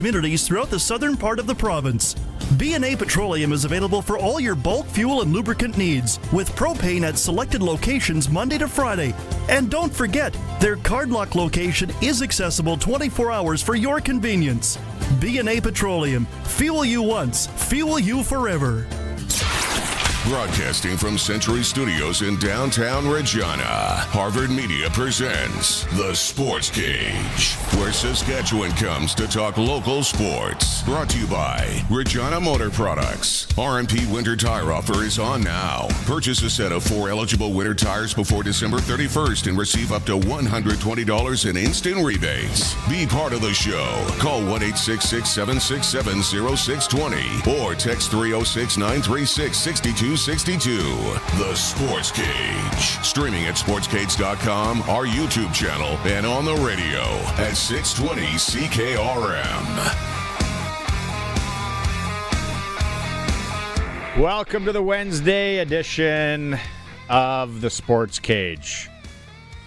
communities throughout the southern part of the province. B&A Petroleum is available for all your bulk fuel and lubricant needs, with propane at selected locations Monday to Friday. And don't forget, their Cardlock location is accessible 24 hours for your convenience. B&A Petroleum. Fuel you once, fuel you forever. Broadcasting from Century Studios in downtown Regina, Harvard Media presents The Sportscage, where Saskatchewan comes to talk local sports. Brought to you by Regina Motor Products. R&P Winter Tire Offer is on now. Purchase a set of 4 eligible winter tires before December 31st and receive up to $120 in instant rebates. Be part of the show. Call 1-866-767-0620 or text 306-936-6262. The Sports Cage. Streaming at sportscage.com, our YouTube channel, and on the radio at 620 CKRM. Welcome to the Wednesday edition of the Sports Cage.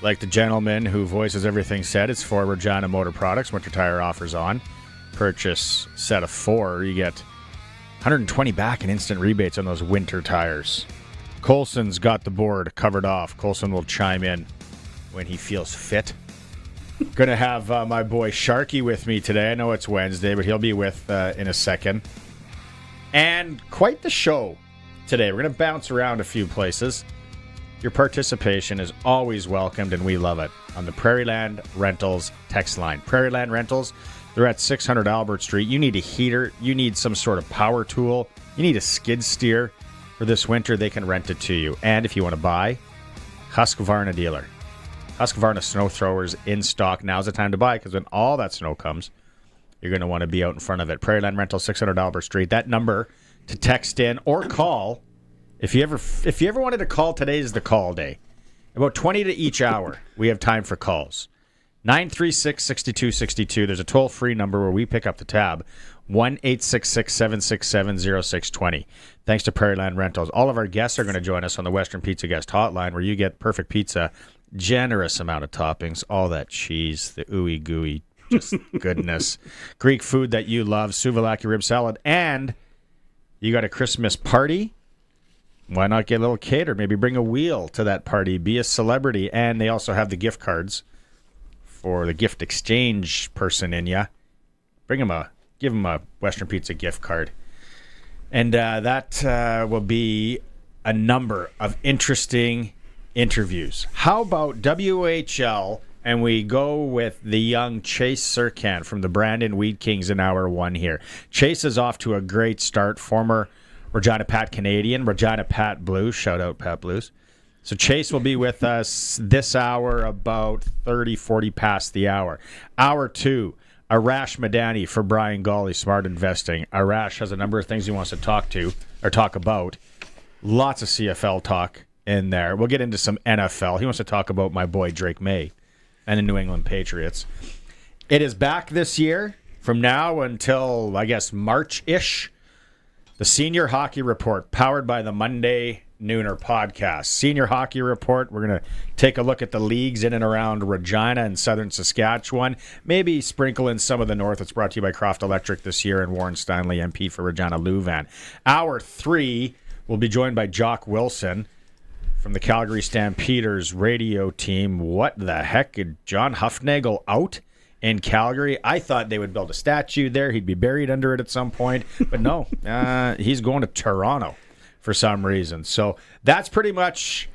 Like the gentleman who voices everything said, it's for Regina Motor Products. Winter tire offers on. Purchase set of 4. You get $120 back in instant rebates on those winter tires. Colson's got the board covered off. Colson will chime in when he feels fit. Going to have my boy Sharky with me today. I know it's Wednesday, but he'll be with in a second. And quite the show today. We're going to bounce around a few places. Your participation is always welcomed, and we love it. On the Prairieland Rentals text line. Prairieland Rentals, they're at 600 Albert Street. You need a heater. You need some sort of power tool. You need a skid steer for this winter. They can rent it to you. And if you want to buy, Husqvarna dealer. Husqvarna snow throwers in stock. Now's the time to buy, because when all that snow comes, you're going to want to be out in front of it. Prairieland Rental, 600 Albert Street. That number to text in or call. If you ever wanted to call, today is the call day. About 20 to each hour, we have time for calls. 936-6262. There's a toll-free number where we pick up the tab. 1-866-767-0620. Thanks to Prairieland Rentals. All of our guests are going to join us on the Western Pizza Guest Hotline, where you get perfect pizza, generous amount of toppings, all that cheese, the ooey gooey, just goodness. Greek food that you love, souvlaki rib salad, and you got a Christmas party. Why not get a little cater? Maybe bring a wheel to that party. Be a celebrity. And they also have the gift cards for the gift exchange person in ya. Give him a Western Pizza gift card. And that will be a number of interesting interviews. How about WHL? And we go with the young Chase Surkan from the Brandon Wheat Kings in hour 1 here. Chase is off to a great start. Former Regina Pat Canadian, Regina Pat Blues. Shout out Pat Blues. So Chase will be with us this hour about 30, 40 past the hour. Hour 2, Arash Madani for Brian Gawley, Smart Investing. Arash has a number of things he wants to talk about. Lots of CFL talk in there. We'll get into some NFL. He wants to talk about my boy Drake May and the New England Patriots. It is back this year from now until, I guess, March-ish. The Senior Hockey Report, powered by the Monday Nooner podcast. Senior Hockey Report, we're going to take a look at the leagues in and around Regina and southern Saskatchewan. Maybe sprinkle in some of the north. It's brought to you by Croft Electric this year and Warren Stanley, MP for Regina Louvain. Hour 3, we'll be joined by Jock Wilson from the Calgary Stampeders radio team. What the heck? Is John Hufnagel out in Calgary? I thought they would build a statue there. He'd be buried under it at some point. But no, he's going to Toronto for some reason. So that's pretty much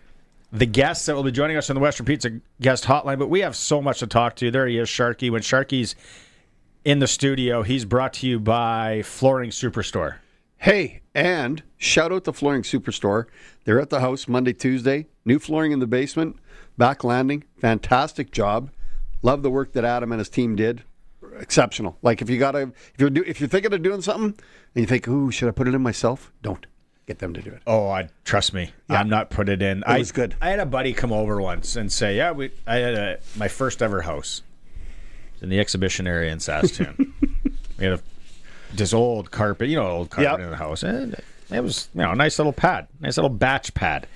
the guests that will be joining us on the Western Pizza Guest Hotline. But we have so much to talk to. There he is, Sharky. When Sharky's in the studio, he's brought to you by Flooring Superstore. Hey, and shout out to Flooring Superstore. They're at the house Monday, Tuesday. New flooring in the basement, back landing. Fantastic job. Love the work that Adam and his team did. Exceptional. Like if you're thinking of doing something and you think, ooh, should I put it in myself? Don't. Get them to do it. Oh, trust me. Yeah. I'm not put it in. It was good. I had a buddy come over once and say, I had my first ever house in the exhibition area in Saskatoon. We had this old carpet, old carpet in the house. And it was, a nice little pad, nice little batch pad.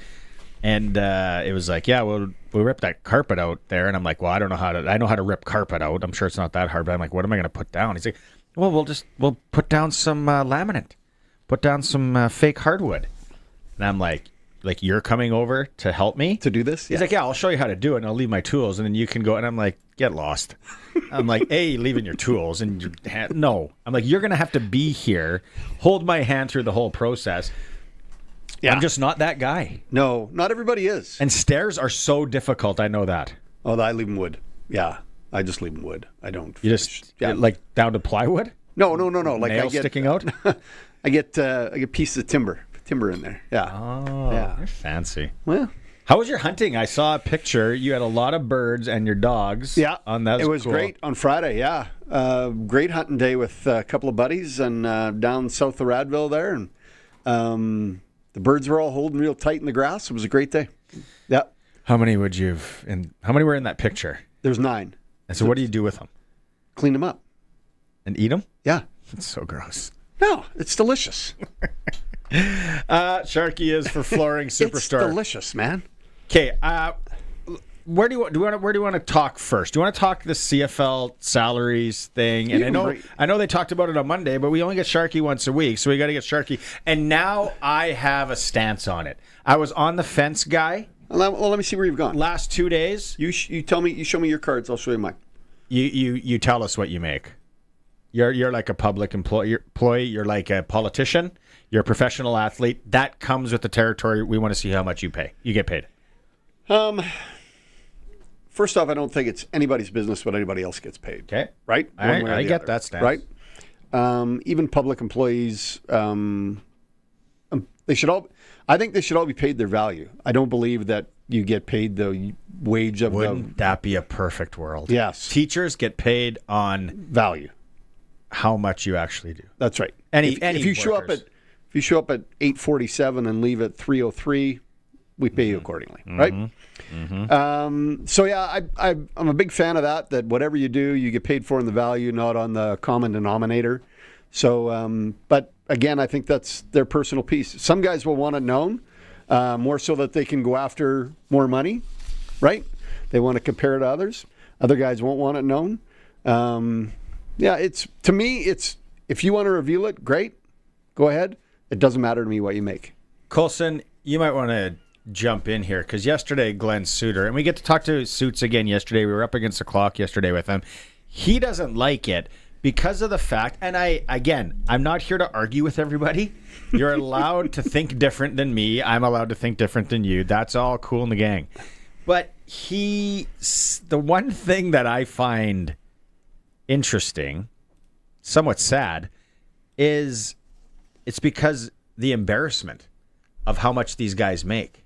And it was like, we'll rip that carpet out there. And I'm like, well, I know how to rip carpet out. I'm sure it's not that hard, but I'm like, what am I going to put down? He's like, Well, we'll put down some laminate, put down some fake hardwood. And I'm like you're coming over to help me To do this? He's like, yeah, I'll show you how to do it, and I'll leave my tools, and then you can go. And I'm like, get lost. I'm like, leaving your tools and your hand. No, I'm like, you're gonna have to be here, hold my hand through the whole process. Yeah. I'm just not that guy. No, not everybody is. And stairs are so difficult. I know that. Oh, I leave them wood. Yeah, I just leave them wood. I don't. You just like down to plywood? No. Like nails sticking out. I get pieces of timber in there. Yeah. Oh, yeah. You're fancy. Well, how was your hunting? I saw a picture. You had a lot of birds and your dogs. Yeah. On that. It was cool. great on Friday. Yeah. Great hunting day with a couple of buddies and down south of Radville there, and the birds were all holding real tight in the grass. It was a great day. Yeah. How many were in that picture? There's 9. And so what do you do with them? Clean them up. And eat them? Yeah. It's so gross. No, it's delicious. Sharky is for Flooring Superstore. It's delicious, man. Okay, where do you want to talk first? Do you want to talk the CFL salaries thing? And I know they talked about it on Monday, but we only get Sharky once a week, so we got to get Sharky. And now I have a stance on it. I was on the fence, guy. Well, let me see where you've gone. Last 2 days. You tell me. You show me your cards. I'll show you mine. You tell us what you make. You're like a public employee. You're like a politician. You're a professional athlete. That comes with the territory. We want to see how much you pay. You get paid. First off, I don't think it's anybody's business what anybody else gets paid. Okay. Right? I get that stance. Right? Even public employees, they should all. I think they should all be paid their value. I don't believe that you get paid the wage of Wouldn't that be a perfect world? Yes. Teachers get paid on value. How much you actually do. That's right. If you show up at 8:47 and leave at 3:03, we pay you accordingly, right? Mm-hmm. So yeah, I'm a big fan of that. That whatever you do, you get paid for in the value, not on the common denominator. So, but again, I think that's their personal piece. Some guys will want it known more so that they can go after more money, right? They want to compare to others. Other guys won't want it known. Yeah, to me, if you want to reveal it, great, go ahead. It doesn't matter to me what you make. Colson, you might want to jump in here because yesterday Glenn Suter, and we get to talk to Suits again yesterday. We were up against the clock yesterday with him. He doesn't like it because of the fact, and I'm not here to argue with everybody. You're allowed to think different than me. I'm allowed to think different than you. That's all cool in the gang. But the one thing that I find interesting, somewhat sad, is it's because the embarrassment of how much these guys make.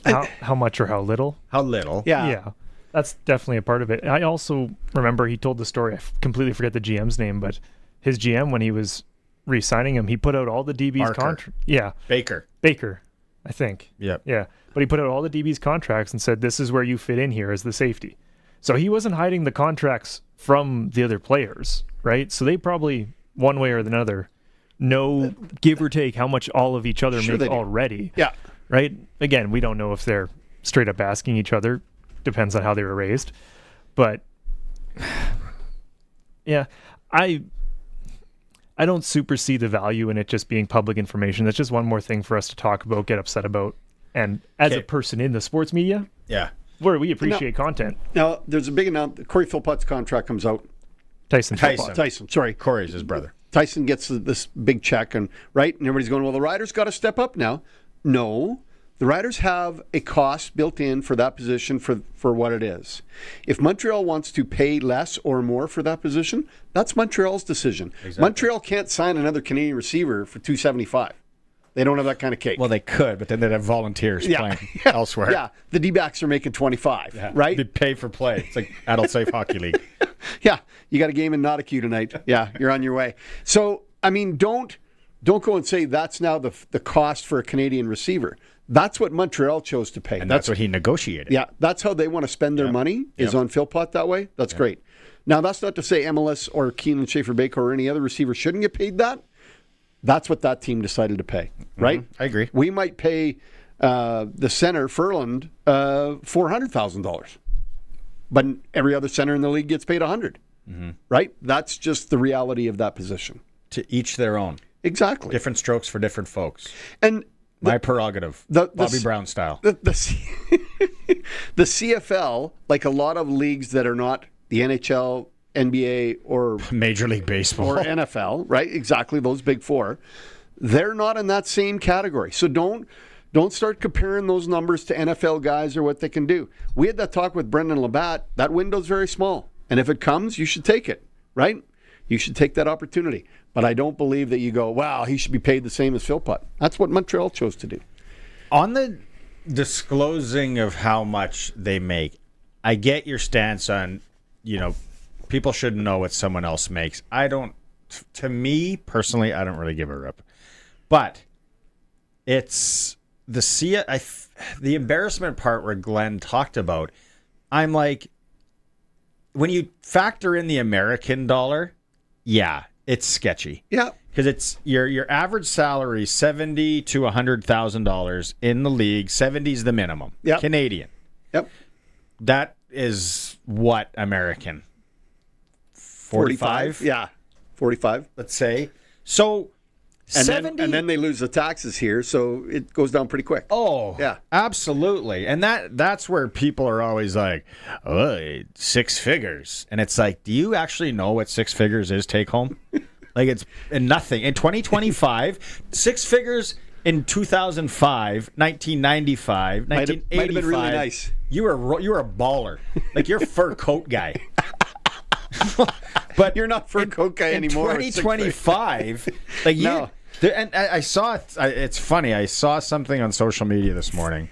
How much or how little? How little. Yeah. That's definitely a part of it. I also remember he told the story. I completely forget the GM's name, but his GM, when he was re-signing him, he put out all the DB's contracts. Yeah. Baker, I think. Yep. Yeah. But he put out all the DB's contracts and said, this is where you fit in here as the safety. So he wasn't hiding the contracts from the other players, right? So they probably, one way or another, know, give or take, how much all of each other make already. Yeah. Right? Again, we don't know if they're straight up asking each other. Depends on how they were raised. But, yeah, I don't super see the value in it just being public information. That's just one more thing for us to talk about, get upset about. And as a person in the sports media, where we appreciate content. Now, there's a big announcement. Corey Philpott's contract comes out. Tyson, sorry. Corey's his brother. Tyson gets this big check, and everybody's going, well, the Riders got to step up now. No, the Riders have a cost built in for that position for what it is. If Montreal wants to pay less or more for that position, that's Montreal's decision. Exactly. Montreal can't sign another Canadian receiver for $275. They don't have that kind of cake. Well, they could, but then they'd have volunteers playing elsewhere. Yeah, the D-backs are making $25, right? They pay for play. It's like Adult Safe Hockey League. Yeah, you got a game in Nautica tonight. Yeah, you're on your way. So, I mean, don't go and say that's now the cost for a Canadian receiver. That's what Montreal chose to pay. And that's what he negotiated. Yeah, that's how they want to spend their money, is on Philpott that way. That's great. Now, that's not to say MLS or Keenan Schaefer-Baker or any other receiver shouldn't get paid that. That's what that team decided to pay, right? Mm-hmm. I agree. We might pay the center, Furland, $400,000. But every other center in the league gets paid $100,000. right? That's just the reality of that position. To each their own. Exactly. Different strokes for different folks. And My prerogative. Bobby Brown style. The CFL, like a lot of leagues that are not the NHL, NBA, or Major League Baseball. or NFL, right? Exactly, those big four. They're not in that same category. So don't start comparing those numbers to NFL guys or what they can do. We had that talk with Brendan Labatt. That window's very small. And if it comes, you should take it, right? You should take that opportunity. But I don't believe that you go, wow, he should be paid the same as Philpott. That's what Montreal chose to do. On the disclosing of how much they make, I get your stance on, people shouldn't know what someone else makes. To me, personally, I don't really give a rip. But it's the embarrassment part where Glenn talked about. I'm like, when you factor in the American dollar, yeah, it's sketchy. Yeah. Because it's your average salary, $70,000 to $100,000 in the league. 70 is the minimum. Yep. Canadian. Yep. That is what American? 45? Yeah. 45. Let's say. So, And 70. then, and then they lose the taxes here, so it goes down pretty quick. Oh, yeah, absolutely. And that's where people are always like, oh, 6 figures. And it's like, do you actually know what 6 figures is take home? Like, it's nothing. In 2025, 6 figures in 2005, 1995, might have 1985. been really nice. You were a baller. Like, you're a fur coat guy. But you're not fur coat guy anymore. In 2025, like no. And I saw it. It's funny. I saw something on social media this morning,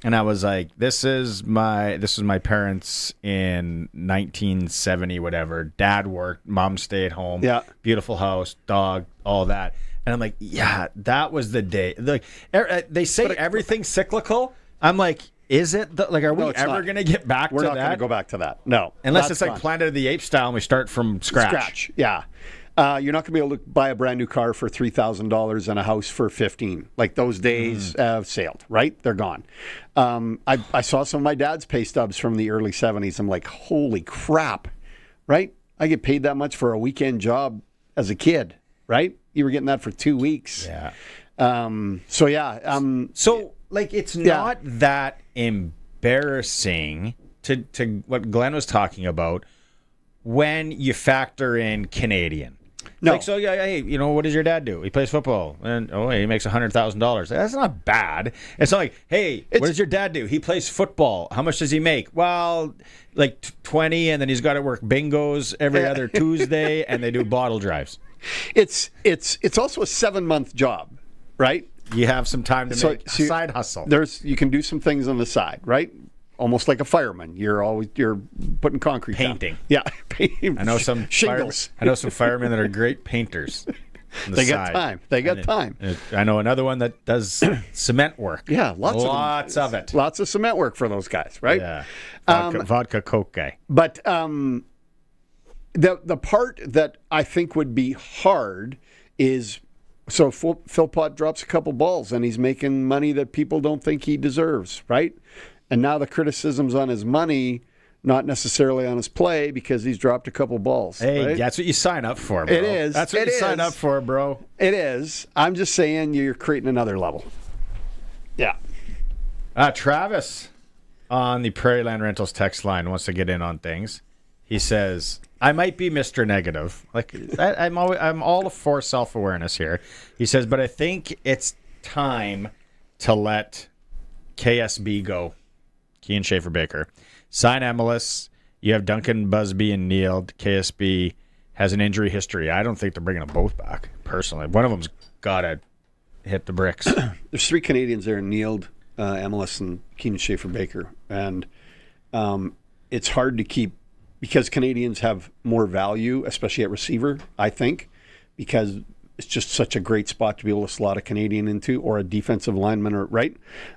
and I was like, "This is my parents in 1970, whatever. Dad worked, mom stayed home. Yeah, beautiful house, dog, all that." And I'm like, "Yeah, that was the day." Like they say everything's cyclical. I'm like, is it? Are we ever going to get back to that? We're not going to go back to that. No. Unless it's like Planet of the Apes style and we start from scratch. Yeah. You're not going to be able to buy a brand new car for $3,000 and a house for $15,000. Like those days have sailed, right? They're gone. I saw some of my dad's pay stubs from the early 70s. I'm like, holy crap, right? I get paid that much for a weekend job as a kid, right? You were getting that for 2 weeks. Yeah. So it's not that embarrassing to what Glenn was talking about when you factor in Canadian. No. Like, so, hey, what does your dad do? He plays football. And, he makes $100,000. That's not bad. It's not like, hey, what does your dad do? He plays football. How much does he make? Well, like 20, and then he's got to work bingos every other Tuesday, and they do bottle drives. It's also a 7-month job, right? You have some time to make a side hustle. You can do some things on the side, right? Almost like a fireman. You're putting concrete painting. Down. Yeah, I know some shingles. I know some firemen that are great painters. They got time. I know another one that does cement work. Yeah, lots of it. Lots of cement work for those guys, right? Yeah, vodka Coke guy. But the part that I think would be hard is. So Philpott drops a couple balls and he's making money that people don't think he deserves, right? And now the criticism's on his money, not necessarily on his play because he's dropped a couple balls. Hey, right? That's what you sign up for, bro. It is. That's what you sign up for, bro. It is. I'm just saying you're creating another level. Yeah. Travis on the Prairie Land Rentals text line wants to get in on things. He says, I might be Mr. Negative. Like I'm all for self-awareness here. He says, but I think it's time to let KSB go. Kean Schaefer-Baker. Sign MLS. You have Duncan, Busby, and Neal. KSB has an injury history. I don't think they're bringing them both back, personally. One of them's got to hit the bricks. There's 3 Canadians there, Neal, MLS, and Kean Schaefer-Baker. And it's hard to keep because Canadians have more value, especially at receiver, I think, because it's just such a great spot to be able to slot a Canadian into or a defensive lineman, or right?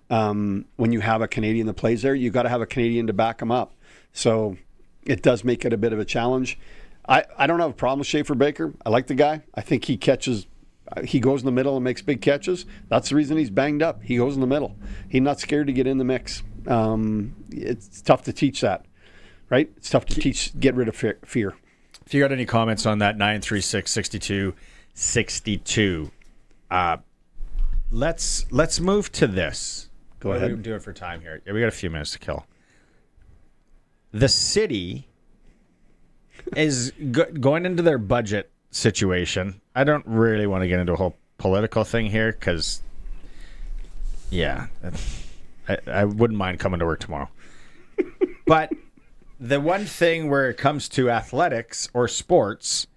When you have a Canadian that plays there, you got to have a Canadian to back him up. So it does make it a bit of a challenge. I don't have a problem with Schaefer-Baker. I like the guy. I think he catches. He goes in the middle and makes big catches. That's the reason he's banged up. He goes in the middle. He's not scared to get in the mix. It's tough to teach that. Right? It's tough to get rid of fear. If you got any comments on that, 936-6262. Let's move to this. Go What ahead. are we doing for time here? Yeah, we got a few minutes to kill. The city is going into their budget situation. I don't really want to get into a whole political thing here because, yeah, I wouldn't mind coming to work tomorrow. But the one thing where it comes to athletics or sports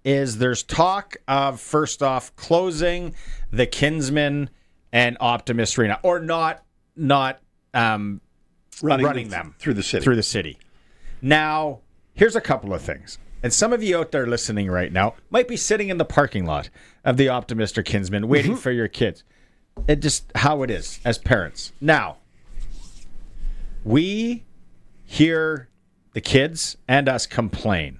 is there's talk of, first off, closing the Kinsman and Optimist Arena, or not running them through the city. Now, here's a couple of things. And some of you out there listening right now might be sitting in the parking lot of the Optimist or Kinsman waiting for your kids. It just how it is as parents. Now, we hear the kids and us complain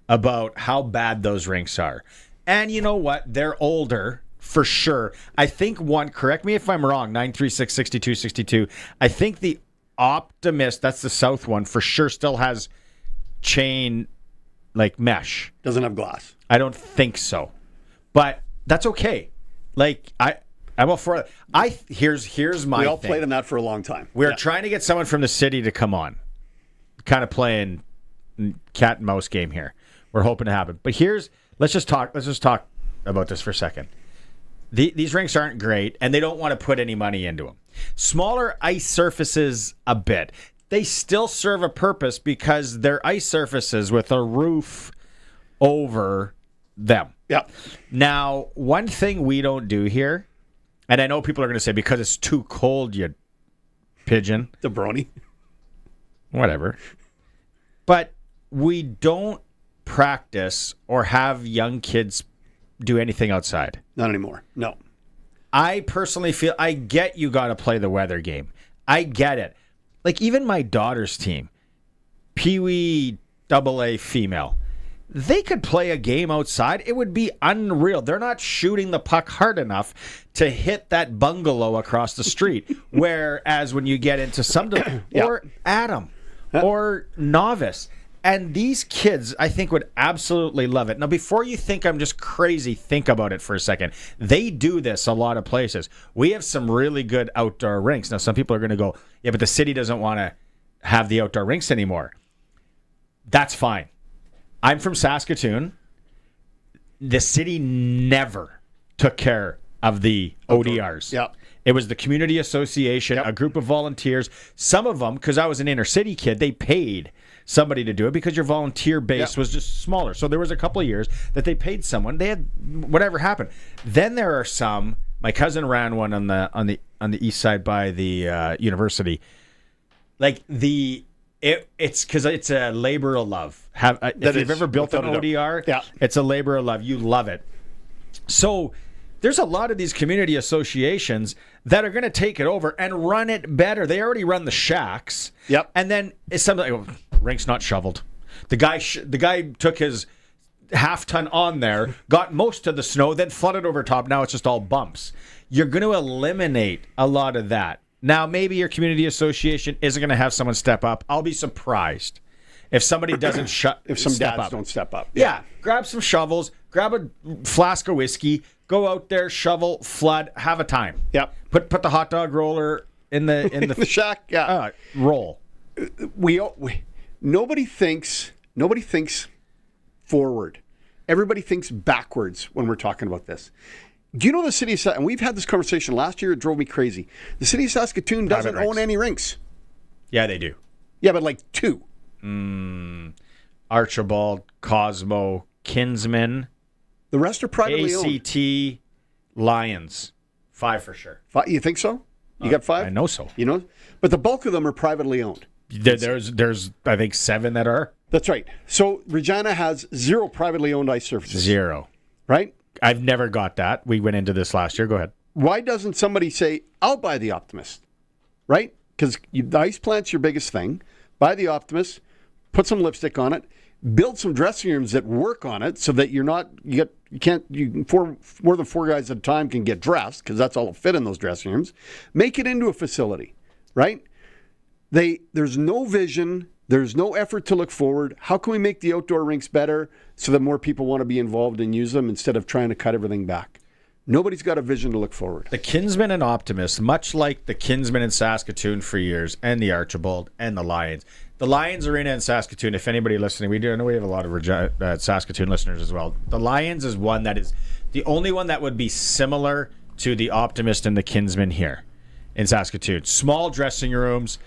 about how bad those rinks are. And you know what? They're older for sure. I think correct me if I'm wrong, 936-6262. I think the Optimist, that's the south one, for sure still has chain like mesh. Doesn't have glass. I don't think so. But that's okay. Like I'm all for it. Here's my We all thing. played in that for a long time. We're trying to get someone from the city to come on. Kind of playing cat and mouse game here. We're hoping to happen. But let's just talk about this for a second. These rinks aren't great, and they don't want to put any money into them. Smaller ice surfaces a bit. They still serve a purpose because they're ice surfaces with a roof over them. Yeah. Now, one thing we don't do here, and I know people are going to say because it's too cold, you pigeon. The brony. Whatever. But we don't practice or have young kids do anything outside. Not anymore. No. I personally feel I get you got to play the weather game. I get it. Like even my daughter's team, Pee Wee AA female, they could play a game outside. It would be unreal. They're not shooting the puck hard enough to hit that bungalow across the street. Whereas when you get into some or Adam or Novice, and these kids, I think, would absolutely love it. Now, before you think I'm just crazy, think about it for a second. They do this a lot of places. We have some really good outdoor rinks. Now, some people are going to go, yeah, but the city doesn't want to have the outdoor rinks anymore. That's fine. I'm from Saskatoon. The city never took care of the ODRs. Yeah. It was the community association, a group of volunteers. Some of them, because I was an inner city kid, they paid somebody to do it because your volunteer base was just smaller. So there was a couple of years that they paid someone. They had whatever happened. Then there are some. My cousin ran one on the east side by the university. Like it's because it's a labor of love. If you've ever built an ODR, it's a labor of love. You love it. So there's a lot of these community associations that are going to take it over and run it better. They already run the shacks. Yep. And then it's something like, rink's not shoveled. The guy took his half-ton on there, got most of the snow, then flooded over top. Now it's just all bumps. You're going to eliminate a lot of that. Now, maybe your community association isn't going to have someone step up. I'll be surprised if somebody doesn't if some step dads up. don't step up. Yeah, grab some shovels, grab a flask of whiskey, go out there, shovel, flood, have a time. Yep. Put the hot dog roller in the The shack. Yeah. Roll. Nobody thinks forward. Everybody thinks backwards when we're talking about this. Do you know the city of and we've had this conversation last year, it drove me crazy. The city of Saskatoon doesn't own any rinks. Yeah, they do. Yeah, but like two. Archibald, Cosmo, Kinsman, The rest are privately owned. ACT, Lions. 5 for sure. You think so? You got 5? I know so. You know? But the bulk of them are privately owned. There's I think 7 that are. That's right. So Regina has 0 privately owned ice surfaces. 0. Right? I've never got that. We went into this last year. Go ahead. Why doesn't somebody say, I'll buy the Optimist? Right? Because the ice plant's your biggest thing. Buy the Optimist, put some lipstick on it, build some dressing rooms that work on it so that more than 4 guys at a time can get dressed, because that's all that fit in those dressing rooms. Make it into a facility, right? There's no vision There's no effort to look forward. How can we make the outdoor rinks better so that more people want to be involved and use them instead of trying to cut everything back? Nobody's got a vision to look forward. The Kinsmen and Optimists, much like the Kinsmen in Saskatoon for years, and the Archibald and the Lions. The Lions Arena in Saskatoon, if anybody listening, we know we have a lot of Saskatoon listeners as well. The Lions is one that is the only one that would be similar to the Optimist and the Kinsmen here in Saskatoon. Small dressing rooms,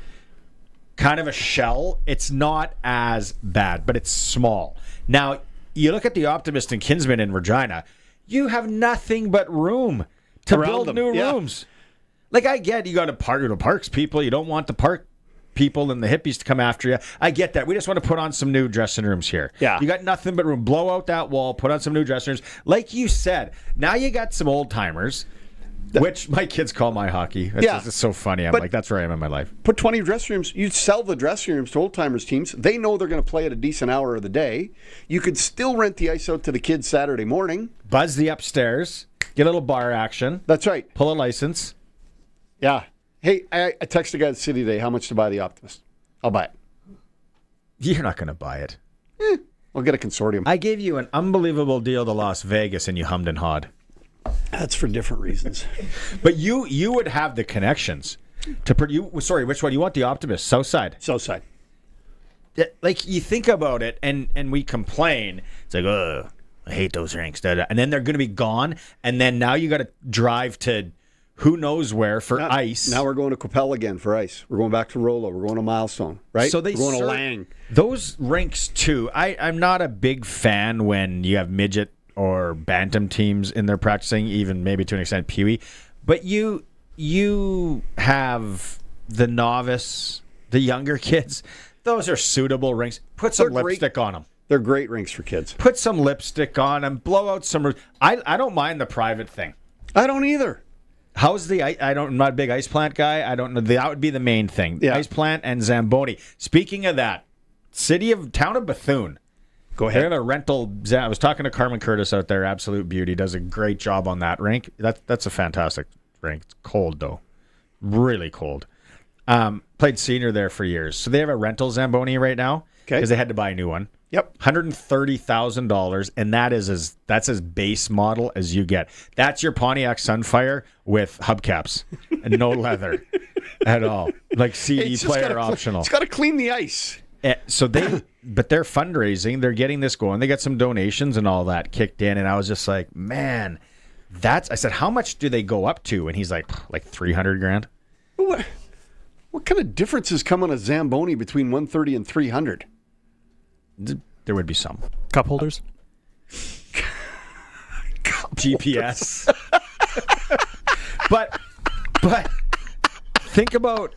kind of a shell. It's not as bad, but it's small. Now, you look at the Optimist and Kinsmen in Regina, you have nothing but room to build new rooms. Like, I get you got to parks people. You don't want the park people and the hippies to come after you. I get that. We just want to put on some new dressing rooms here. Yeah. You got nothing but room. Blow out that wall, put on some new dressing rooms. Like you said, now you got some old timers, which my kids call my hockey. It's just so funny. I'm like, that's where I am in my life. Put 20 dressing rooms. You sell the dressing rooms to old-timers teams. They know they're going to play at a decent hour of the day. You could still rent the ice out to the kids Saturday morning. Buzz the upstairs. Get a little bar action. That's right. Pull a license. Yeah. Hey, I texted a guy at the city today how much to buy the Optimist. I'll buy it. You're not going to buy it. I'll get a consortium. I gave you an unbelievable deal to Las Vegas and you hummed and hawed. That's for different reasons. But you would have the connections to sorry, which one? You want the Optimist? Southside. Southside. Like, you think about it and we complain. It's like, oh, I hate those rinks. And then they're going to be gone. And then now you got to drive to who knows where for ice. Now we're going to Capel again for ice. We're going back to Rolo. We're going to Milestone, right? So we're going to Lang. Those rinks, too. I'm not a big fan when you have midget or bantam teams in there practicing, even maybe to an extent Pee-wee. But you have the novice, the younger kids. Those are suitable rinks. Put some lipstick on them. They're great rinks for kids. Put some lipstick on them. Blow out some. I don't mind the private thing. I don't either. How's the I'm not a big ice plant guy. I don't know. That would be the main thing. Yeah. Ice plant and Zamboni. Speaking of that, town of Bethune. Go ahead. They're in a rental. I was talking to Carmen Curtis out there. Absolute beauty. Does a great job on that rink. That's a fantastic rink. It's cold though, really cold. Played senior there for years, so they have a rental Zamboni right now because they had to buy a new one. Yep, $130,000, and that's as base model as you get. That's your Pontiac Sunfire with hubcaps and no leather at all, like CD player optional. It's got to clean the ice. So but they're fundraising. They're getting this going. They got some donations and all that kicked in, and I was just like, man, I said, how much do they go up to? And he's like $300,000. What kind of differences come on a Zamboni between 130 and 300? There would be some. Cup holders? GPS. but think about.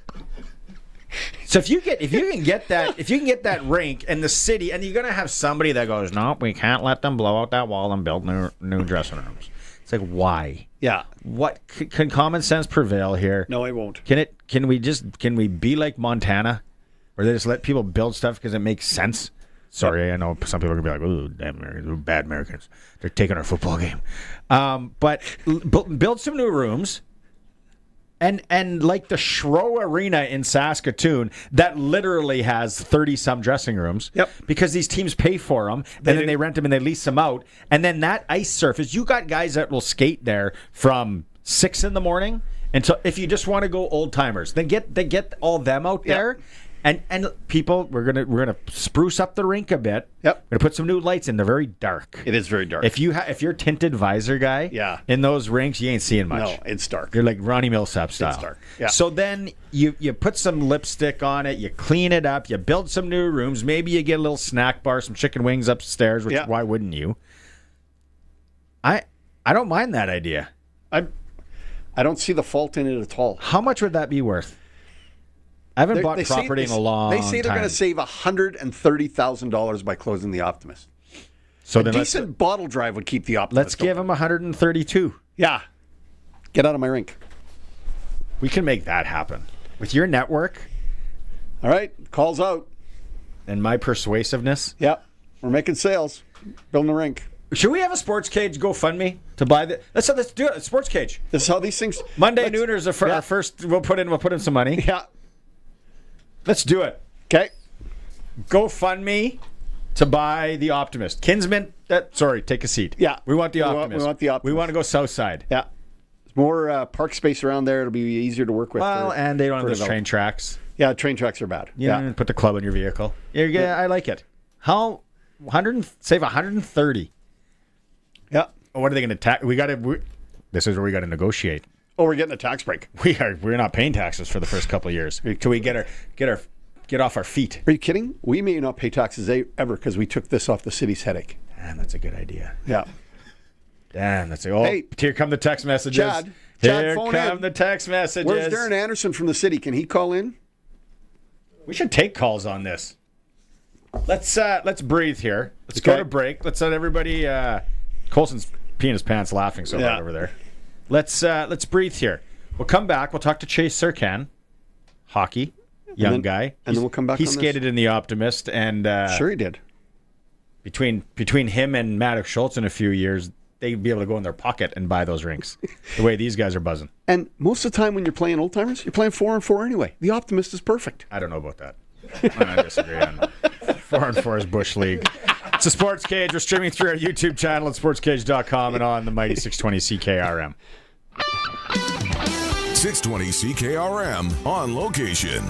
So if you can get that rink and the city, and you're gonna have somebody that goes, no, we can't let them blow out that wall and build new dressing rooms. It's like, why? Yeah. What can common sense prevail here? No, it won't. Can we be like Montana, where they just let people build stuff because it makes sense? Sorry, I know some people are gonna be like, "Ooh, damn Americans, bad Americans. They're taking our football game." But build some new rooms. And like the Shro Arena in Saskatoon, that literally has 30-some dressing rooms. Yep. Because these teams pay for them, and then they rent them and they lease them out. And then that ice surface, you got guys that will skate there from 6 in the morning until, if you just want to go old timers, then get all them out there. And people, we're gonna spruce up the rink a bit. Yep. We're gonna put some new lights in. They're very dark. It is very dark. If you're a tinted visor guy, in those rinks, you ain't seeing much. No, it's dark. You're like Ronnie Millsap style. It's dark. Yeah. So then you put some lipstick on it, you clean it up, you build some new rooms. Maybe you get a little snack bar, some chicken wings upstairs. Which why wouldn't you? I don't mind that idea. I don't see the fault in it at all. How much would that be worth? I haven't bought property in a long time. They say they're going to save $130,000 by closing the Optimist. So a decent bottle drive would keep the Optimist. Let's give them 132. Yeah. Get out of my rink. We can make that happen. With your network. All right. Calls out. And my persuasiveness. Yeah. We're making sales. Building a rink. Should we have a Sportscage GoFundMe to buy the? Let's do it. Sportscage. This is how these things. Monday Nooners our first. We'll put in some money. Yeah. Let's do it. Okay. GoFundMe to buy the Optimist. Kinsman, take a seat. Yeah. We want the Optimist. We want the Optimist. We want to go south side. Yeah. There's more park space around there. It'll be easier to work with. And they don't have those train tracks. Yeah, train tracks are bad. Yeah. Put the club in your vehicle. Yeah, I like it. How? Save 130. Yeah. What are they going to tax? This is where we got to negotiate. Oh, we're getting a tax break. We're not paying taxes for the first couple of years till we get off our feet. Are you kidding? We may not pay taxes ever because we took this off the city's headache. Damn, that's a good idea. Yeah. Damn, that's here come the text messages. Chad, here phone come in. the text messages. Where's Darren Anderson from the city? Can he call in? We should take calls on this. Let's breathe here. Let's go to break. Let's let everybody. Colson's peeing his pants laughing so hard over there. Let's breathe here. We'll come back. We'll talk to Chase Surkan, hockey, young guy. And then we'll come back. He skated in the Optimist, and sure he did. Between him and Maddox Schultz in a few years, they'd be able to go in their pocket and buy those rinks. The way these guys are buzzing. And most of the time when you're playing old timers, you're playing 4-on-4 anyway. The Optimist is perfect. I don't know about that. I disagree on 4-on-4 is Bush League. It's a Sports Cage. We're streaming through our YouTube channel at sportscage.com and on the mighty 620 CKRM. 620 CKRM on location.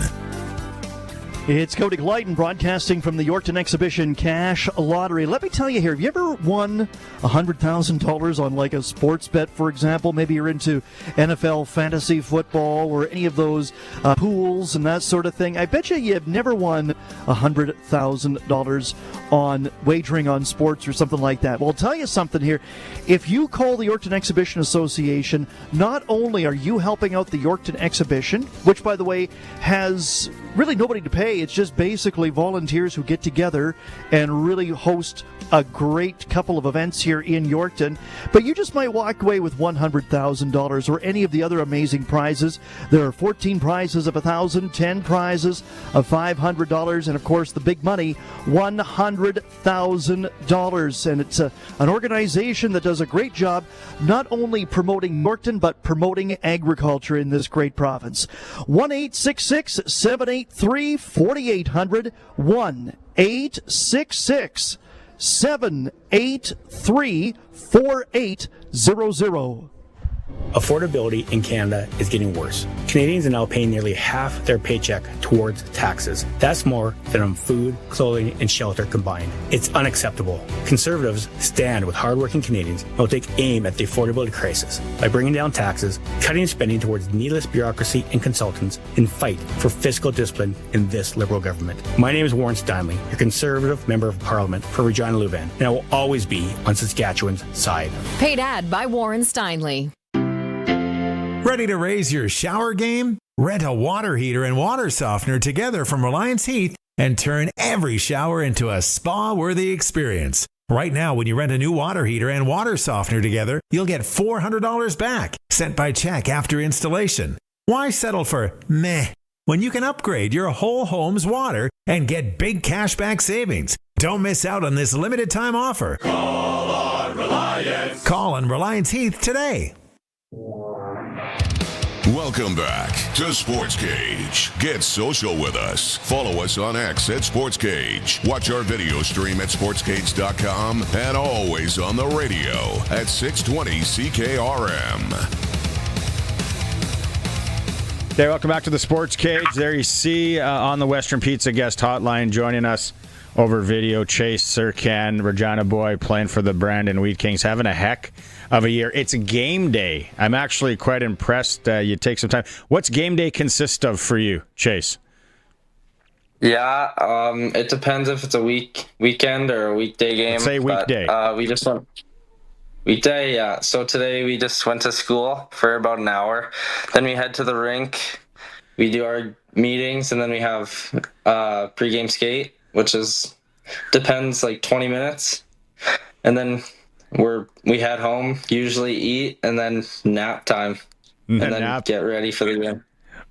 It's Cody Glyden broadcasting from the Yorkton Exhibition Cash Lottery. Let me tell you here, have you ever won $100,000 on like a sports bet, for example? Maybe you're into NFL fantasy football or any of those pools and that sort of thing. I bet you've never won $100,000 on wagering on sports or something like that. Well, I'll tell you something here. If you call the Yorkton Exhibition Association, not only are you helping out the Yorkton Exhibition, which, by the way, has really nobody to pay. It's just basically volunteers who get together and really host a great couple of events here in Yorkton. But you just might walk away with $100,000 or any of the other amazing prizes. There are 14 prizes of $1,000, 10 prizes of $500, and of course the big money, $100,000. And it's an organization that does a great job not only promoting Yorkton but promoting agriculture in this great province. 1-866-783-4800, 1-866-783-4800. Affordability in Canada is getting worse. Canadians are now paying nearly half their paycheck towards taxes. That's more than on food, clothing, and shelter combined. It's unacceptable. Conservatives stand with hardworking Canadians and will take aim at the affordability crisis by bringing down taxes, cutting spending towards needless bureaucracy and consultants, and fight for fiscal discipline in this Liberal government. My name is Warren Steinley, your Conservative Member of Parliament for Regina Louvain, and I will always be on Saskatchewan's side. Paid ad by Warren Steinley. Ready to raise your shower game? Rent a water heater and water softener together from Reliance Heath and turn every shower into a spa-worthy experience. Right now, when you rent a new water heater and water softener together, you'll get $400 back, sent by check after installation. Why settle for meh when you can upgrade your whole home's water and get big cashback savings? Don't miss out on this limited time offer. Call on Reliance. Call on Reliance Heath today. Welcome back to Sports Cage. Get social with us. Follow us on X at Sports Cage. Watch our video stream at sportscage.com and always on the radio at 620 CKRM. Okay, welcome back to the Sports Cage. There you see on the Western Pizza guest hotline joining us over video, Chase Surkan, Regina boy, playing for the Brandon Wheat Kings, having a heck of a year. It's a game day. I'm actually quite impressed. You take some time. What's game day consist of for you, Chase? Yeah, it depends if it's a weekend or a weekday game. Let's say weekday. We just went weekday, yeah. So today we just went to school for about an hour. Then we head to the rink. We do our meetings, and then we have pregame skate, which depends, like 20 minutes. And then we head home, usually eat, and then nap time, and then get ready for the game.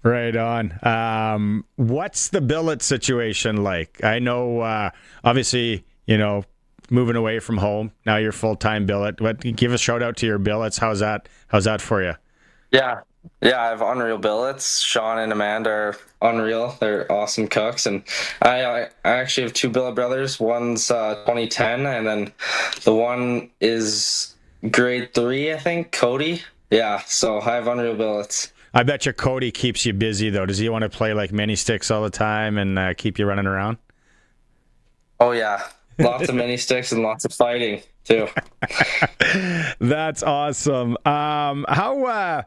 Right on. What's the billet situation like? I know, obviously, moving away from home, now you're full-time billet. Give a shout out to your billets. How's that for you? Yeah, Yeah, I have unreal billets. Sean and Amanda are unreal. They're awesome cooks, and I actually have two billet brothers. One's 2010, and then the one is grade 3, I think. Cody. Yeah, so I have unreal billets. I bet you Cody keeps you busy, though. Does he want to play like mini sticks all the time and keep you running around? Oh yeah, lots of mini sticks and lots of fighting too. That's awesome. How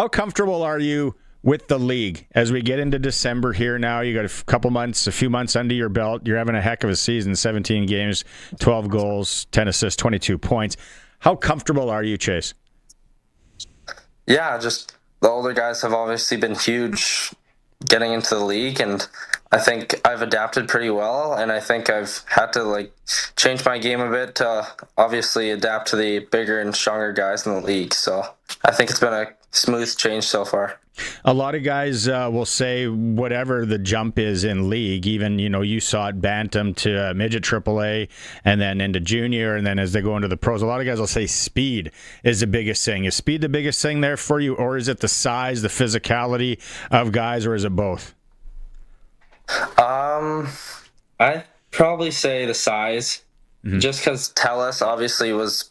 comfortable are you with the league as we get into December here now? You got a few months under your belt. You're having a heck of a season, 17 games, 12 goals, 10 assists, 22 points. How comfortable are you, Chase? Yeah, just the older guys have obviously been huge getting into the league, and I think I've adapted pretty well, and I think I've had to change my game a bit to obviously adapt to the bigger and stronger guys in the league. So I think it's been a smooth change so far. A lot of guys will say whatever the jump is in league, even, you saw it bantam to midget AAA and then into junior, and then as they go into the pros, a lot of guys will say speed is the biggest thing. Is speed the biggest thing there for you, or is it the size, the physicality of guys, or is it both? I'd probably say the size, just because Telus obviously was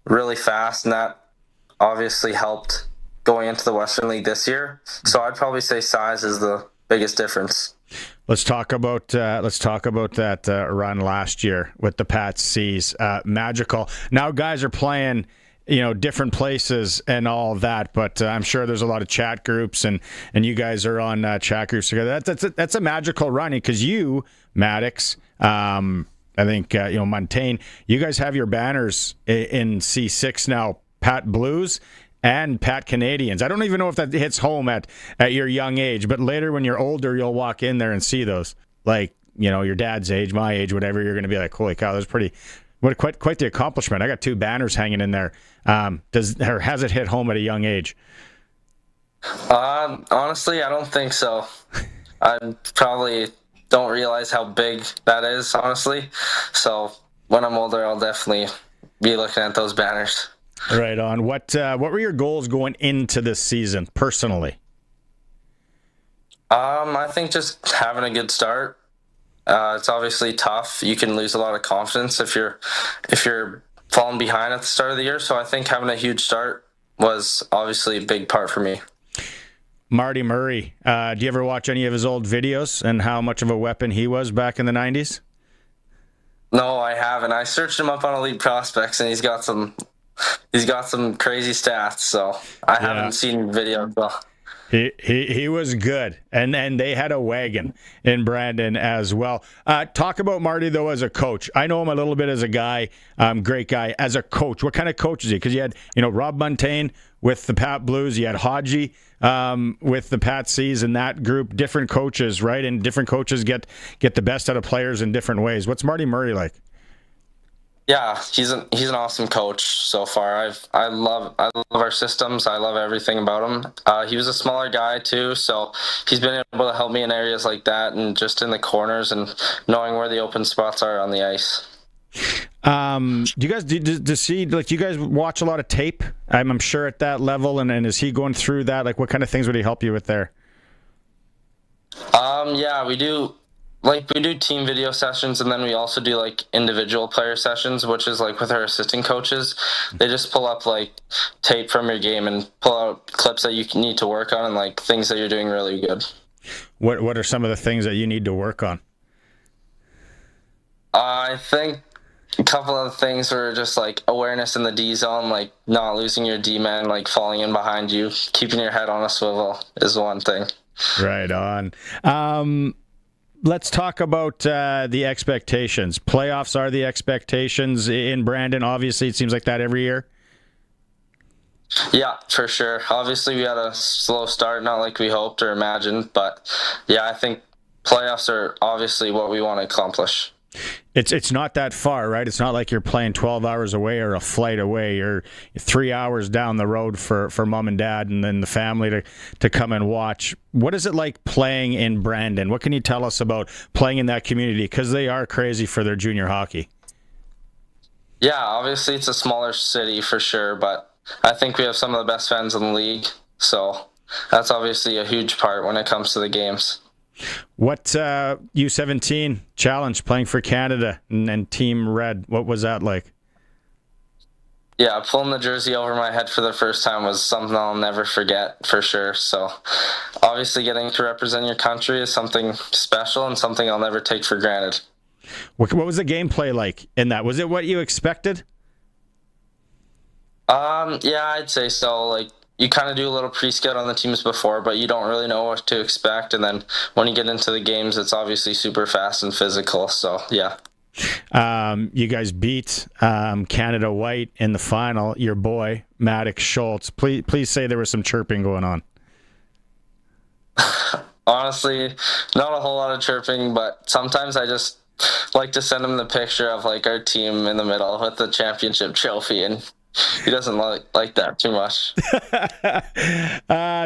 really fast, and that obviously helped going into the Western League this year. So I'd probably say size is the biggest difference. Let's talk about that run last year with the Pats C's. Magical. Now guys are playing, different places and all that, but I'm sure there's a lot of chat groups and you guys are on chat groups together. That's a magical run because you, Maddox, I think Montaigne, you guys have your banners in C6 now, Pat Blues and Pat Canadians. I don't even know if that hits home at your young age, but later when you're older, you'll walk in there and see those. Your dad's age, my age, whatever, you're going to be like, holy cow, that's quite the accomplishment. I got 2 banners hanging in there. Has it hit home at a young age? Honestly, I don't think so. I probably don't realize how big that is, honestly. So when I'm older, I'll definitely be looking at those banners. Right on. What were your goals going into this season personally? I think just having a good start. It's obviously tough. You can lose a lot of confidence if you're falling behind at the start of the year. So I think having a huge start was obviously a big part for me. Marty Murray, do you ever watch any of his old videos and how much of a weapon he was back in the 90s? No, I haven't. I searched him up on Elite Prospects, and he's got some crazy stats. So I haven't seen video. He was good, and they had a wagon in Brandon as well. Talk about Marty though as a coach. I know him a little bit as a guy, great guy as a coach. What kind of coach is he? Because you had Rob Montaigne with the Pat Blues, you had Hodgie with the Pat C's and that group. Different coaches, right? And different coaches get the best out of players in different ways. What's Marty Murray like? Yeah, he's an awesome coach so far. I love our systems. I love everything about him. He was a smaller guy too, so he's been able to help me in areas like that and just in the corners and knowing where the open spots are on the ice. Do you guys watch a lot of tape? I'm sure at that level, and is he going through that? Like, what kind of things would he help you with there? Yeah, we do. We do team video sessions, and then we also do individual player sessions, which is with our assistant coaches. They just pull up tape from your game and pull out clips that you need to work on and things that you're doing really good. What are some of the things that you need to work on? I think a couple of things were just awareness in the D zone, not losing your D man, falling in behind you, keeping your head on a swivel is one thing. Right on. Let's talk about the expectations. Playoffs are the expectations in Brandon. Obviously, it seems like that every year. Yeah, for sure. Obviously, we had a slow start, not like we hoped or imagined. But, yeah, I think playoffs are obviously what we want to accomplish. It's not that far, right? It's not like you're playing 12 hours away or a flight away. You're 3 hours down the road for mom and dad and then the family to come and watch. What is it like playing in Brandon? What can you tell us about playing in that community? Because they are crazy for their junior hockey. Yeah, obviously it's a smaller city for sure, but I think we have some of the best fans in the league. So that's obviously a huge part when it comes to the games. What U17 challenge playing for Canada and Team Red? What was that like? Yeah, pulling the jersey over my head for the first time was something I'll never forget, for sure. So obviously getting to represent your country is something special and something I'll never take for granted. What was the gameplay like in that? Was it what you expected? Yeah, I'd say so. Like, you kind of do a little pre-scout on the teams before, but you don't really know what to expect. And then when you get into the games, it's obviously super fast and physical. So, yeah. You guys beat Canada White in the final. Your boy, Maddox Schultz. Please say there was some chirping going on. Honestly, not a whole lot of chirping, but sometimes I just like to send him the picture of like our team in the middle with the championship trophy, and he doesn't like that too much.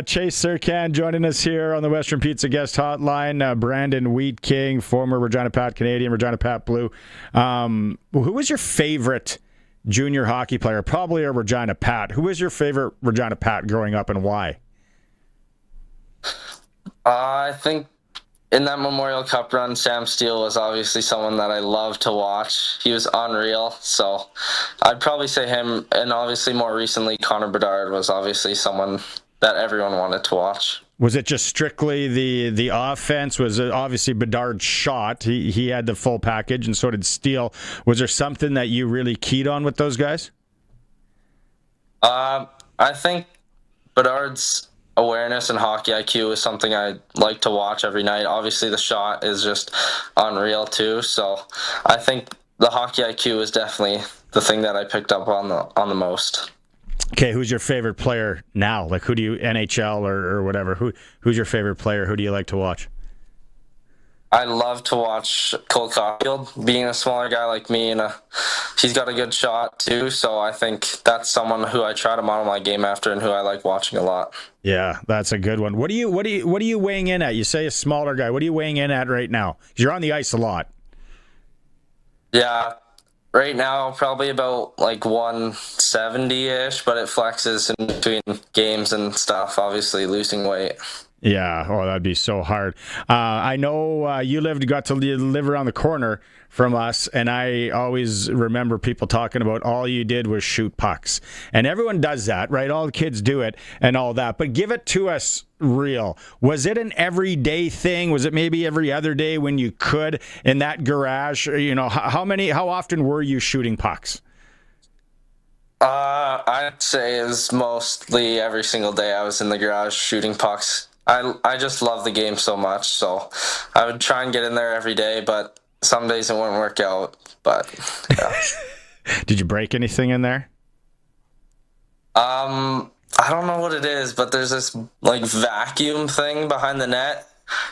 Chase Surkan joining us here on the Western Pizza Guest Hotline. Brandon Wheat King, former Regina Pat Canadian, Regina Pat Blue. Who was your favorite junior hockey player? Probably a Regina Pat. Who was your favorite Regina Pat growing up and why? I think in that Memorial Cup run, Sam Steele was obviously someone that I loved to watch. He was unreal, so I'd probably say him. And obviously more recently, Connor Bedard was obviously someone that everyone wanted to watch. Was it just strictly the offense? Was it obviously Bedard's shot? He had the full package, and so did Steele. Was there something that you really keyed on with those guys? I think Bedard's awareness and hockey IQ is something I like to watch every night. Obviously, the shot is just unreal too. So I think the hockey IQ is definitely the thing that I picked up on the most. Okay, who's your favorite player now? Like, who do you NHL or whatever? Who's your favorite player? Who do you like to watch? I love to watch Cole Caulfield, being a smaller guy like me, and he's got a good shot too. So I think that's someone who I try to model my game after and who I like watching a lot. Yeah, that's a good one. What are you weighing in at? You say a smaller guy. What are you weighing in at right now? 'Cause you're on the ice a lot. Yeah, right now probably about like 170-ish, but it flexes in between games and stuff. Obviously, losing weight. Yeah, that'd be so hard. I know you got to live around the corner from us, and I always remember people talking about all you did was shoot pucks. And everyone does that, right? All the kids do it and all that. But give it to us real. Was it an everyday thing? Was it maybe every other day when you could in that garage? You know, how often were you shooting pucks? I'd say it was mostly every single day I was in the garage shooting pucks. I just love the game so much, so I would try and get in there every day, but some days it wouldn't work out. But yeah. Did you break anything in there? I don't know what it is, but there's this like vacuum thing behind the net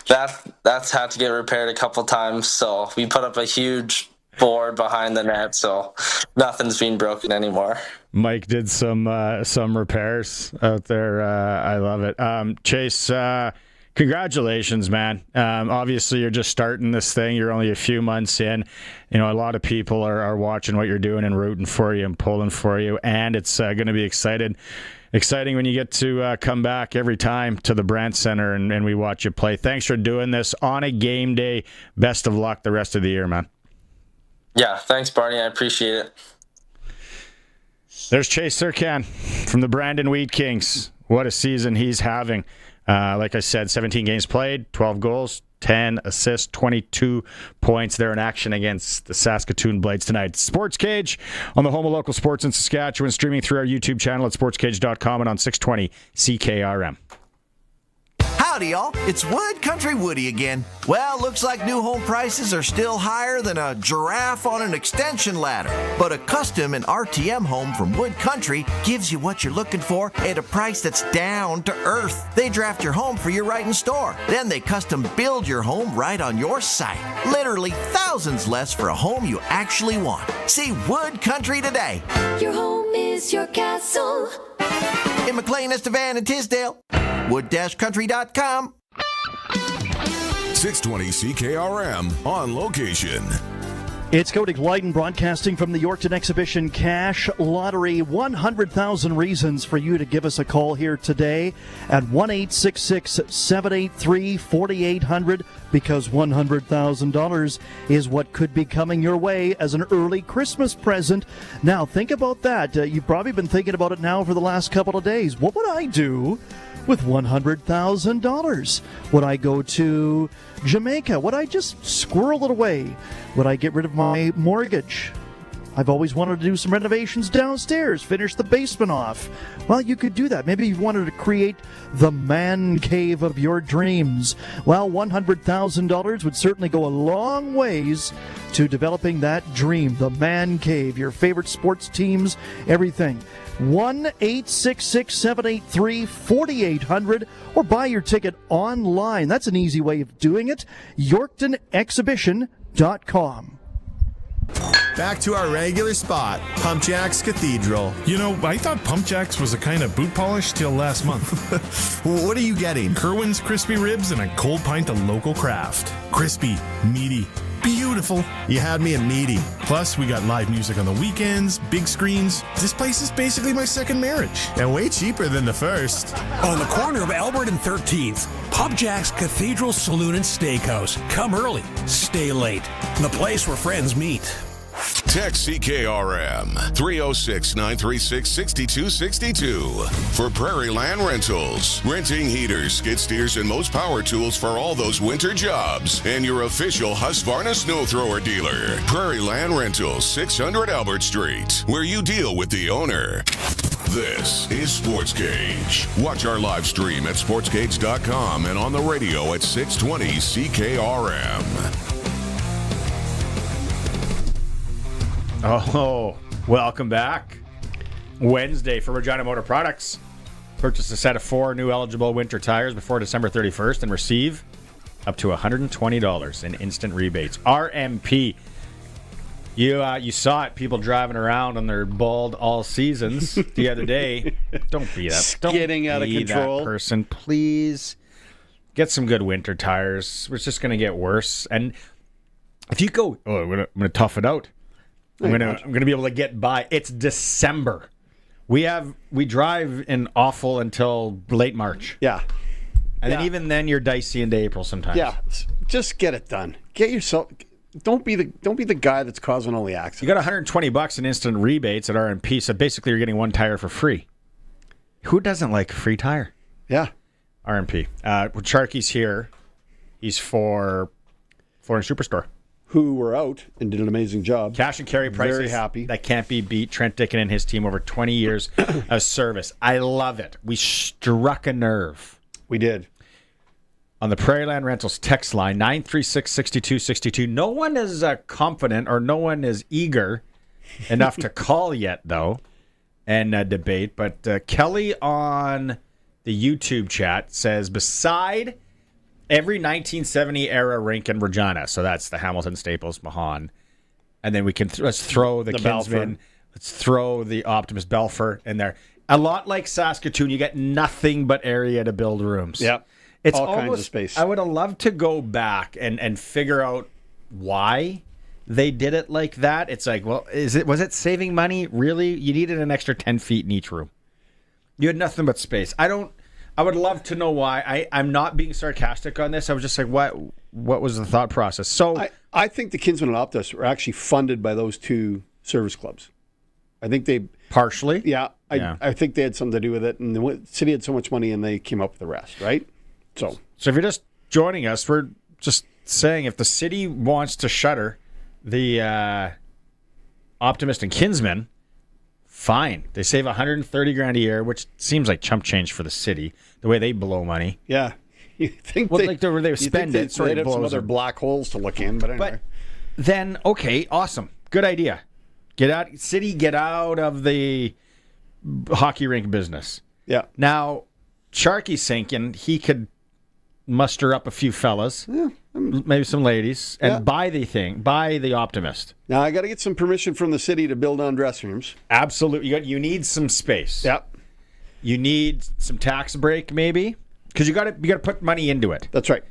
that's had to get repaired a couple times. So we put up a huge board behind the net, so nothing's been broken anymore. Mike did some repairs out there. I love it. Chase, congratulations, man. Obviously, you're just starting this thing. You're only a few months in. You know, a lot of people are watching what you're doing and rooting for you and pulling for you, and it's going to be exciting when you get to come back every time to the Brandt Center and we watch you play. Thanks for doing this on a game day. Best of luck the rest of the year, man. Yeah, thanks, Barney. I appreciate it. There's Chase Surkan from the Brandon Wheat Kings. What a season he's having. Like I said, 17 games played, 12 goals, 10 assists, 22 points. They're in action against the Saskatoon Blades tonight. Sportscage on the home of local sports in Saskatchewan, streaming through our YouTube channel at sportscage.com and on 620 CKRM. Howdy, y'all. It's Wood Country Woody again. Well, looks like new home prices are still higher than a giraffe on an extension ladder. But a custom and RTM home from Wood Country gives you what you're looking for at a price that's down to earth. They draft your home for your right in store. Then they custom build your home right on your site. Literally thousands less for a home you actually want. See Wood Country today. Your home is your castle. In McLean, Estevan, and Tisdale. Wood-country.com. 620 CKRM on location. It's Cody Glyden broadcasting from the Yorkton Exhibition Cash Lottery. 100,000 reasons for you to give us a call here today at 1-866-783-4800 because $100,000 is what could be coming your way as an early Christmas present. Now, think about that. You've probably been thinking about it now for the last couple of days. What would I do with $100,000? Would I go to Jamaica? Would I just squirrel it away? Would I get rid of my mortgage? I've always wanted to do some renovations downstairs, finish the basement off. Well, you could do that. Maybe you wanted to create the man cave of your dreams. Well, $100,000 would certainly go a long ways to developing that dream, the man cave, your favorite sports teams, everything. 1-866-783-4800 or buy your ticket online. That's an easy way of doing it. YorktonExhibition.com. Back to our regular spot, Pump Jacks Cathedral. You know, I thought Pump Jacks was a kind of boot polish till last month. What are you getting? Kerwin's crispy ribs and a cold pint of local craft. Crispy, meaty, beautiful. You had me at meaty. Plus, we got live music on the weekends, big screens. This place is basically my second marriage. And way cheaper than the first. On the corner of Albert and 13th, Pump Jacks Cathedral Saloon and Steakhouse. Come early, stay late. The place where friends meet. Text CKRM 306-936-6262 for Prairie Land Rentals. Renting heaters, skid steers, and most power tools for all those winter jobs. And your official Husqvarna snow thrower dealer. Prairie Land Rentals, 600 Albert Street, where you deal with the owner. This is Sportscage. Watch our live stream at sportscage.com and on the radio at 620 CKRM. Oh, welcome back. Wednesday for Regina Motor Products. Purchase a set of 4 new eligible winter tires before December 31st and receive up to $120 in instant rebates. RMP. You saw it, people driving around on their bald all seasons the other day. Don't be that. Don't Getting out of control. That person, please. Get some good winter tires. It's just going to get worse. And if you go, I'm going to tough it out. I'm gonna be able to get by. It's December. We drive in awful until late March. Yeah. And then even then you're dicey into April sometimes. Yeah. Just get it done. Get yourself don't be the guy that's causing all the accidents. You got $120 in instant rebates at RMP, so basically you're getting 1 tire for free. Who doesn't like a free tire? Yeah. RMP. Sharky's here. He's for Flooring Superstore. Who were out and did an amazing job. Cash and carry prices. Very happy. That can't be beat. Trent Dickin and his team over 20 years of service. I love it. We struck a nerve. We did. On the Prairie Land Rentals text line, 936-6262. No one is confident or no one is eager enough to call yet, though, and debate. But Kelly on the YouTube chat says, beside every 1970 era rink in Regina, so that's the Hamilton, Staples, Mahan, and then we can let's throw the Kinsman, Belfort. Let's throw the Optimus Belfort in there. A lot like Saskatoon, you get nothing but area to build rooms. Yep, it's all almost, kinds of space. I would have loved to go back and figure out why they did it like that. It's like, well, was it saving money? Really, you needed an extra 10 feet in each room. You had nothing but space. I would love to know why. I'm not being sarcastic on this. I was just like, what was the thought process? So I think the Kinsman and Optus were actually funded by those 2 service clubs. I think they partially. Yeah, I think they had something to do with it, and the city had so much money, and they came up with the rest, right? So if you're just joining us, we're just saying if the city wants to shutter the Optimist and Kinsman, fine. They save $130,000 a year, which seems like chump change for the city. The way they blow money. Yeah, you think they they'd spend it. have some other black holes to look in, but anyway. But then, okay, awesome, good idea. Get out of the hockey rink business. Yeah. Now, Sharky's thinking he could muster up a few fellas, maybe some ladies, and buy the Optimist. Now I got to get some permission from the city to build on dressing rooms. Absolutely, you need some space. Yep. You need some tax break, maybe, because you got to put money into it. That's right.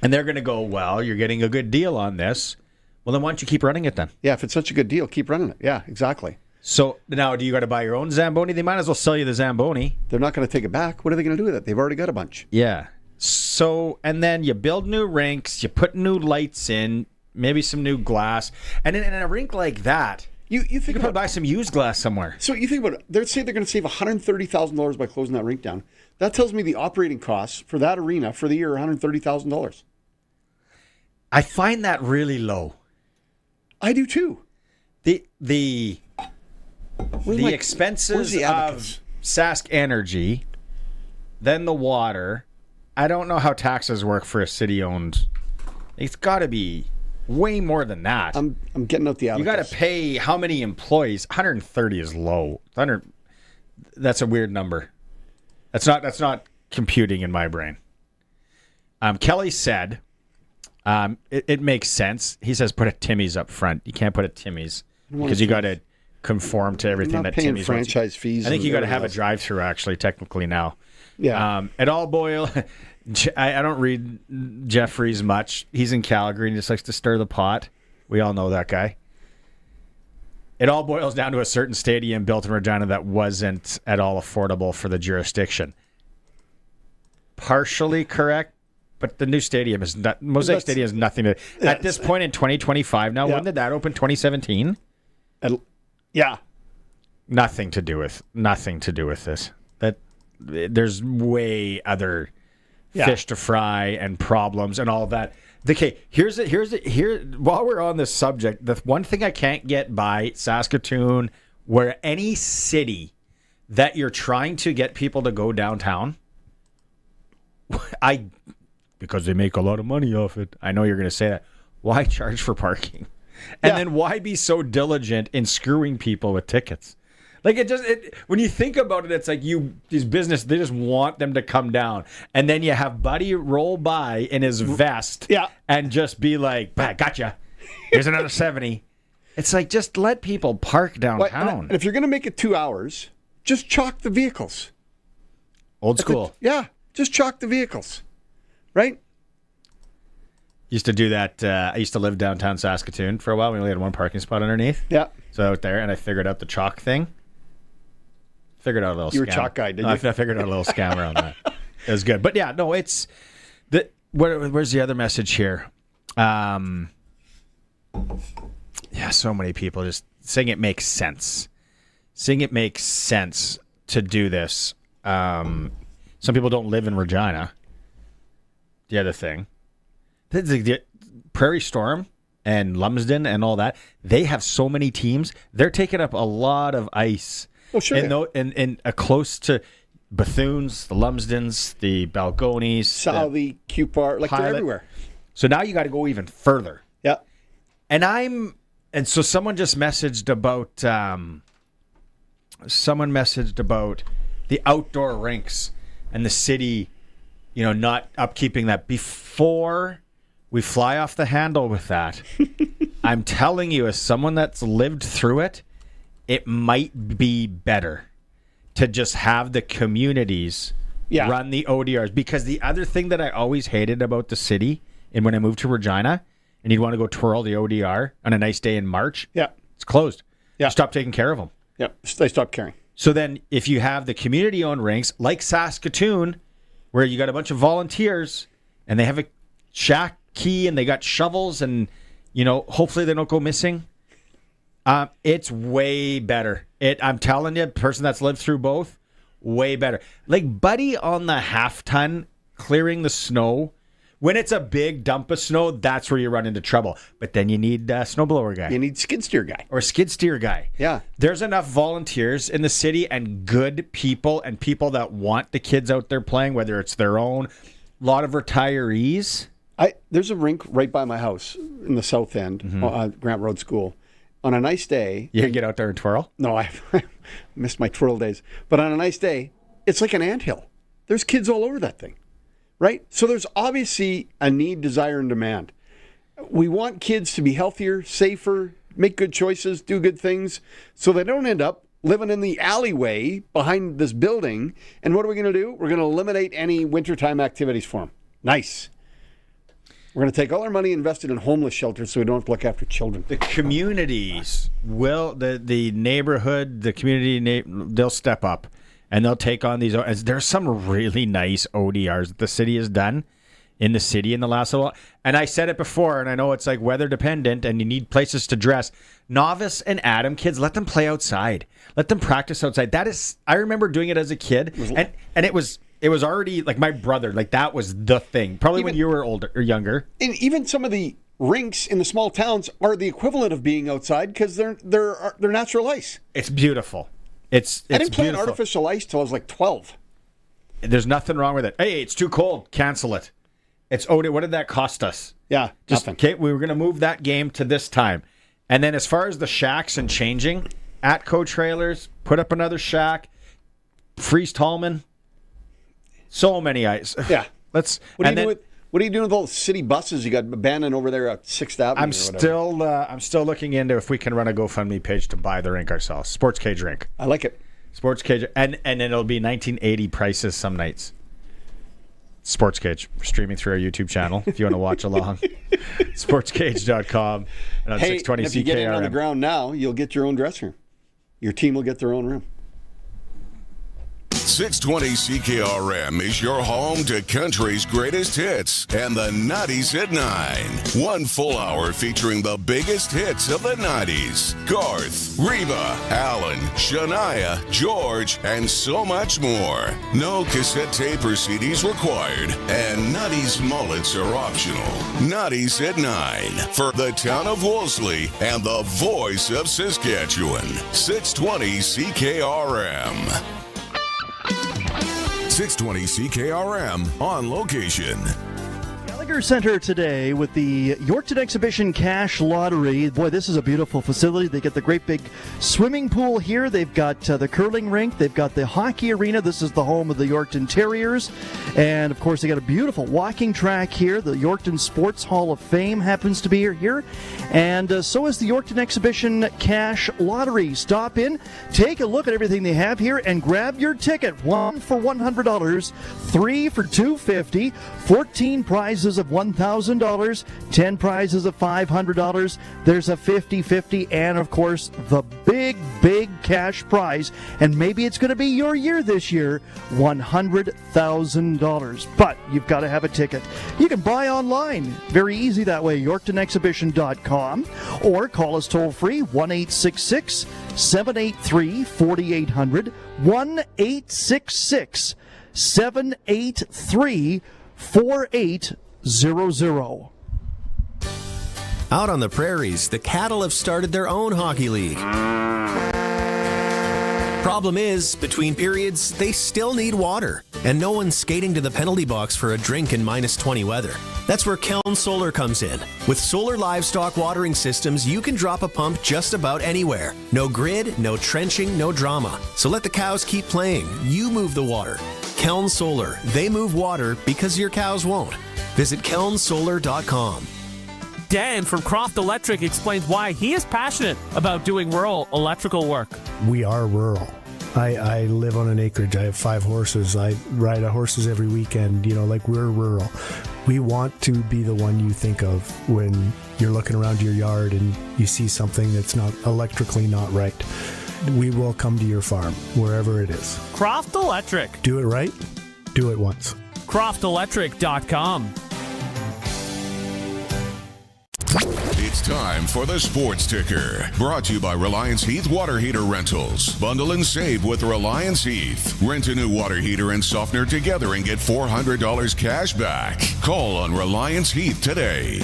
And they're going to go, well, you're getting a good deal on this. Well, then why don't you keep running it then? Yeah, if it's such a good deal, keep running it. Yeah, exactly. So now, do you got to buy your own Zamboni? They might as well sell you the Zamboni. They're not going to take it back. What are they going to do with it? They've already got a bunch. Yeah. So, and then you build new rinks, you put new lights in, maybe some new glass. And in a rink like that, you think you could buy some used glass somewhere. So you think about it. They're saying they're going to save $130,000 by closing that rink down. That tells me the operating costs for that arena for the year are $130,000. I find that really low. I do too. The expenses of Sask Energy, then the water. I don't know how taxes work for a city-owned. It's got to be way more than that. I'm getting out the abacus. You got to pay how many employees? 130 is low. 100. That's a weird number. That's not computing in my brain. Kelly said, it makes sense. He says put a Timmy's up front. You can't put a Timmy's because you got to conform to everything that Timmy's wants. Franchise fees. I think you got to have a drive-through actually, technically now. Yeah. It all boil. I don't read Jeffries much. He's in Calgary and he just likes to stir the pot. We all know that guy. It all boils down to a certain stadium built in Regina that wasn't at all affordable for the jurisdiction. Partially correct, but the new stadium is not. Mosaic Stadium has nothing to. At this point in 2025 now, when did that open? 2017. Yeah. Nothing to do with this. That there's way other fish to fry and problems and all of that. Okay, here's while we're on this subject, the one thing I can't get by Saskatoon, where any city that you're trying to get people to go downtown, because they make a lot of money off it. I know you're going to say that. Why charge for parking? And then why be so diligent in screwing people with tickets? Like when you think about it, it's like these business, they just want them to come down. And then you have Buddy roll by in his vest and just be like, gotcha. Here's another 70. It's like, just let people park downtown. And if you're going to make it 2 hours, just chalk the vehicles. Old school. Just chalk the vehicles. Right? Used to do that. I used to live downtown Saskatoon for a while. We only had one parking spot underneath. Yeah. So out there, and I figured out the chalk thing. Figured out a little scam. You were a chalk guy, didn't you? I figured out a little scam around that. It was good. But yeah, no, it's... Where's the other message here? So many people just saying it makes sense. Saying it makes sense to do this. Some people don't live in Regina. The other thing. The Prairie Storm and Lumsden and all that, they have so mmany teams. They're taking up a lot of ice. Oh, sure. And close to Bethune's, the Lumsdens, the Balgonis, Southie, Cupar, like they're everywhere. So now you got to go even further. Yeah. And so someone just messaged about the outdoor rinks and the city, not upkeeping that. Before we fly off the handle with that, I'm telling you, as someone that's lived through it, it might be better to just have the communities run the ODRs. Because the other thing that I always hated about the city, and when I moved to Regina, and you'd want to go twirl the ODR on a nice day in March, it's closed. Yeah. Stop taking care of them. Yeah, they stopped caring. So then if you have the community-owned rinks, like Saskatoon, where you got a bunch of volunteers, and they have a shack key, and they got shovels, and, hopefully they don't go missing. It's way better. I'm telling you, person that's lived through both, way better. Like Buddy on the half-ton clearing the snow. When it's a big dump of snow, that's where you run into trouble. But then you need a snowblower guy. You need skid steer guy. Or skid steer guy. Yeah. There's enough volunteers in the city and good people and people that want the kids out there playing, whether it's their own. A lot of retirees. There's a rink right by my house in the south end, Grant Road School. On a nice day... You can get out there and twirl? No, I missed my twirl days. But on a nice day, it's like an anthill. There's kids all over that thing, right? So there's obviously a need, desire, and demand. We want kids to be healthier, safer, make good choices, do good things, so they don't end up living in the alleyway behind this building. And what are we going to do? We're going to eliminate any wintertime activities for them. Nice. We're going to take all our money invested in homeless shelters so we don't have to look after children. The communities will, the neighborhood, the community, they'll step up and they'll take on these. There's some really nice ODRs that the city has done in the city in the last little while. And I said it before, and I know it's like weather dependent and you need places to dress. Novice and Adam kids, let them play outside. Let them practice outside. I remember doing it as a kid, and it was already like my brother, like that was the thing. Probably when you were older or younger. And even some of the rinks in the small towns are the equivalent of being outside because they're natural ice. It's beautiful. It's I didn't play beautiful. on artificial ice till I was like 12. There's nothing wrong with it. Hey, it's too cold. Cancel it. What did that cost us? Yeah, nothing. Okay, we were going to move that game to this time. And then as far as the shacks and changing, Atco trailers, put up another shack, Freeze Tallman, so many ice. Yeah. What are you doing with all the city buses you got abandoned over there at 6th Avenue? I'm still looking into if we can run a GoFundMe page to buy the rink ourselves. Sportscage rink. I like it. Sportscage, and then it'll be 1980 prices some nights. Sportscage. We're streaming through our YouTube channel if you want to watch along. Sportscage.com and on 620 if you get in on the ground now, you'll get your own dressing room. Your team will get their own room. 620 CKRM is your home to country's greatest hits and the 90s at 9. 1 full hour featuring the biggest hits of the 90s. Garth, Reba, Alan, Shania, George, and so much more. No cassette tape or CDs required, and 90s mullets are optional. 90s at 9 for the town of Wolseley and the voice of Saskatchewan. 620 CKRM. 620 CKRM on location. Gallagher Center today with the Yorkton Exhibition Cash Lottery. Boy, this is a beautiful facility. They get the great big swimming pool here. They've got the curling rink. They've got the hockey arena. This is the home of the Yorkton Terriers. And, of course, they got a beautiful walking track here. The Yorkton Sports Hall of Fame happens to be here. And so is the Yorkton Exhibition Cash Lottery. Stop in, take a look at everything they have here, and grab your ticket. 1 for $100, 3 for $250, 14 prizes of $1,000, 10 prizes of $500. There's a 50-50, and of course the big cash prize, and maybe it's going to be your year this year, $100,000. But you've got to have a ticket. You can buy online, very easy that way, YorktonExhibition.com, or call us toll free 1-866-783-4800, 1-866-783-4800. Out on the prairies, the Cattle have started their own hockey league. Problem is, between periods, they still need water, and no one's skating to the penalty box for a drink in -20 weather. That's where Keln Solar comes in. With solar livestock watering systems, you can drop a pump just about anywhere. No grid, no trenching, no drama. So let the cows keep playing. You move the water. Keln Solar. They move water because your cows won't. Visit kelnsolar.com. Dan from Croft Electric explains why he is passionate about doing rural electrical work. We are rural. I live on an acreage. I have 5 horses. I ride horses every weekend. We're rural. We want to be the one you think of when you're looking around your yard and you see something that's not electrically not right. We will come to your farm, wherever it is. Croft Electric. Do it right. Do it once. CroftElectric.com. It's time for the Sports Ticker. Brought to you by Reliance Heath Water Heater Rentals. Bundle and save with Reliance Heath. Rent a new water heater and softener together and get $400 cash back. Call on Reliance Heath today.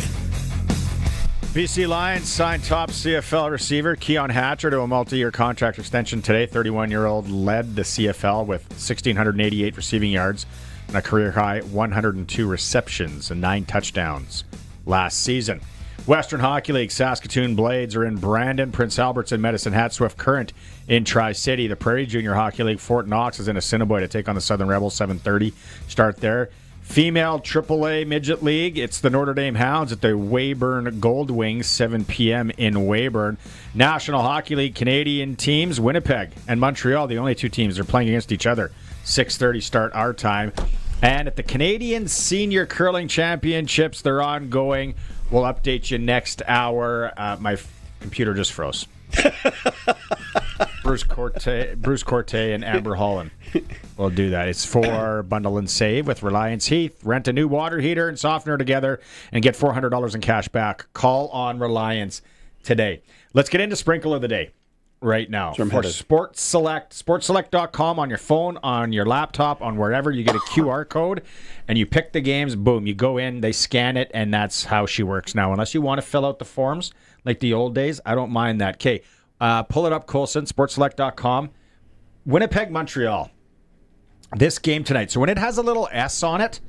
BC Lions signed top CFL receiver Keon Hatcher to a multi-year contract extension today. 31-year-old led the CFL with 1,688 receiving yards and a career-high 102 receptions and 9 touchdowns last season. Western Hockey League, Saskatoon Blades are in Brandon, Prince Albert's in Medicine Hat, Swift Current in Tri-City. The Prairie Junior Hockey League, Fort Knox is in Assiniboia to take on the Southern Rebels, 7:30 start there. Female AAA Midget League, it's the Notre Dame Hounds at the Weyburn Gold Wings, 7 p.m. in Weyburn. National Hockey League Canadian teams, Winnipeg and Montreal, the only 2 teams, are playing against each other. 6:30 start our time. And at the Canadian Senior Curling Championships, they're ongoing. We'll update you next hour. My computer just froze. Bruce Corte and Amber Holland will do that. It's for Bundle and Save with Reliance Heath. Rent a new water heater and softener together and get $400 in cash back. Call on Reliance today. Let's get into Sprinkle of the Day right now. For Sports Select, sportselect.com on your phone, on your laptop, on wherever. You get a QR code and you pick the games. Boom, you go in, they scan it, and that's how she works now. Unless you want to fill out the forms like the old days, I don't mind that. Okay. Pull it up, Colson, sportselect.com. Winnipeg, Montreal. This game tonight. So when it has a little S on it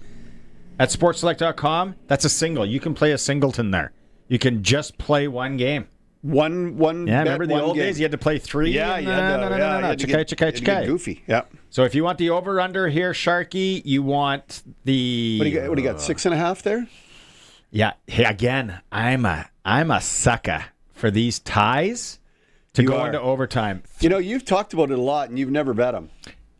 at sportselect.com, that's a single. You can play a singleton there. You can just play one game. One. Yeah, remember the old days? You had to play three? Yeah, no. Chicay. Goofy. Yeah. So if you want the over-under here, Sharky, you want the... What do you got, 6.5 there? Yeah. Hey, again, I'm a sucker for these ties. To go into overtime. You've talked about it a lot, and you've never bet them.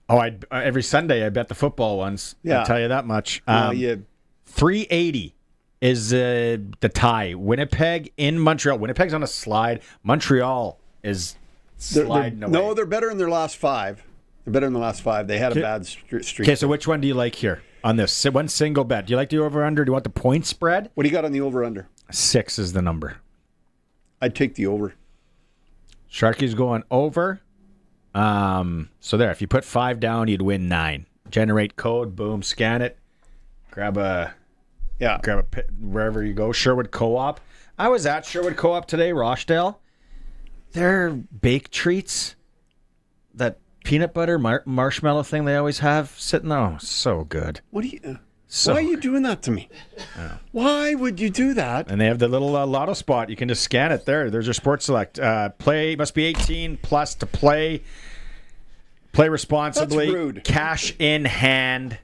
Oh, every Sunday I bet the football ones. Yeah. I'll tell you that much. 380 is the tie. Winnipeg in Montreal. Winnipeg's on a slide. Montreal is sliding away. No, they're better in their last five. They had a bad streak. Okay, so which one do you like here on this? One single bet. Do you like the over-under? Do you want the point spread? What do you got on the over-under? 6 is the number. I'd take the over. Sharky's going over. So there, if you put 5 down, you'd win 9. Generate code, boom, scan it. Grab a wherever you go. Sherwood Co-op. I was at Sherwood Co-op today, Rochdale. Their bake treats, that peanut butter marshmallow thing they always have sitting there, oh, so good. What do you? Why are you doing that to me? Why would you do that? And they have the little lotto spot. You can just scan it there. There's your Sports Select. Play must be 18 plus to play. Play responsibly. That's rude. Cash in hand.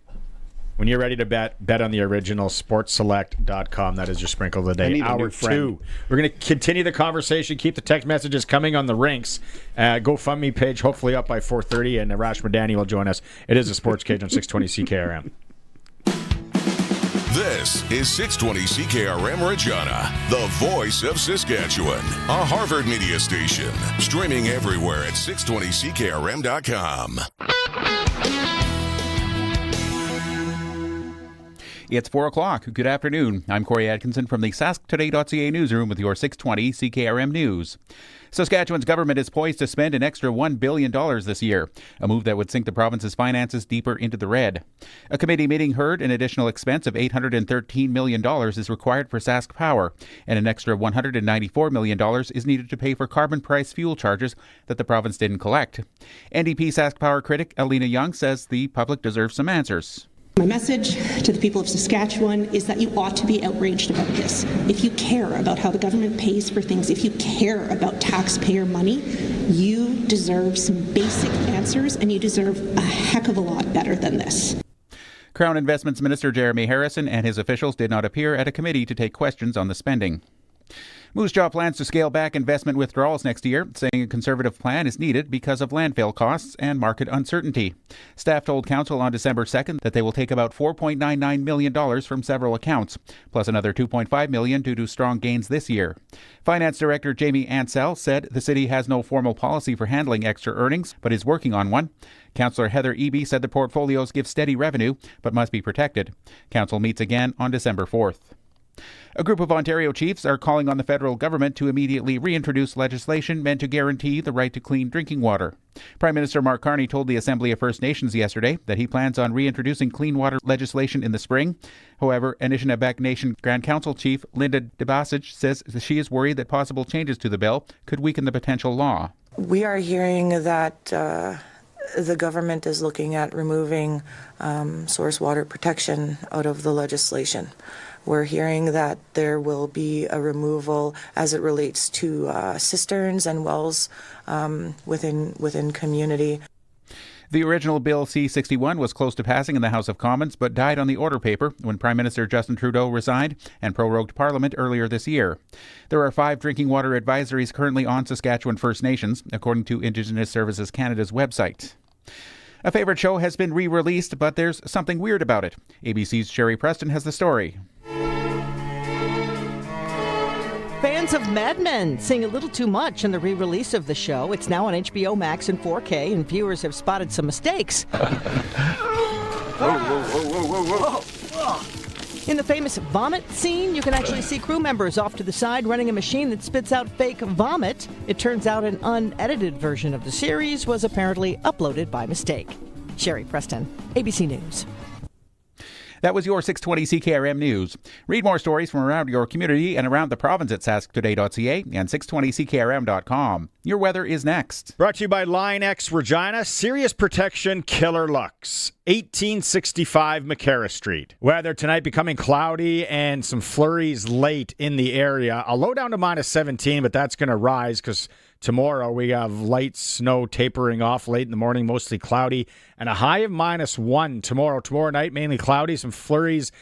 When you're ready to bet on the original sportselect.com. That is your Sprinkle of the Day. Hour 2. We're going to continue the conversation. Keep the text messages coming on the rinks. GoFundMe page hopefully up by 4:30, and Arash Madani will join us. It is a Sportscage on 620 CKRM. This is 620 CKRM Regina, the voice of Saskatchewan, a Harvard media station. Streaming everywhere at 620CKRM.com. It's 4 o'clock. Good afternoon. I'm Corey Atkinson from the sasktoday.ca newsroom with your 620 CKRM News. Saskatchewan's government is poised to spend an extra $1 billion this year, a move that would sink the province's finances deeper into the red. A committee meeting heard an additional expense of $813 million is required for Sask Power, and an extra $194 million is needed to pay for carbon price fuel charges that the province didn't collect. NDP Sask Power critic Alina Young says the public deserves some answers. My message to the people of Saskatchewan is that you ought to be outraged about this. If you care about how the government pays for things, if you care about taxpayer money, you deserve some basic answers, and you deserve a heck of a lot better than this. Crown Investments Minister Jeremy Harrison and his officials did not appear at a committee to take questions on the spending. Moose Jaw plans to scale back investment withdrawals next year, saying a conservative plan is needed because of landfill costs and market uncertainty. Staff told Council on December 2nd that they will take about $4.99 million from several accounts, plus another $2.5 million due to strong gains this year. Finance Director Jamie Ansell said the city has no formal policy for handling extra earnings, but is working on one. Councillor Heather Eby said the portfolios give steady revenue, but must be protected. Council meets again on December 4th. A group of Ontario chiefs are calling on the federal government to immediately reintroduce legislation meant to guarantee the right to clean drinking water. Prime Minister Mark Carney told the Assembly of First Nations yesterday that he plans on reintroducing clean water legislation in the spring. However, Anishinaabe Nation Grand Council Chief Linda DeBasich says she is worried that possible changes to the bill could weaken the potential law. We are hearing that the government is looking at removing source water protection out of the legislation. We're hearing that there will be a removal as it relates to cisterns and wells within community. The original Bill C-61 was close to passing in the House of Commons, but died on the order paper when Prime Minister Justin Trudeau resigned and prorogued Parliament earlier this year. There are 5 drinking water advisories currently on Saskatchewan First Nations, according to Indigenous Services Canada's website. A favorite show has been re-released, but there's something weird about it. ABC's Sherry Preston has the story. Fans of Mad Men seeing a little too much in the re-release of the show. It's now on HBO Max in 4K, and viewers have spotted some mistakes. In the famous vomit scene, you can actually see crew members off to the side running a machine that spits out fake vomit. It turns out an unedited version of the series was apparently uploaded by mistake. Sherry Preston, ABC News. That was your 620 CKRM News. Read more stories from around your community and around the province at sasktoday.ca and 620ckrm.com. Your weather is next. Brought to you by Line X Regina, Serious Protection Killer Lux, 1865 McCarra Street. Weather tonight becoming cloudy and some flurries late in the area. A low down to minus 17, but that's going to rise because tomorrow we have light snow tapering off late in the morning, mostly cloudy, and a high of minus 1 tomorrow. Tomorrow night, mainly cloudy, some flurries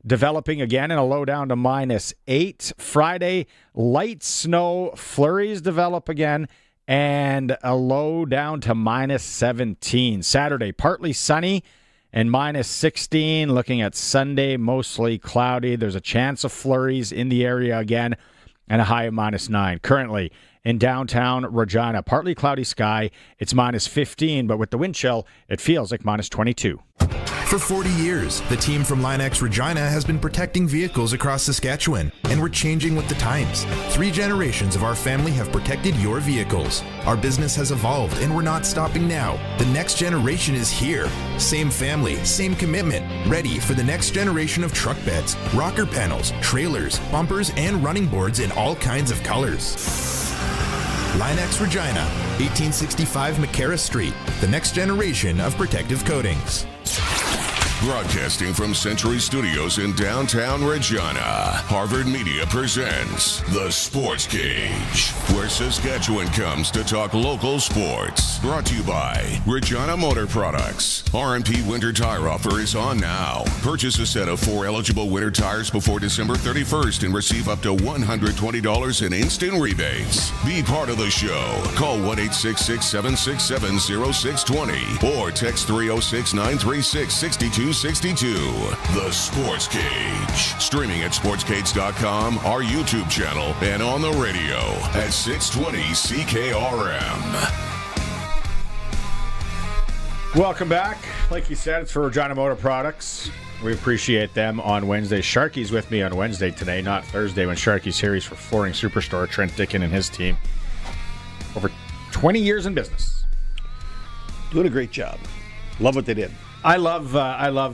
developing again, and a low down to minus 8. Friday, light snow, flurries develop again, and a low down to minus 17. Saturday, partly sunny and minus 16. Looking at Sunday, mostly cloudy. There's a chance of flurries in the area again, and a high of minus 9. Currently, in downtown Regina, partly cloudy sky. It's minus 15, but with the wind chill, it feels like minus 22. For 40 years, the team from Line X Regina has been protecting vehicles across Saskatchewan, and we're changing with the times. 3 generations of our family have protected your vehicles. Our business has evolved, and we're not stopping now. The next generation is here. Same family, same commitment. Ready for the next generation of truck beds, rocker panels, trailers, bumpers, and running boards in all kinds of colors. Line X Regina, 1865 McCarra Street, the next generation of protective coatings. Broadcasting from Century Studios in downtown Regina, Harvard Media presents The Sportscage, where Saskatchewan comes to talk local sports. Brought to you by Regina Motor Products. RMP Winter Tire Offer is on now. Purchase a set of 4 eligible winter tires before December 31st and receive up to $120 in instant rebates. Be part of the show. Call 1-866-767-0620 or text 306-936-6262. The Sports Cage. Streaming at sportscage.com, our YouTube channel, and on the radio at 620 CKRM. Welcome back. Like you said, it's for Regina Motor Products. We appreciate them on Wednesday. Sharky's with me on Wednesday today, not Thursday when Sharky's here. He's for Flooring Superstore, Trent Dickin and his team. Over 20 years in business. Doing a great job. Love what they did. I love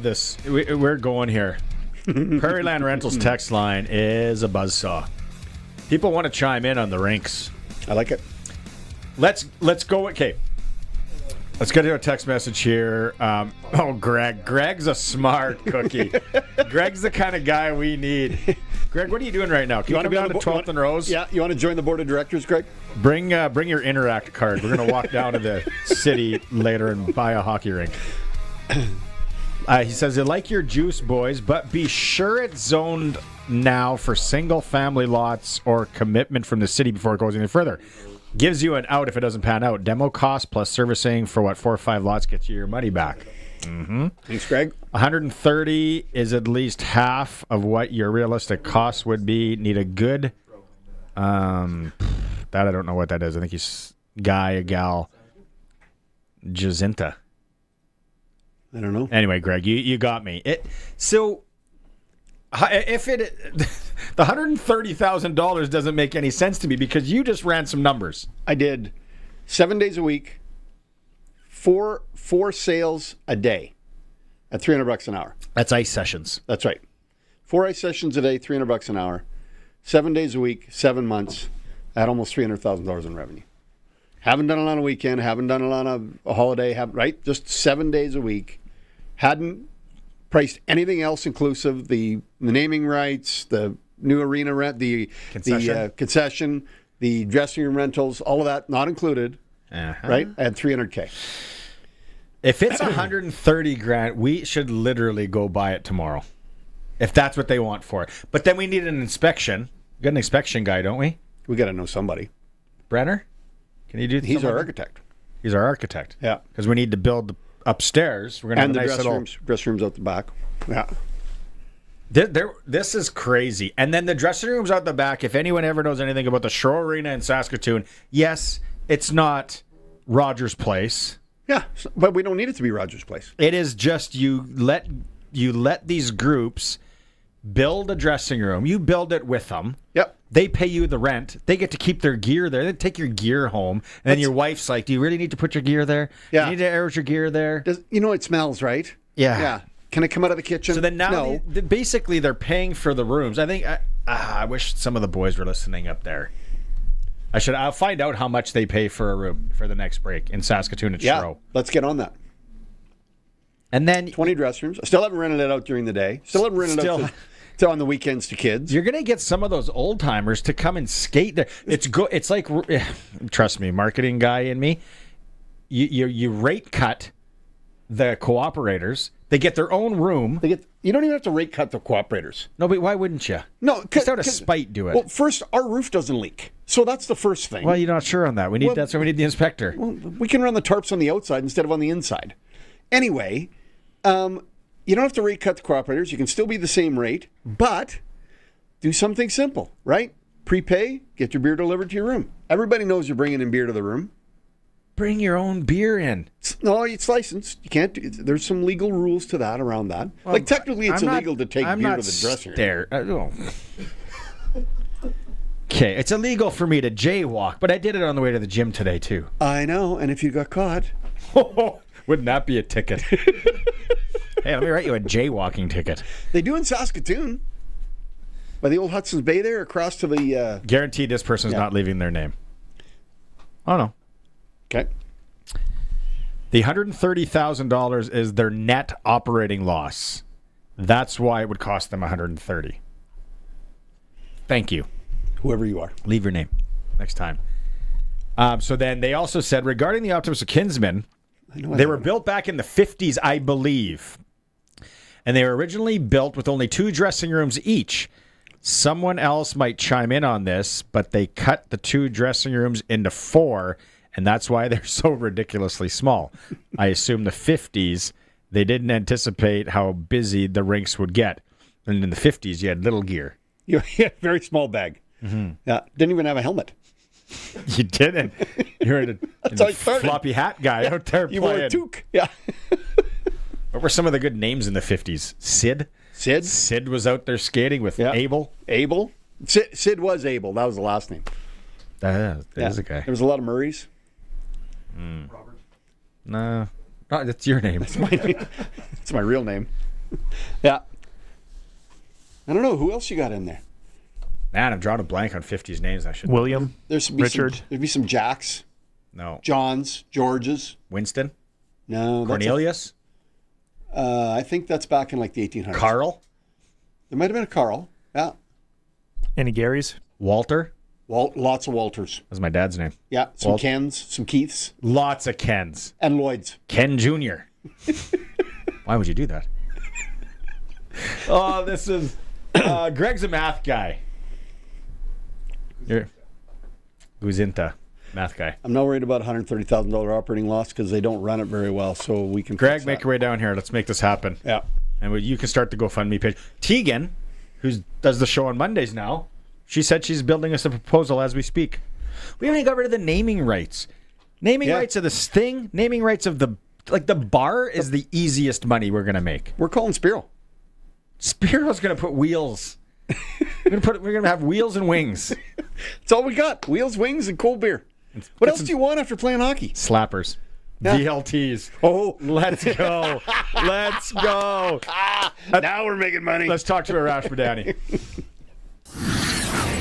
this. We're going here. Prairie Land Rentals text line is a buzzsaw. People want to chime in on the rinks. I like it. Let's go. Okay. Let's get to a text message here. Greg. Greg's a smart cookie. Greg's the kind of guy we need. Greg, what are you doing right now? Can you want to be on the 12th and Rose? Yeah. You want to join the board of directors, Greg? Bring your Interact card. We're going to walk down to the city later and buy a hockey rink. He says, "You like your juice, boys, but be sure it's zoned now for single-family lots or commitment from the city before it goes any further. Gives you an out if it doesn't pan out. Demo cost plus servicing for 4 or 5 lots gets you your money back." Mm-hmm. Thanks, Greg. 130 is at least half of what your realistic cost would be. Need a good, that I don't know what that is. I think he's guy, a gal, Jacinta. I don't know. Anyway, Greg, you got me. So if the $130,000 doesn't make any sense to me because you just ran some numbers. I did 7 days a week, four sales a day at $300 an hour. That's ice sessions. That's right. 4 ice sessions a day, $300 an hour. 7 days a week, 7 months at almost $300,000 in revenue. Haven't done it on a weekend. Haven't done it on a holiday. Right? Just 7 days a week. Hadn't priced anything else inclusive, the naming rights, the new arena rent, the concession, the dressing room rentals, all of that not included. Right? At $300K. If it's $130,000, we should literally go buy it tomorrow. If that's what they want for it. But then we need an inspection. We got an inspection guy, don't we? We got to know somebody. Brenner? Can you do? He's our architect. He's our architect. Yeah. Because we need to build upstairs. We're going to have a nice dressing rooms out the back. Yeah. This is crazy. And then the dressing rooms out the back, if anyone ever knows anything about the Shore Arena in Saskatoon, yes, it's not Rogers Place. Yeah, but we don't need it to be Rogers Place. It is just you let these groups build a dressing room. You build it with them. Yep. They pay you the rent. They get to keep their gear there. They take your gear home. And then your wife's like, do you really need to put your gear there? Yeah. You need to air your gear there? It smells, right? Yeah. Yeah. Can it come out of the kitchen? So then now, basically, they're paying for the rooms. I think I wish some of the boys were listening up there. I'll find out how much they pay for a room for the next break in Saskatoon at Shro. Let's get on that. And then 20 dressing rooms. I still haven't rented it out during the day. Still haven't rented it out to on the weekends to kids. You're gonna get some of those old timers to come and skate there. It's like, trust me, marketing guy in me. You rate cut the cooperators. They get their own room. You don't even have to rate cut the cooperators. No, but why wouldn't you? No, just out of spite, do it. Well, first, our roof doesn't leak, so that's the first thing. Well, you're not sure on that. That's why we need the inspector. Well, we can run the tarps on the outside instead of on the inside. Anyway, you don't have to rate cut the cooperators. You can still be the same rate, but do something simple, right? Prepay, get your beer delivered to your room. Everybody knows you're bringing in beer to the room. Bring your own beer in. No, it's licensed. You can't. There's some legal rules to that around that. Well, like technically, it's illegal to take beer to the dressing room. Okay, it's illegal for me to jaywalk, but I did it on the way to the gym today too. I know, and if you got caught, wouldn't that be a ticket? Hey, let me write you a jaywalking ticket. They do in Saskatoon, by the old Hudson's Bay there, across to the. Guaranteed, this person's not leaving their name. Oh no. Okay. The $130,000 is their net operating loss. That's why it would cost them $130,000. Thank you. Whoever you are. Leave your name next time. So then they also said regarding the Optimus of Kinsman, they were built back in the 50s, I believe. And they were originally built with only 2 dressing rooms each. Someone else might chime in on this, but they cut the 2 dressing rooms into 4. And that's why they're so ridiculously small. I assume the 50s, they didn't anticipate how busy the rinks would get. And in the 50s, you had little gear. You had a very small bag. Mm-hmm. Yeah, didn't even have a helmet. You didn't. You were a floppy hat guy out there playing. You wore a toque. Yeah. What were some of the good names in the 50s? Sid? Sid was out there skating with Abel. Abel? Sid was Abel. That was the last name. That is a guy. There was a lot of Murrays. Robert? No, that's your name. That's my name. It's my real name. Yeah. I don't know. Who else you got in there? Man, I'm drawing a blank on 50s names. I should. William? Richard? There'd be some Jacks. No. Johns. Georges. Winston? No. Cornelius? I think that's back in like the 1800s. Carl? There might have been a Carl. Yeah. Any Garys? Walter? Lots of Walters. That's my dad's name. Yeah, some Kens, some Keiths. Lots of Kens. And Lloyds. Ken Jr. Why would you do that? Oh, this is... Greg's a math guy. Guzinta, math guy. I'm not worried about $130,000 operating loss because they don't run it very well, so we can... Greg, make your way down here. Let's make this happen. Yeah. And you can start the GoFundMe page. Tegan, who does the show on Mondays now, she said she's building us a proposal as we speak. We haven't even got rid of the naming rights. Naming rights of this thing, naming rights of the bar is the easiest money we're going to make. We're calling Spiro. Spiro's going to put wheels. We're going to have wheels and wings. That's all we got. Wheels, wings, and cold beer. What else do you want after playing hockey? Slappers. Yeah. VLTs. Oh, let's go. Let's go. Now we're making money. Let's talk to Arash Madani.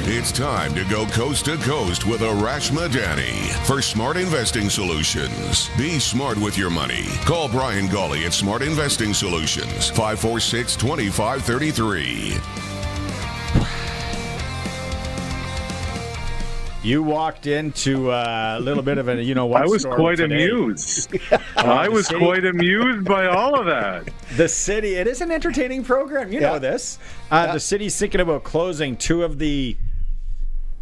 It's time to go coast to coast with Arash Madani for Smart Investing Solutions. Be smart with your money. Call Brian Gawley at Smart Investing Solutions, 546-2533. You walked into a little bit of a, what? I was quite amused. I was quite amused by all of that. The city, it is an entertaining program. You know this. The city's thinking about closing 2 of the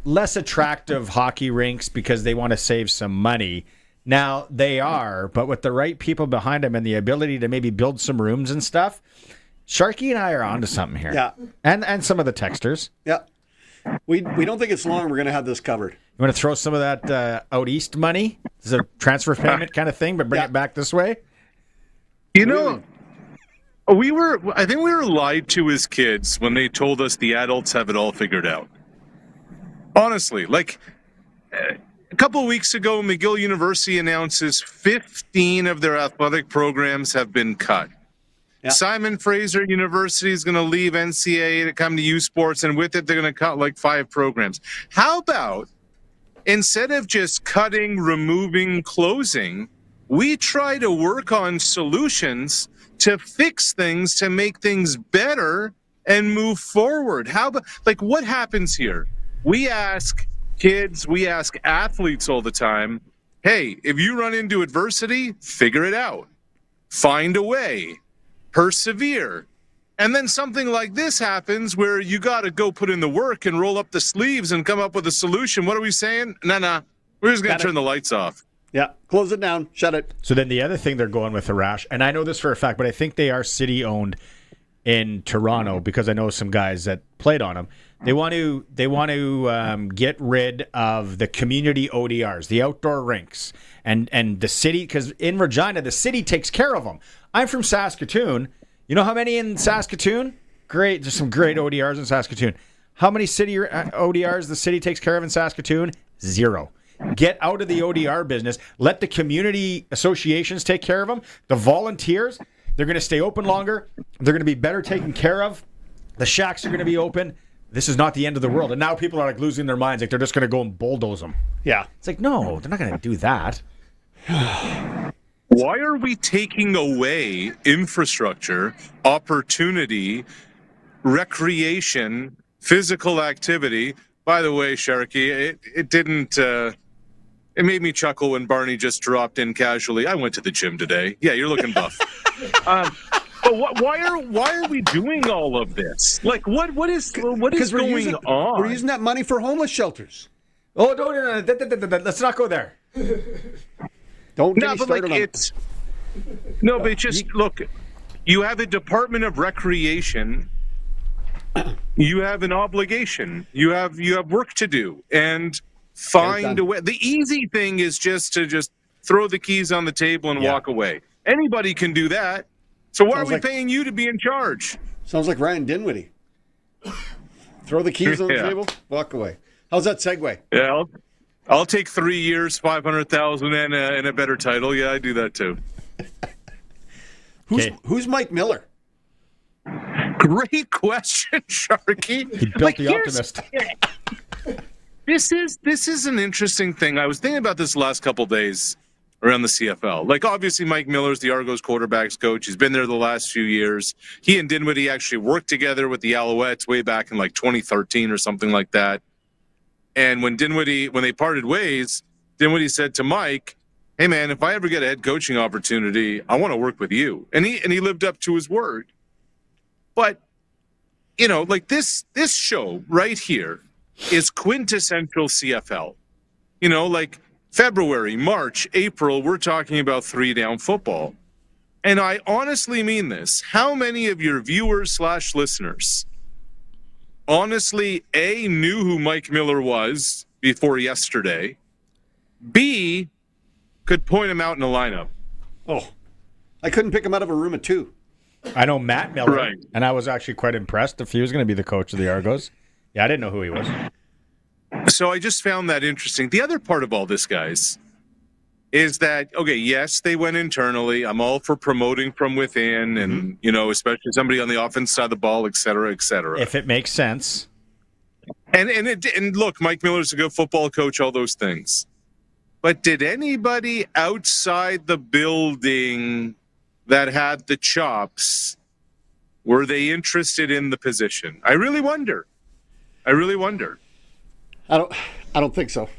less attractive hockey rinks because they want to save some money. Now, they are, but with the right people behind them and the ability to maybe build some rooms and stuff, Sharky and I are onto something here. Yeah. And some of the texters. Yeah. We don't think it's long we're going to have this covered. You want to throw some of that out east money? This is a transfer payment kind of thing, but bring it back this way? You know, I think we were lied to as kids when they told us the adults have it all figured out. Honestly, like a couple of weeks ago, McGill University announces 15 of their athletic programs have been cut. Yeah. Simon Fraser University is going to leave NCAA to come to U Sports, and with it, they're going to cut like 5 programs. How about instead of just cutting, removing, closing, we try to work on solutions to fix things, to make things better and move forward? How about, like, what happens here? We ask kids, we ask athletes all the time, hey, if you run into adversity, figure it out. Find a way. Persevere. And then something like this happens where you got to go put in the work and roll up the sleeves and come up with a solution. What are we saying? Nah. We're just going to turn the lights off. Yeah. Close it down. Shut it. So then the other thing they're going with, Arash, and I know this for a fact, but I think they are city-owned in Toronto because I know some guys that played on them. They want to get rid of the community ODRs, the outdoor rinks, and the city, because in Regina, the city takes care of them. I'm from Saskatoon. You know how many in Saskatoon? Great. There's some great ODRs in Saskatoon. How many city ODRs the city takes care of in Saskatoon? 0. Get out of the ODR business. Let the community associations take care of them. The volunteers, they're going to stay open longer. They're going to be better taken care of. The shacks are going to be open. This is not the end of the world. And now people are like losing their minds. Like they're just going to go and bulldoze them. Yeah. It's like, no, they're not going to do that. Why are we taking away infrastructure, opportunity, recreation, physical activity? By the way, Sharky, it didn't... it made me chuckle when Barney just dropped in casually. I went to the gym today. Yeah, you're looking buff. But why are we doing all of this? Like, what is going on? We're using that money for homeless shelters. Oh, no, let's not go there. Don't get no, me but started like on it's no, but just look. You have a Department of Recreation. You have an obligation. You have work to do, and find a way. The easy thing is just to throw the keys on the table and walk away. Anybody can do that. So why are we paying you to be in charge? Sounds like Ryan Dinwiddie. Throw the keys on the table, walk away. How's that segue? Yeah, I'll take 3 years, 500,000, and a better title. Yeah, I do that too. Who's Mike Miller? Great question, Sharky. He built the Optimist. This is an interesting thing. I was thinking about this the last couple of days around the CFL. Like, obviously, Mike Miller's the Argos quarterbacks coach. He's been there the last few years. He and Dinwiddie actually worked together with the Alouettes way back in like 2013 or something like that. And when they parted ways, Dinwiddie said to Mike, hey, man, if I ever get a head coaching opportunity, I want to work with you. And he lived up to his word. But, you know, like this show right here is quintessential CFL. You know, like February, March, April, we're talking about 3-down football. And I honestly mean this. How many of your viewers / listeners honestly, A, knew who Mike Miller was before yesterday, B, could point him out in a lineup? Oh, I couldn't pick him out of a room of 2. I know Matt Miller, right. And I was actually quite impressed if he was going to be the coach of the Argos. Yeah, I didn't know who he was. So I just found that interesting. The other part of all this, guys, is that, okay, yes, they went internally. I'm all for promoting from within and, you know, especially somebody on the offense side of the ball, et cetera, et cetera. If it makes sense. And look, Mike Miller's a good football coach, all those things. But did anybody outside the building that had the chops, were they interested in the position? I really wonder. I don't think so.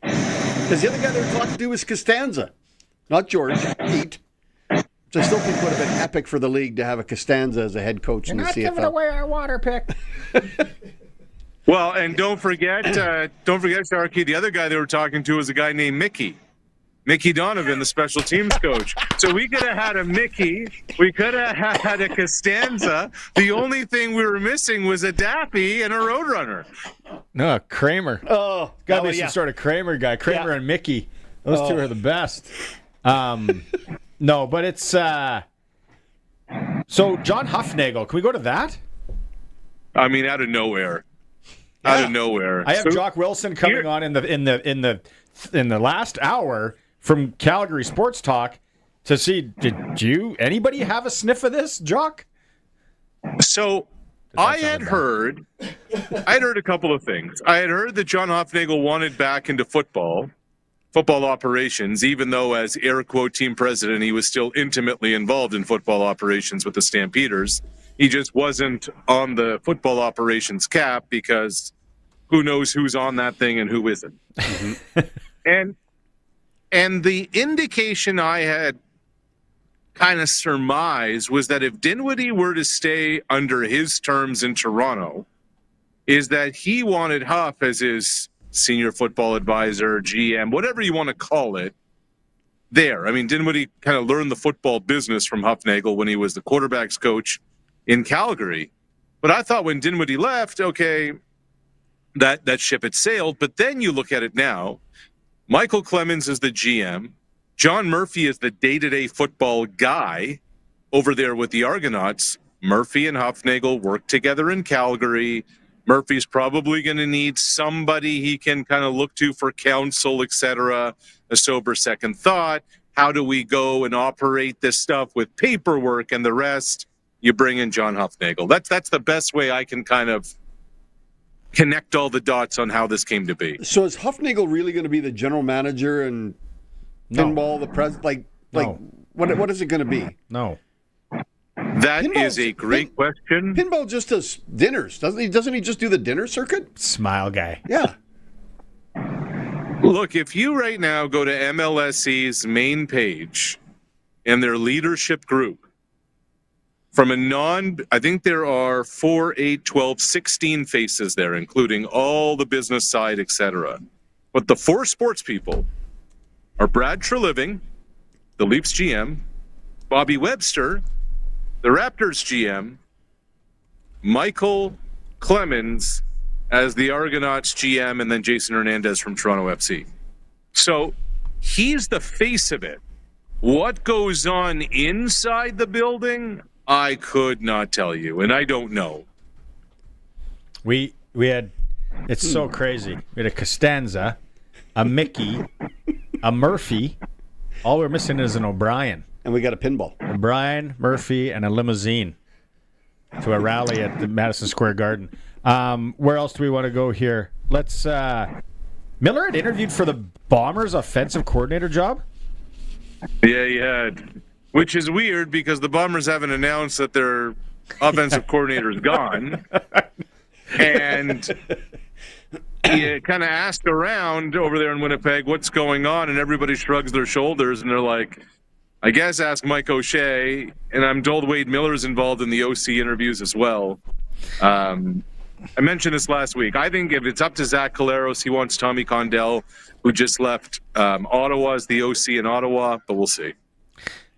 Because the other guy they were talking to was Costanza, not George, Pete. Which I still think would have been epic for the league to have a Costanza as a head coach in the CFL. You're not giving away our water pick. Well, and don't forget, Sharky, the other guy they were talking to was a guy named Mickey. Mickey Donovan, the special teams coach. So we could have had a Mickey. We could have had a Costanza. The only thing we were missing was a Daffy and a Roadrunner. No, Kramer. Oh, Got to be some sort of Kramer guy. Kramer and Mickey. Those two are the best. No, but it's... So, John Hufnagel. Can we go to that? I mean, out of nowhere. Yeah. Out of nowhere. I have Jock Wilson coming on in the last hour from Calgary Sports Talk to see, did anybody have a sniff of this, Jock? So I had heard a couple of things. I had heard that John Hufnagel wanted back into football operations, even though as air quote team president, he was still intimately involved in football operations with the Stampeders. He just wasn't on the football operations cap because who knows who's on that thing and who isn't. And the indication I had kind of surmised was that if Dinwiddie were to stay under his terms in Toronto, is that he wanted Huff as his senior football advisor, GM, whatever you want to call it, there. I mean, Dinwiddie kind of learned the football business from Hufnagel when he was the quarterback's coach in Calgary. But I thought when Dinwiddie left, okay, that ship had sailed. But then you look at it now, Michael Clemens is the GM. John Murphy is the day-to-day football guy over there with the Argonauts. Murphy and Hufnagel work together in Calgary. Murphy's probably going to need somebody he can kind of look to for counsel, etc. A sober second thought. How do we go and operate this stuff with paperwork and the rest? You bring in John Hufnagel. That's the best way I can kind of connect all the dots on how this came to be. So is Hufnagel really going to be the general manager and pinball the president? What is it going to be? No. That is a great question. Pinball just does dinners, doesn't he? Doesn't he just do the dinner circuit? Smile guy. Yeah. Look, if you right now go to MLSE's main page and their leadership group, from I think there are 4, 8, 12, 16 faces there, including all the business side, etc. But the 4 sports people are Brad Treliving, the Leafs GM, Bobby Webster, the Raptors GM, Michael Clemens as the Argonauts GM, and then Jason Hernandez from Toronto FC. So he's the face of it. What goes on inside the building, I could not tell you, and I don't know. We had, it's so crazy. We had a Costanza, a Mickey, a Murphy. All we're missing is an O'Brien. And we got a pinball. O'Brien, Murphy, and a limousine to a rally at the Madison Square Garden. Where else do we want to go here? Let's. Miller had interviewed for the Bombers' offensive coordinator job. Yeah, he had. Which is weird because the Bombers haven't announced that their offensive coordinator is gone. And he kind of asked around over there in Winnipeg what's going on, and everybody shrugs their shoulders, and they're like, I guess ask Mike O'Shea. And I'm told Wade Miller's involved in the OC interviews as well. I mentioned this last week. I think if it's up to Zach Caleros, he wants Tommy Condell, who just left Ottawa as the OC in Ottawa, but we'll see.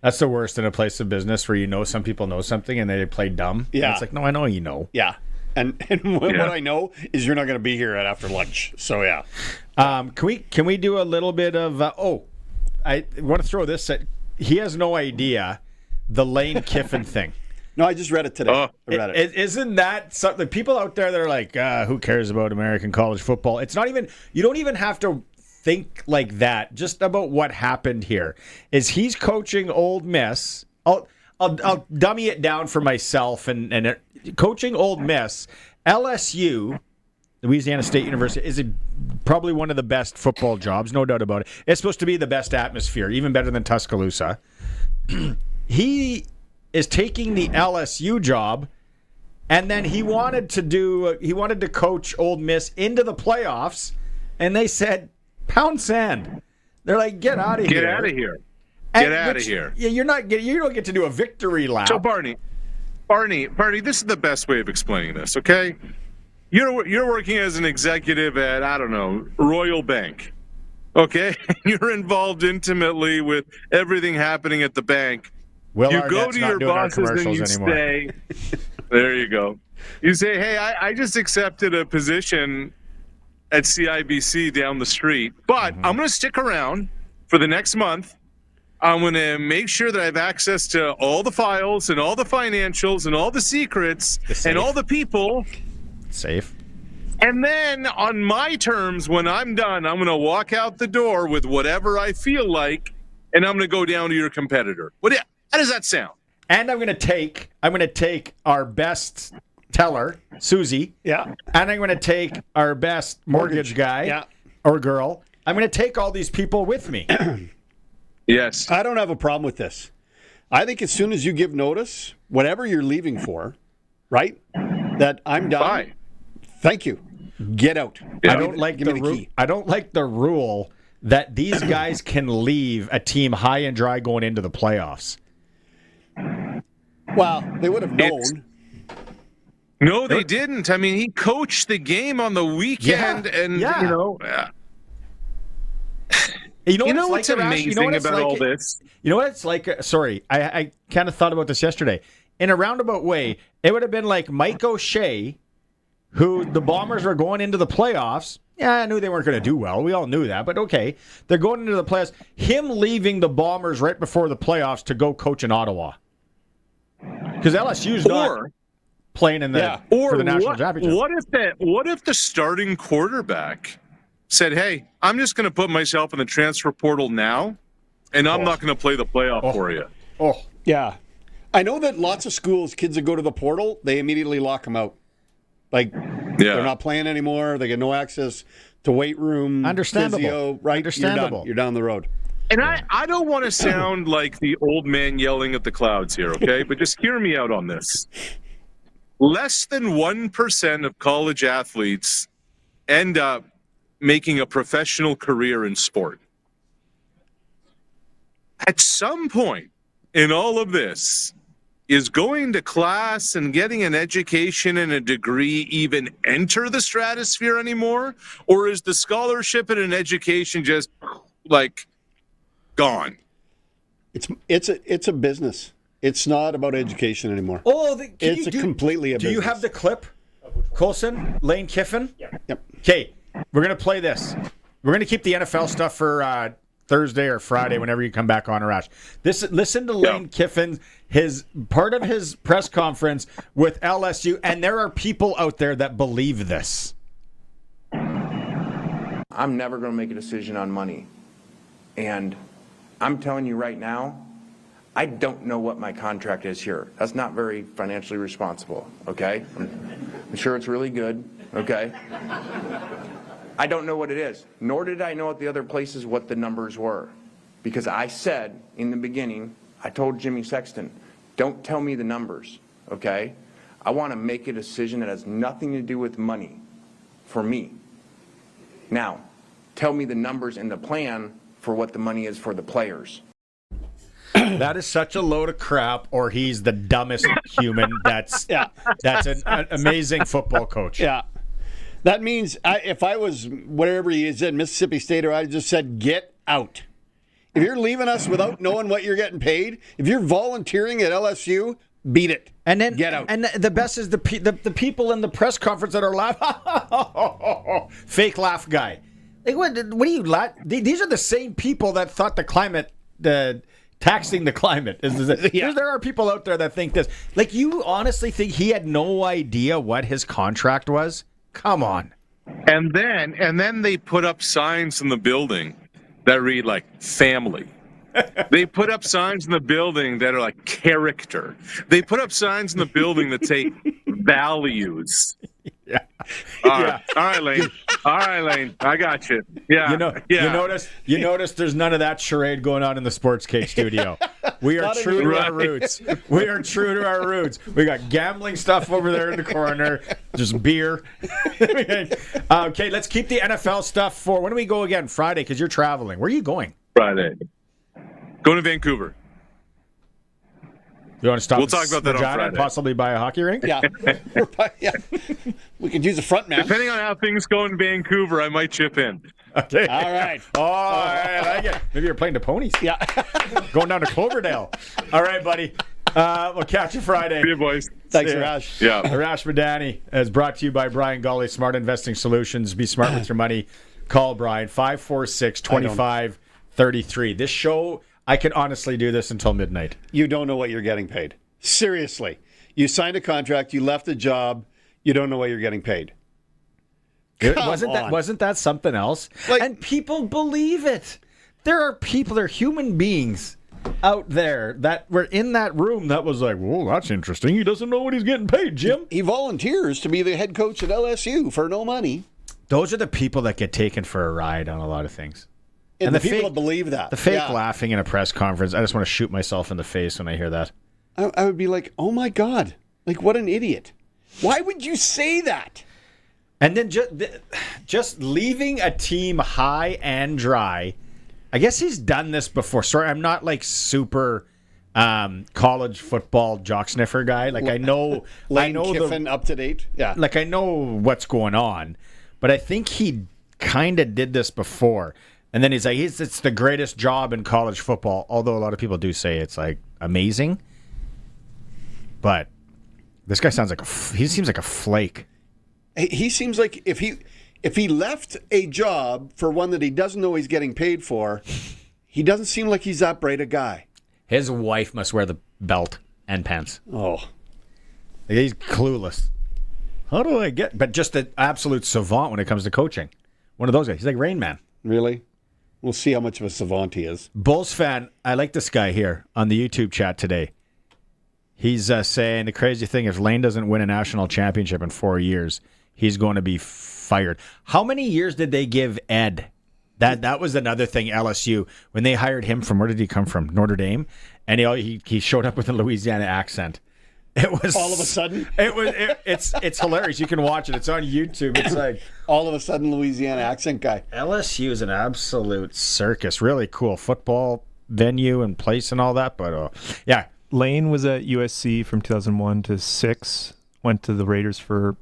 That's the worst in a place of business where you know some people know something and they play dumb. Yeah. And it's like, no, I know you know. Yeah. And what I know is you're not going to be here after lunch. So, yeah. Can we do a little bit of... I want to throw this at... He has no idea the Lane Kiffin thing. No, I just read it today. I read it. Isn't that something? People out there that are like, who cares about American college football? It's not even... You don't even have to think like that. Just about what happened here. Is he's coaching Old Miss... I'll dummy it down for myself and coaching Old Miss, LSU, Louisiana State University, is probably one of the best football jobs, no doubt about it. It's supposed to be the best atmosphere, even better than Tuscaloosa. He is taking the LSU job, and then he wanted to coach Old Miss into the playoffs, and they said, pound sand. They're like, get out of here. Get out of here. Get out of here. Yeah, you don't get to do a victory lap. So Barney, this is the best way of explaining this, okay? You're working as an executive at, I don't know, Royal Bank, okay? You're involved intimately with everything happening at the bank. Will you Arnett's go to not your doing our bosses and commercials you anymore. say, there you go. You say, hey, I just accepted a position at CIBC down the street, but I'm going to stick around for the next month. I'm going to make sure that I have access to all the files and all the financials and all the secrets and all the people. Safe. And then on my terms, when I'm done, I'm going to walk out the door with whatever I feel like, and I'm going to go down to your competitor. How does that sound? And I'm going to take our best teller, Susie. Yeah. And I'm going to take our best mortgage guy or girl. I'm going to take all these people with me. Yes. I don't have a problem with this. I think as soon as you give notice, whatever you're leaving for, right, that I'm done. Fine. Thank you. Get out. I don't like the rule that these guys can leave a team high and dry going into the playoffs. Well, they would have known. No, they didn't. I mean, he coached the game on the weekend, and you know. You know, You know what's what's like, amazing you know what it's about like, all this? You know what it's like? Sorry, I kind of thought about this yesterday. In a roundabout way, it would have been like Mike O'Shea, who the Bombers were going into the playoffs. Yeah, I knew they weren't going to do well. We all knew that, but okay. They're going into the playoffs. Him leaving the Bombers right before the playoffs to go coach in Ottawa. Because LSU's not playing in the for the national championship. What if the starting quarterback said, "Hey, I'm just going to put myself in the transfer portal now, and I'm not going to play the playoff for you." Oh, yeah. I know that lots of schools, kids that go to the portal, they immediately lock them out. Like, they're not playing anymore. They get no access to weight room, Understandable. physio, right? Understandable. You're down the road. And I don't want to sound like the old man yelling at the clouds here, okay? But just hear me out on this. Less than 1% of college athletes end up making a professional career in sport. At some point in all of this, is going to class and getting an education and a degree even enter the stratosphere anymore? Or is the scholarship and an education just like gone? It's a business. It's not about education anymore. Oh, it's completely a business. Do you have the clip, Coulson, Lane Kiffin? Yep. Okay, we're going to play this. We're going to keep the NFL stuff for Thursday or Friday, whenever you come back on, Arash. Listen to Lane Kiffin, his part of his press conference with LSU, and there are people out there that believe this. I'm never going to make a decision on money. And I'm telling you right now, I don't know what my contract is here. That's not very financially responsible, okay? I'm sure it's really good, okay? I don't know what it is, nor did I know at the other places what the numbers were. Because I said in the beginning, I told Jimmy Sexton, don't tell me the numbers, okay? I want to make a decision that has nothing to do with money for me. Now, tell me the numbers and the plan for what the money is for the players. That is such a load of crap, or he's the dumbest human that's an amazing football coach. Yeah. That means if I was whatever he is at Mississippi State, or I just said, get out. If you're leaving us without knowing what you're getting paid, if you're volunteering at LSU, beat it. And then get out. And the best is the people in the press conference that are laughing. Fake laugh guy. Like, what do you laugh? These are the same people that thought taxing the climate there are people out there that think this. Like, you honestly think he had no idea what his contract was? Come on. And then they put up signs in the building that read like family. They put up signs in the building that are like character. They put up signs in the building that say values. Yeah. All right, Lane. All right, Lane. I got you. Yeah. You notice there's none of that charade going on in the Sportscage studio. We are true to our roots. We are true to our roots. We got gambling stuff over there in the corner. Just beer. Okay, let's keep the NFL stuff for when do we go again? Friday, because you're traveling. Where are you going? Friday. Going to Vancouver. You want to stop? We'll talk about that on Friday. And possibly buy a hockey rink? Yeah. We could use a front man. Depending on how things go in Vancouver, I might chip in. Okay. All right. Oh, I like it. Maybe you're playing the ponies. Yeah. Going down to Cloverdale. All right, buddy. We'll catch you Friday. See you, boys. Thanks, Arash. Yeah. Arash Madani is brought to you by Brian Gawley, Smart Investing Solutions. Be smart with your money. Call Brian, 546-2533. This show, I can honestly do this until midnight. You don't know what you're getting paid. Seriously. You signed a contract, you left a job, you don't know what you're getting paid. Wasn't that something else? And people believe it. There are human beings out there that were in that room that was like, whoa, that's interesting. He doesn't know what he's getting paid, Jim. He volunteers to be the head coach at LSU for no money. Those are the people that get taken for a ride on a lot of things. And the people that believe that. The fake laughing in a press conference, I just want to shoot myself in the face when I hear that. I would be like, oh my God, like what an idiot. Why would you say that? And then just leaving a team high and dry. I guess he's done this before. Sorry, I'm not like super college football jock sniffer guy. Like I know Kiffin up to date. Yeah. Like I know what's going on, but I think he kind of did this before. And then he's like, it's the greatest job in college football. Although a lot of people do say it's like amazing, but this guy sounds like he seems like a flake. He seems like if he left a job for one that he doesn't know he's getting paid for, he doesn't seem like he's that bright a guy. His wife must wear the belt and pants. Oh. He's clueless. How do I get... But just an absolute savant when it comes to coaching. One of those guys. He's like Rain Man. Really? We'll see how much of a savant he is. Bulls fan, I like this guy here on the YouTube chat today. He's saying the crazy thing, if Lane doesn't win a national championship in 4 years, he's going to be fired. How many years did they give Ed? That was another thing, LSU. When they hired him from, where did he come from? Notre Dame? And he showed up with a Louisiana accent. It was all of a sudden. It's hilarious. You can watch it. It's on YouTube. It's like all of a sudden Louisiana accent guy. LSU is an absolute circus. Really cool football venue and place and all that. But yeah, Lane was at USC from 2001 to 6. Went to the Raiders for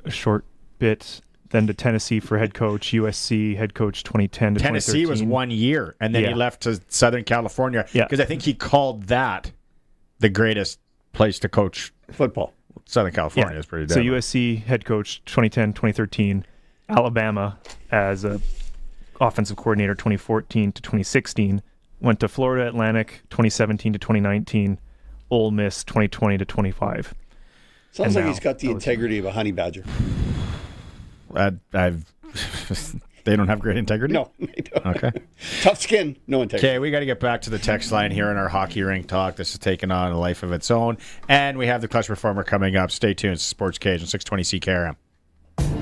a short bit. Then to Tennessee for head coach. USC head coach 2010 to Tennessee 2013. was 1 year, and then he left to Southern California because I think he called that the greatest place to coach football. Southern California is pretty So damn. USC head coach 2010, 2013. Alabama as a offensive coordinator 2014 to 2016. Went to Florida Atlantic 2017 to 2019. Ole Miss 2020 to 25. Sounds like he's got the integrity of a honey badger. They don't have great integrity? No, they don't. Okay. Tough skin, no integrity. Okay, we got to get back to the text line here in our hockey rink talk. This is taking on a life of its own. And we have the Clutch Reformer coming up. Stay tuned. It's Sports Cage on 620 CKRM.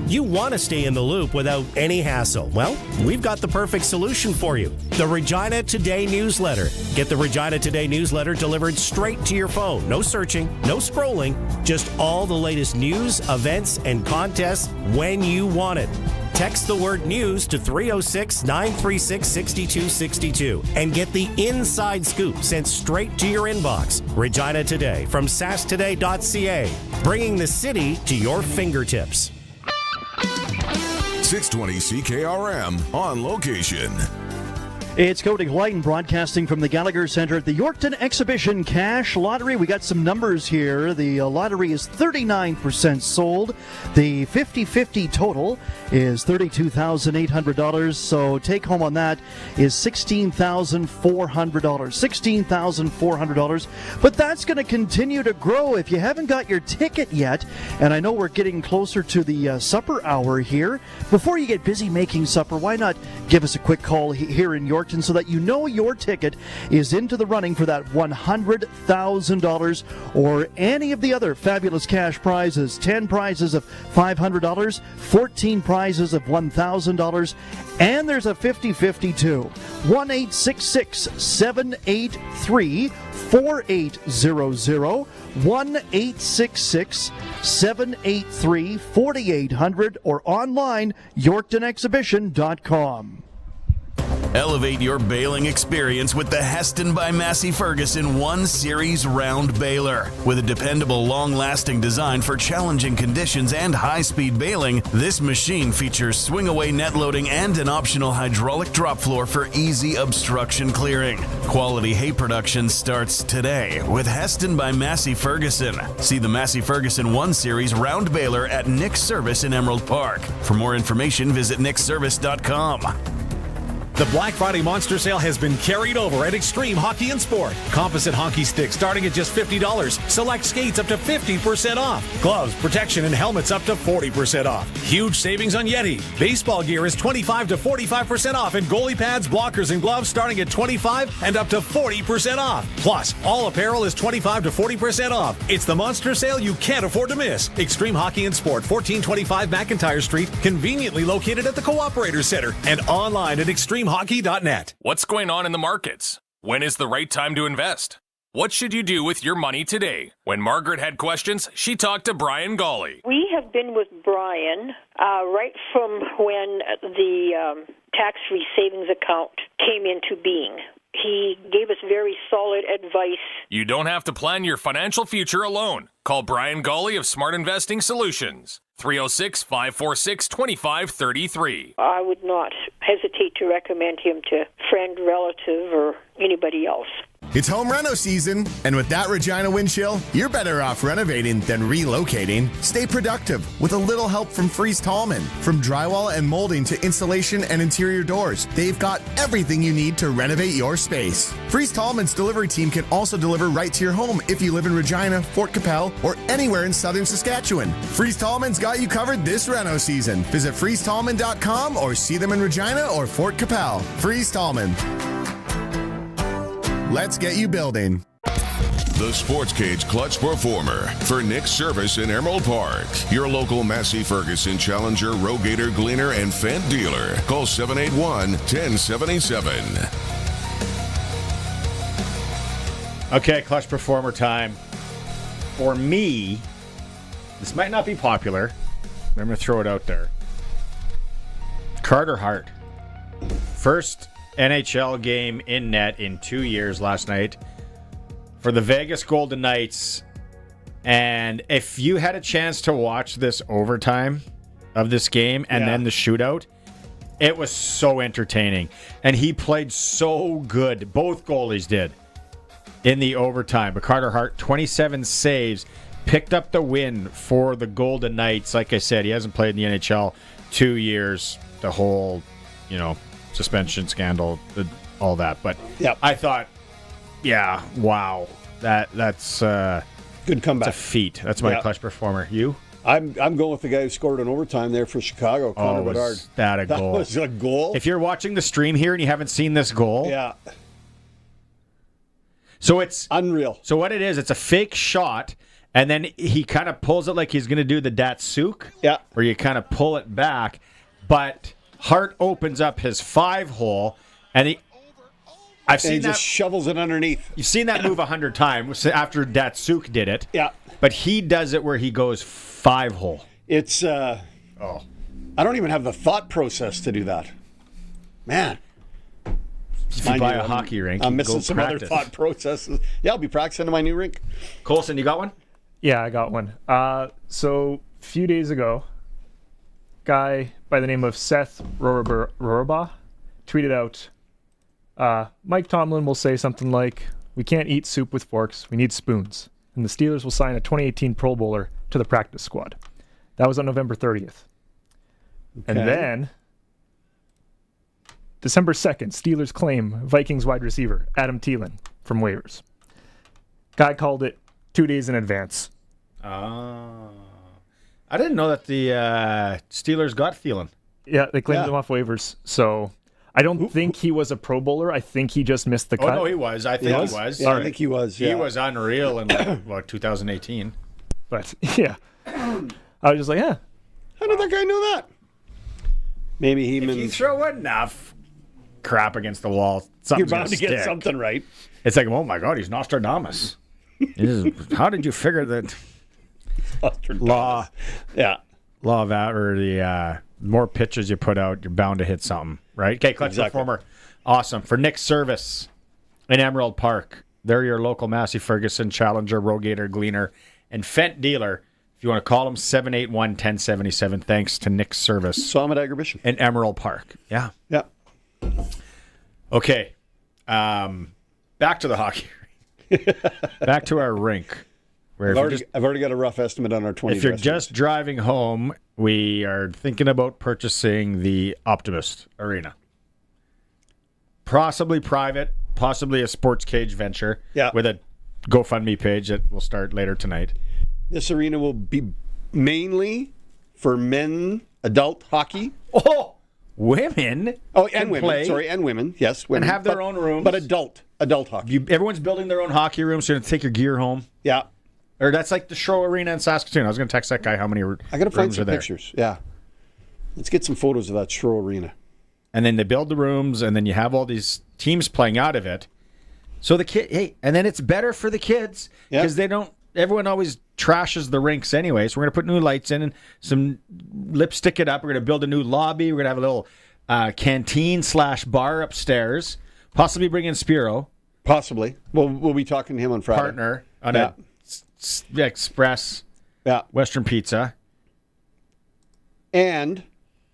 You want to stay in the loop without any hassle. Well, we've got the perfect solution for you. The Regina Today newsletter. Get the Regina Today newsletter delivered straight to your phone. No searching, no scrolling, just all the latest news, events, and contests when you want it. Text the word news to 306-936-6262 and get the inside scoop sent straight to your inbox. Regina Today from sasktoday.ca, bringing the city to your fingertips. 620 CKRM on location. It's Cody Glyden broadcasting from the Gallagher Center at the Yorkton Exhibition Cash Lottery. We got some numbers here. The lottery is 39% sold. The 50-50 total is $32,800. So take home on that is $16,400. $16,400. But that's going to continue to grow if you haven't got your ticket yet. And I know we're getting closer to the supper hour here. Before you get busy making supper, why not give us a quick call here in Yorkton so that you know your ticket is into the running for that $100,000 or any of the other fabulous cash prizes. 10 prizes of $500, 14 prizes of $1,000, and there's a 50-50 too. 1-866-783-4800, 1-866-783-4800, or online, YorktonExhibition.com. Elevate your baling experience with the Heston by Massey Ferguson 1 Series Round Baler. With a dependable, long-lasting design for challenging conditions and high-speed baling, this machine features swing-away net loading and an optional hydraulic drop floor for easy obstruction clearing. Quality hay production starts today with Heston by Massey Ferguson. See the Massey Ferguson 1 Series Round Baler at Nick's Service in Emerald Park. For more information, visit nickservice.com. The Black Friday Monster Sale has been carried over at Extreme Hockey and Sport. Composite hockey sticks starting at just $50. Select skates up to 50% off. Gloves, protection, and helmets up to 40% off. Huge savings on Yeti. Baseball gear is 25 to 45% off, and goalie pads, blockers, and gloves starting at 25 and up to 40% off. Plus, all apparel is 25 to 40% off. It's the Monster Sale you can't afford to miss. Extreme Hockey and Sport, 1425 McIntyre Street, conveniently located at the Cooperator Center and online at extremehockey.net. What's going on in the markets? When is the right time to invest? What should you do with your money today? When Margaret had questions, she talked to Brian Gawley. We have been with Brian right from when the tax-free savings account came into being. He gave us very solid advice. You don't have to plan your financial future alone. Call Brian Gawley of Smart Investing Solutions. 306-546-2533. I would not hesitate to recommend him to friend, relative, or anybody else. It's home reno season, and with that Regina wind chill, you're better off renovating than relocating. Stay productive with a little help from Freeze Tallman. From drywall and molding to installation and interior doors, they've got everything you need to renovate your space. Freeze Tallman's delivery team can also deliver right to your home if you live in Regina, Fort Capel, or anywhere in southern Saskatchewan. Freeze Tallman's got you covered this reno season. Visit freezetallman.com or see them in Regina or Fort Capel. Freeze Tallman. Let's get you building. The Sportscage Clutch Performer for Nick's Service in Emerald Park. Your local Massey Ferguson Challenger, Rogator, Gleaner, and Fendt dealer. Call 781-1077. Okay, Clutch Performer time. For me, this might not be popular, but I'm going to throw it out there. Carter Hart. First NHL game in net in 2 years last night for the Vegas Golden Knights. And if you had a chance to watch this overtime of this game and then the shootout, it was so entertaining. And he played so good. Both goalies did in the overtime. But Carter Hart, 27 saves, picked up the win for the Golden Knights. Like I said, he hasn't played in the NHL 2 years. The whole, suspension scandal, all that. But I thought, wow, that's good comeback. That's a feat. That's my clutch performer. You? I'm going with the guy who scored an overtime there for Chicago, Connor Bedard. Was that a goal? That was a goal. If you're watching the stream here and you haven't seen this goal, so it's unreal. So what it is, it's a fake shot, and then he kind of pulls it like he's going to do the Datsuk, where you kind of pull it back, but Hart opens up his 5-hole, and I've seen he that just shovels it underneath. You've seen that move 100 times after Datsuk did it. Yeah, but he does it where he goes 5-hole. It's I don't even have the thought process to do that, man. If you buy a hockey rink, I'm missing some other thought processes. Yeah, I'll be practicing in my new rink. Colson, you got one? Yeah, I got one. So a few days ago, guy by the name of Seth Roraba tweeted out, Mike Tomlin will say something like, "We can't eat soup with forks, we need spoons." And the Steelers will sign a 2018 Pro Bowler to the practice squad. That was on November 30th. And then, December 2nd, Steelers claim Vikings wide receiver Adam Thielen from waivers. Guy called it 2 days in advance. I didn't know that the Steelers got Thielen. Yeah, they claimed him off waivers. So I don't think he was a Pro Bowler. I think he just missed the cut. Oh, no, he was. I think he was. Yeah, I think he was. He was unreal in 2018. But, I was just like, how did that guy know that? Maybe he If you throw enough crap against the wall, you're something's bound to get stick. something right. It's like, oh my God, he's Nostradamus. How did you figure that? Law of or the more pitches you put out, you're bound to hit something, right? Okay, clutch performer Awesome. For Nick's Service in Emerald Park. They're your local Massey Ferguson, Challenger, Rogator, Gleaner, and Fent dealer. If you want to call them, 781-1077. Thanks to Nick's Service. Saw him at Agribition. In Emerald Park. Yeah. Yeah. Okay. Back to the hockey. Back to our rink. I've already got a rough estimate on our 20. If you're just driving home, we are thinking about purchasing the Optimist Arena. Possibly private, possibly a Sportscage venture with a GoFundMe page that will start later tonight. This arena will be mainly for men, adult hockey. Oh, women. Oh, and women. Play. Sorry, and women. Yes, women. And have their own rooms. But adult hockey. Everyone's building their own hockey room, so you're going to take your gear home. Yeah. Or that's like the Shro Arena in Saskatoon. I was going to text that guy how many rooms I got to find some there. pictures. Yeah. Let's get some photos of that Shro Arena. And then they build the rooms, and then you have all these teams playing out of it. So and then it's better for the kids because everyone always trashes the rinks anyway. So we're going to put new lights in and some lipstick it up. We're going to build a new lobby. We're going to have a little canteen/bar upstairs. Possibly bring in Spiro. Possibly. We'll be talking to him on Friday. Partner on a Express Western Pizza. And,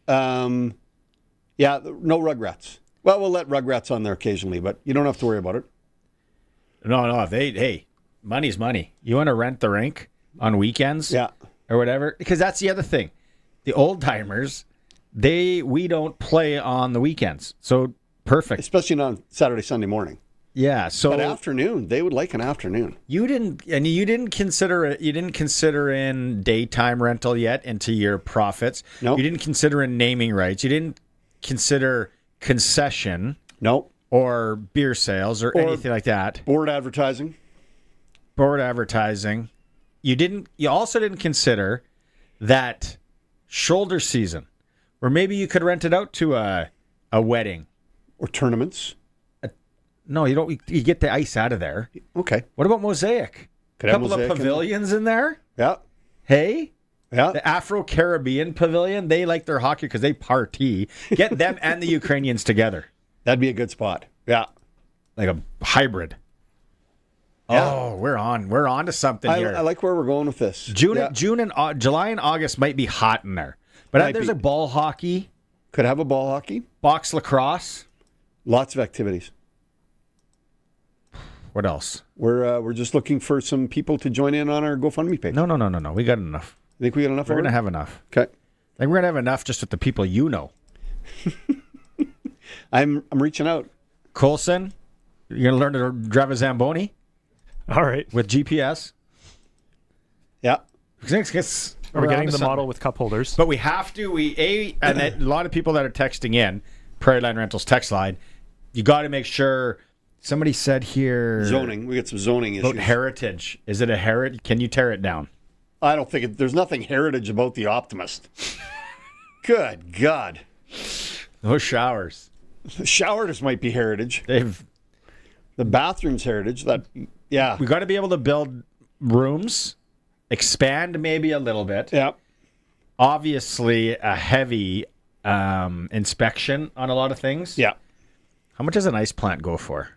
no Rugrats. Well, we'll let Rugrats on there occasionally, but you don't have to worry about it. No. Money's money. You want to rent the rink on weekends? Yeah. Or whatever? Because that's the other thing. The old timers, we don't play on the weekends. So perfect. Especially not on Saturday, Sunday morning. Yeah. So but afternoon, they would like an afternoon. You didn't consider in daytime rental yet into your profits. No. You didn't consider in naming rights. You didn't consider concession. No. Or beer sales or anything like that. Board advertising. You also didn't consider that shoulder season where maybe you could rent it out to a wedding. Or tournaments. No, you don't. You get the ice out of there. Okay. What about Mosaic? Could a have couple Mosaic of pavilions in there? Yeah. Hey? Yeah. The Afro-Caribbean pavilion, they like their hockey because they party. Get them and the Ukrainians together. That'd be a good spot. Yeah. Like a hybrid. Yeah. Oh, we're on to something here. I like where we're going with this. July and August might be hot in there. But there's a ball hockey. Could have a ball hockey. Box lacrosse. Lots of activities. What else? We're just looking for some people to join in on our GoFundMe page. No. We got enough. You think we got enough? We're going to have enough. Okay. We're going to have enough just with the people you know. I'm reaching out. Colson, you're going to learn to drive a Zamboni? All right. With GPS? Yeah. We're getting the model with cup holders. But we have to. And a lot of people that are texting in, Prairie Line Rentals text line, you got to make sure. Somebody said here... Zoning. We got some zoning issues. About heritage. Is it a heritage? Can you tear it down? I don't think there's nothing heritage about the Optimist. Good God. Those showers. The showers might be heritage. The bathroom's heritage. Yeah. We got to be able to build rooms, expand maybe a little bit. Yeah. Obviously, a heavy inspection on a lot of things. Yeah. How much does an ice plant go for?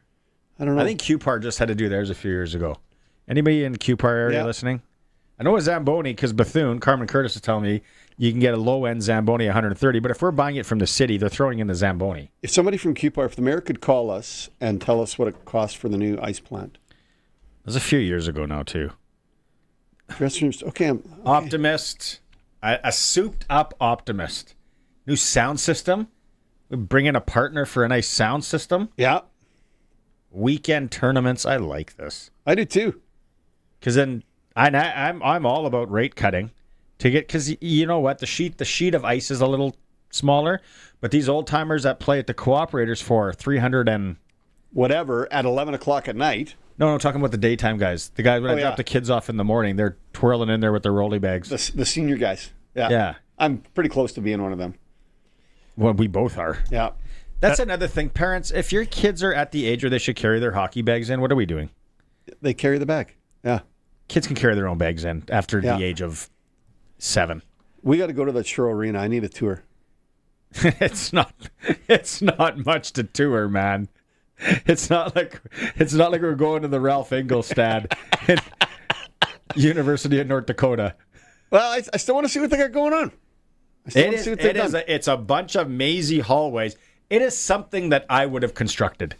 I don't know. I think QPAR just had to do theirs a few years ago. Anybody in QPAR area listening? I know a Zamboni because Bethune, Carmen Curtis is telling me you can get a low-end Zamboni 130, but if we're buying it from the city, they're throwing in the Zamboni. If somebody from QPAR, if the mayor could call us and tell us what it costs for the new ice plant. That was a few years ago now, too. Okay. Optimist, a souped-up Optimist. New sound system. We bring in a partner for a nice sound system. Yeah. Weekend tournaments. I like this. I do too. Because then I'm all about rate cutting to get, because you know what, the sheet of ice is a little smaller, but these old timers that play at the Cooperators for 300 and whatever at 11 o'clock at night. No, I'm talking about the daytime guys. The guys when I drop the kids off in the morning, they're twirling in there with their rolly bags. The senior guys. Yeah. Yeah. I'm pretty close to being one of them. Well, we both are. Yeah. That's another thing. Parents, if your kids are at the age where they should carry their hockey bags in, what are we doing? They carry the bag. Yeah. Kids can carry their own bags in after the age of 7. We got to go to the Shore Arena. I need a tour. It's not much to tour, man. It's not like we're going to the Ralph Engelstad in University of North Dakota. Well, I still want to see what they got going on. It's a bunch of mazy hallways. It is something that I would have constructed.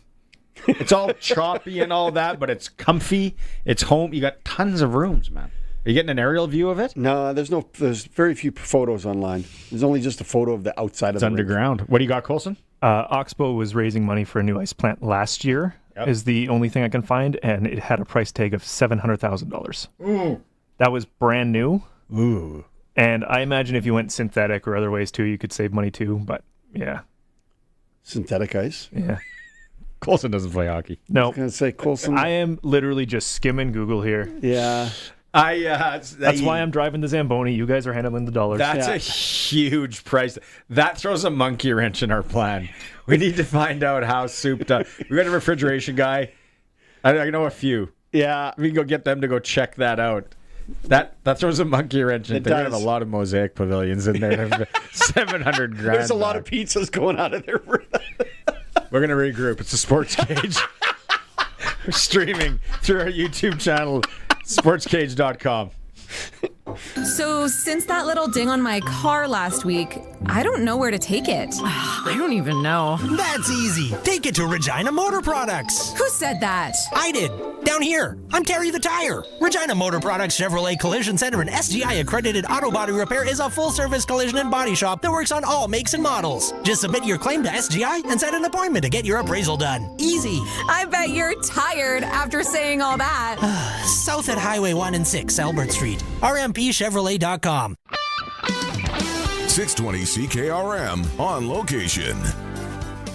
It's all choppy and all that, but it's comfy. It's home. You got tons of rooms, man. Are you getting an aerial view of it? No, there's very few photos online. There's only just a photo of the outside of the underground. What do you got, Colson? Oxbow was raising money for a new ice plant last year. Yep. Is the only thing I can find, and it had a price tag of $700,000. Ooh. That was brand new. Ooh. And I imagine if you went synthetic or other ways too, you could save money too. But yeah, synthetic ice. Yeah. Colson doesn't play hockey. No. I was going to say Colson. I am literally just skimming Google here. Yeah. That's why I'm driving the Zamboni. You guys are handling the dollars. That's a huge price. That throws a monkey wrench in our plan. We need to find out how souped up. We got a refrigeration guy. I know a few. Yeah. We can go get them to go check that out. That throws a monkey wrench in. It They have does. a lot of mosaic pavilions in there. $700,000. There's a lot of pizzas going out of there. We're going to regroup. It's the Sportscage. We're streaming through our YouTube channel, sportscage.com. So, since that little ding on my car last week, I don't know where to take it. I don't even know. That's easy. Take it to Regina Motor Products. Who said that? I did. Down here. I'm Terry the Tire. Regina Motor Products Chevrolet Collision Center and SGI accredited auto body repair is a full-service collision and body shop that works on all makes and models. Just submit your claim to SGI and set an appointment to get your appraisal done. Easy. I bet you're tired after saying all that. South at Highway 1 and 6, Albert Street. RMPChevrolet.com. 620 CKRM on location.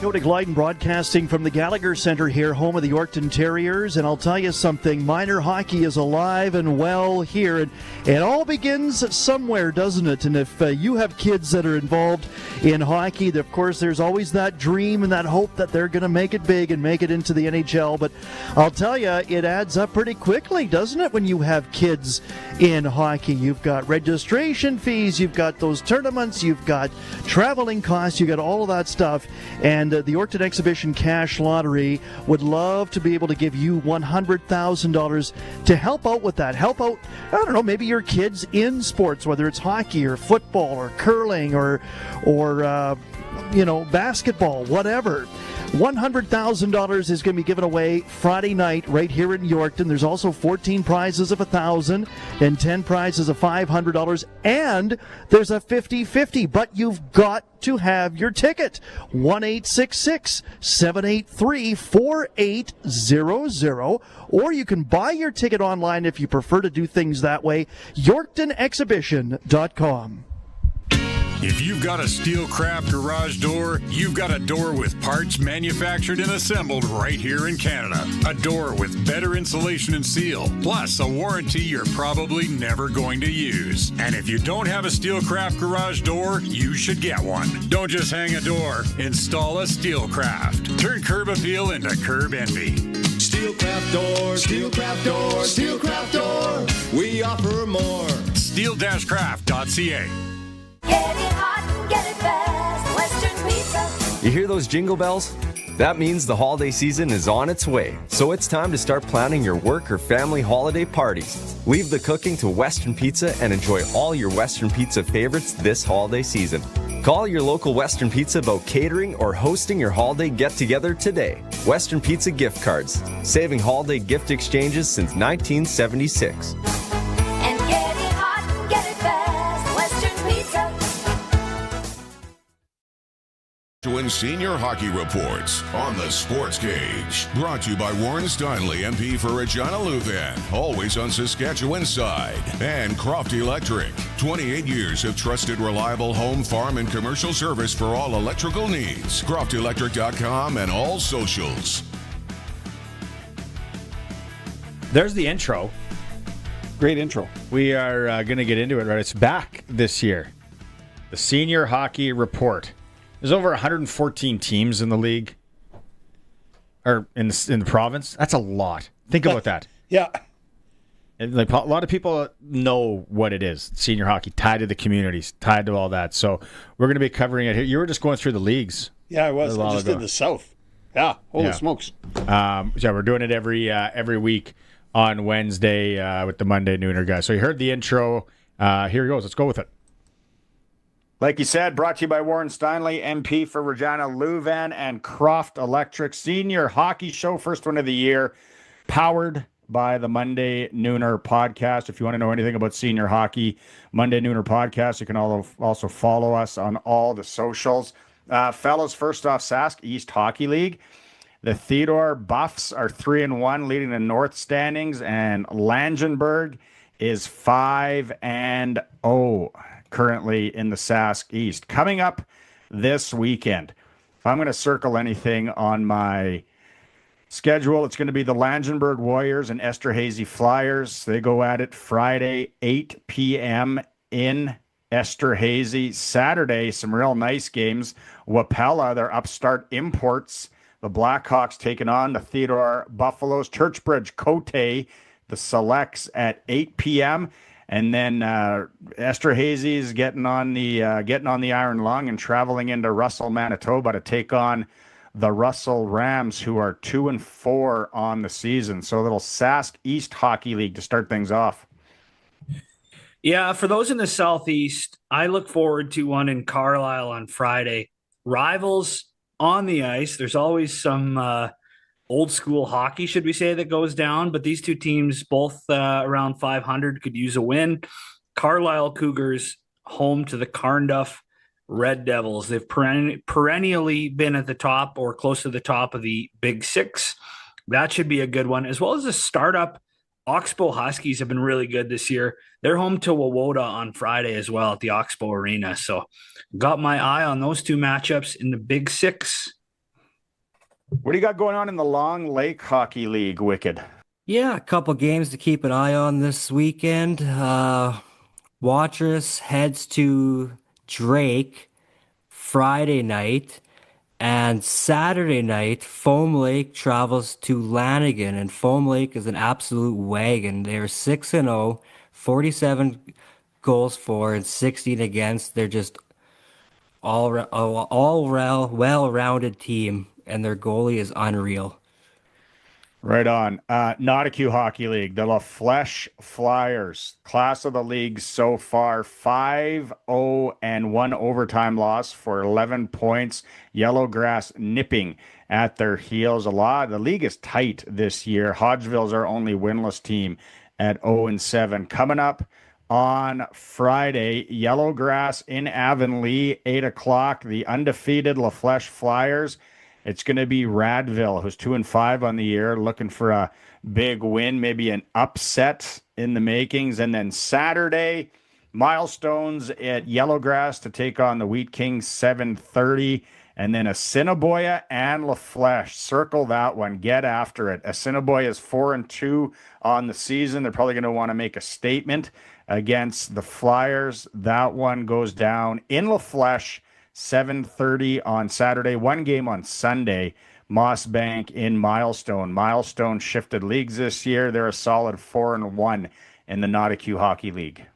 Cody Glyden broadcasting from the Gallagher Center here, home of the Yorkton Terriers. And I'll tell you something, minor hockey is alive and well here. And it all begins somewhere, doesn't it? And if you have kids that are involved in hockey, of course, there's always that dream and that hope that they're going to make it big and make it into the NHL. But I'll tell you, it adds up pretty quickly, doesn't it, when you have kids in hockey? You've got registration fees, you've got those tournaments, you've got traveling costs, you've got all of that stuff. And the Yorkton Exhibition Cash Lottery would love to be able to give you $100,000 to help out with that. Help out, I don't know, maybe your kids in sports, whether it's hockey or football or curling or basketball, whatever. $100,000 is going to be given away Friday night right here in Yorkton. There's also 14 prizes of $1,000 and 10 prizes of $500, and there's a 50-50, but you've got to have your ticket. 1-866-783-4800, or you can buy your ticket online if you prefer to do things that way. YorktonExhibition.com. If you've got a Steelcraft garage door, you've got a door with parts manufactured and assembled right here in Canada. A door with better insulation and seal, plus a warranty you're probably never going to use. And if you don't have a Steelcraft garage door, you should get one. Don't just hang a door, install a Steelcraft. Turn curb appeal into curb envy. Steelcraft door, Steelcraft door, Steelcraft door. We offer more. Steel-craft.ca. Get it hot and get it fast. Western Pizza. You hear those jingle bells? That means the holiday season is on its way. So it's time to start planning your work or family holiday parties. Leave the cooking to Western Pizza and enjoy all your Western Pizza favorites this holiday season. Call your local Western Pizza about catering or hosting your holiday get-together today. Western Pizza gift cards, saving holiday gift exchanges since 1976. And get it hot and get it fast. Western Pizza. Saskatchewan Senior Hockey Reports on the Sports Cage. Brought to you by Warren Steinley, MP for Regina Luthen, always on Saskatchewan's side. And Croft Electric. 28 years of trusted, reliable home, farm, and commercial service for all electrical needs. CroftElectric.com and all socials. There's the intro. Great intro. We are going to get into it, right? It's back this year. The Senior Hockey Report. There's over 114 teams in the league, or in the province. That's a lot. Think about that. Yeah. And like a lot of people know what it is. Senior hockey, tied to the communities, tied to all that. So we're going to be covering it here. You were just going through the leagues. Yeah, I was. I just did the South. Yeah, holy smokes. We're doing it every week on Wednesday with the Monday Nooner guys. So you heard the intro. Here he goes. Let's go with it. Like you said, brought to you by Warren Steinley, MP for Regina, Leuven, and Croft Electric. Senior Hockey Show, first one of the year, powered by the Monday Nooner podcast. If you want to know anything about senior hockey, Monday Nooner podcast, you can also follow us on all the socials. Fellas, first off, Sask East Hockey League. The Theodore Buffs are 3-1, leading the North standings, and Langenberg is 5-0 currently in the Sask East. Coming up this weekend, if I'm going to circle anything on my schedule, it's going to be the Langenberg Warriors and Esterhazy Flyers. They go at it Friday, 8 p.m. in Esterhazy. Saturday, some real nice games. Wapella, their upstart imports. The Blackhawks taking on the Theodore Buffaloes. Churchbridge Cote, the Selects at 8 p.m. And then Esterhazy is getting on the Iron Lung and traveling into Russell, Manitoba to take on the Russell Rams, who are 2-4 on the season. So a little Sask East Hockey League to start things off. Yeah, for those in the Southeast, I look forward to one in Carlisle on Friday. Rivals on the ice. There's always some old school hockey, should we say, that goes down, but these two teams, both around 500, could use a win. Carlisle Cougars home to the Carnduff Red Devils. They've perennially been at the top or close to the top of the Big Six. That should be a good one, as well as the startup Oxbow Huskies have been really good this year. They're home to Wawota on Friday as well at the Oxbow Arena. So got my eye on those two matchups in the Big Six. What do you got going on in the Long Lake Hockey League, Wicked? Yeah, a couple games to keep an eye on this weekend. Watrous heads to Drake Friday night, and Saturday night, Foam Lake travels to Lanigan, and Foam Lake is an absolute wagon. They're 6-0, 47 goals for and 16 against. They're just all well-rounded team, and their goalie is unreal. Right on. Nauticue Hockey League, the La Flèche Flyers, class of the league so far, 5-0 and 1 overtime loss for 11 points. Yellowgrass nipping at their heels. The league is tight this year. Hodgeville's our only winless team at 0-7. Coming up on Friday, Yellowgrass in Avonlea, 8 o'clock, the undefeated La Flèche Flyers. It's going to be Radville, who's 2-5 on the year, looking for a big win, maybe an upset in the makings. And then Saturday, Milestones at Yellowgrass to take on the Wheat Kings, 7:30. And then Assiniboia and La Flèche. Circle that one. Get after it. Assiniboia is 4-2 on the season. They're probably going to want to make a statement against the Flyers. That one goes down in La Flèche, 7:30 on Saturday. One game on Sunday. Moss Bank in Milestone. Milestone shifted leagues this year. They're a solid 4-1 in the Nauticue Hockey League.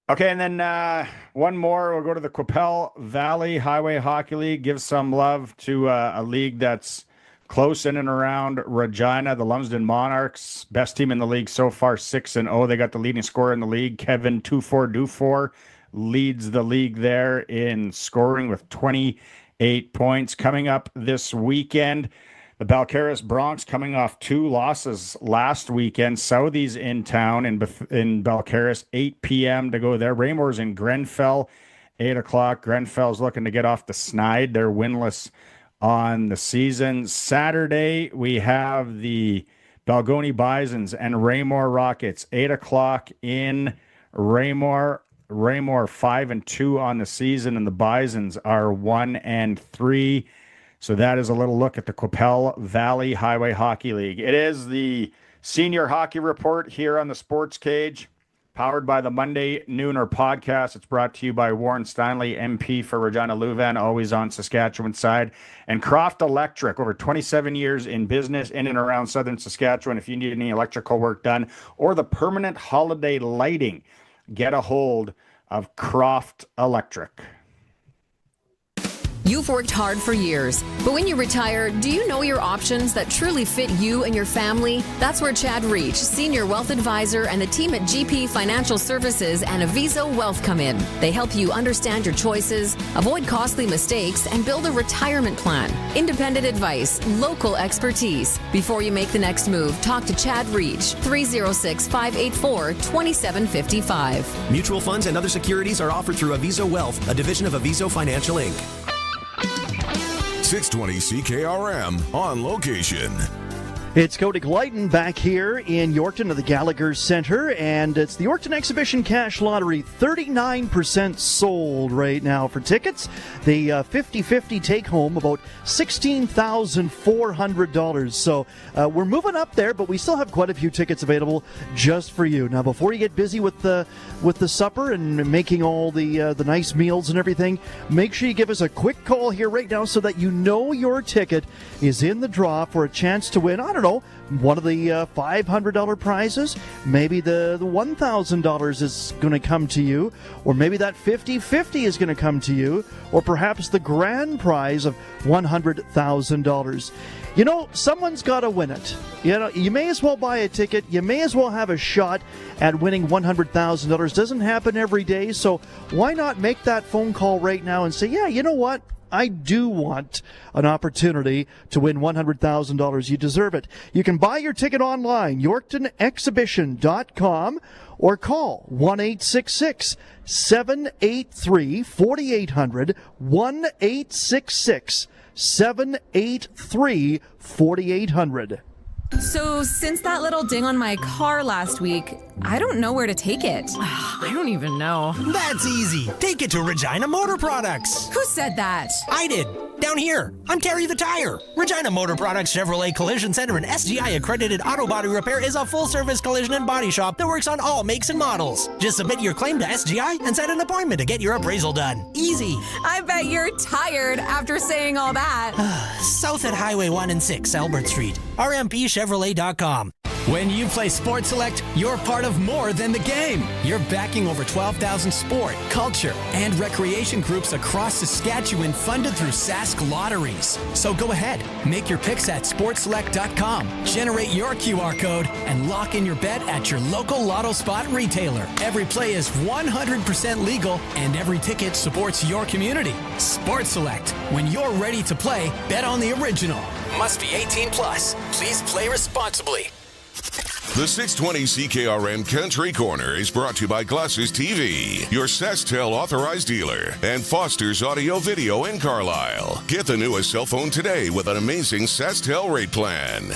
Okay, and then one more. We'll go to the Qu'Appelle Valley Highway Hockey League. Give some love to a league that's close in and around Regina. The Lumsden Monarchs, best team in the league so far, 6-0. They got the leading scorer in the league, Kevin Dufour, leads the league there in scoring with 28 points. Coming up this weekend, the Balcarres Bronx coming off 2 losses last weekend. Southies in town in Balcarres, 8 p.m. to go there. Raymor's in Grenfell, 8 o'clock. Grenfell's looking to get off the snide. They're winless on the season. Saturday, we have the Balgony Bisons and Raymore Rockets, 8 o'clock in Raymore. Raymore 5-2 on the season, and the Bisons are 1-3. So that is a little look at the Qu'Appelle Valley Highway Hockey League. It is the senior hockey report here on the Sports Cage, powered by the Monday Nooner podcast. It's brought to you by Warren Steinley, MP for Regina Louvain, always on Saskatchewan side, and Croft Electric, over 27 years in business in and around southern Saskatchewan. If you need any electrical work done or the permanent holiday lighting, get a hold of Croft Electric. You've worked hard for years, but when you retire, do you know your options that truly fit you and your family? That's where Chad Reach, Senior Wealth Advisor, and the team at GP Financial Services and Aviso Wealth come in. They help you understand your choices, avoid costly mistakes, and build a retirement plan. Independent advice, local expertise. Before you make the next move, talk to Chad Reach, 306-584-2755. Mutual funds and other securities are offered through Aviso Wealth, a division of Aviso Financial Inc. 620 CKRM on location. It's Cody Glyton back here in Yorkton at the Gallagher Center, and it's the Yorkton Exhibition Cash Lottery. 39% sold right now for tickets. The 50-50 take-home, about $16,400. So we're moving up there, but we still have quite a few tickets available just for you. Now, before you get busy with the supper and making all the nice meals and everything, make sure you give us a quick call here right now so that you know your ticket is in the draw for a chance to win, I don't know, one of the $500 prizes. Maybe the $1,000 is going to come to you, or maybe that 50-50 is going to come to you, or perhaps the grand prize of $100,000. You know, someone's got to win it. You know, you may as well buy a ticket. You may as well have a shot at winning $100,000. Doesn't happen every day, so why not make that phone call right now and say, yeah, you know what? I do want an opportunity to win $100,000. You deserve it. You can buy your ticket online, YorktonExhibition.com, or call 1-866-783-4800, 1-866-783-4800. So, since that little ding on my car last week, I don't know where to take it. I don't even know. That's easy. Take it to Regina Motor Products. Who said that? I did. Down here. I'm Terry the Tire. Regina Motor Products Chevrolet Collision Center and SGI accredited auto body repair is a full-service collision and body shop that works on all makes and models. Just submit your claim to SGI and set an appointment to get your appraisal done. Easy. I bet you're tired after saying all that. South at Highway 1 and 6, Albert Street. RMPChevrolet.com. When you play Sports Select, you're part of more than the game. You're backing over 12,000 sport, culture, and recreation groups across Saskatchewan funded through Sask Lotteries. So go ahead, make your picks at sportselect.com, generate your QR code, and lock in your bet at your local Lotto Spot retailer. Every play is 100% legal, and every ticket supports your community. Sports Select. When you're ready to play, bet on the original. Must be 18 plus. Please play responsibly. The 620 CKRM Country Corner is brought to you by Glasses TV, your SaskTel authorized dealer, and Foster's Audio Video in Carlisle. Get the newest cell phone today with an amazing SaskTel rate plan.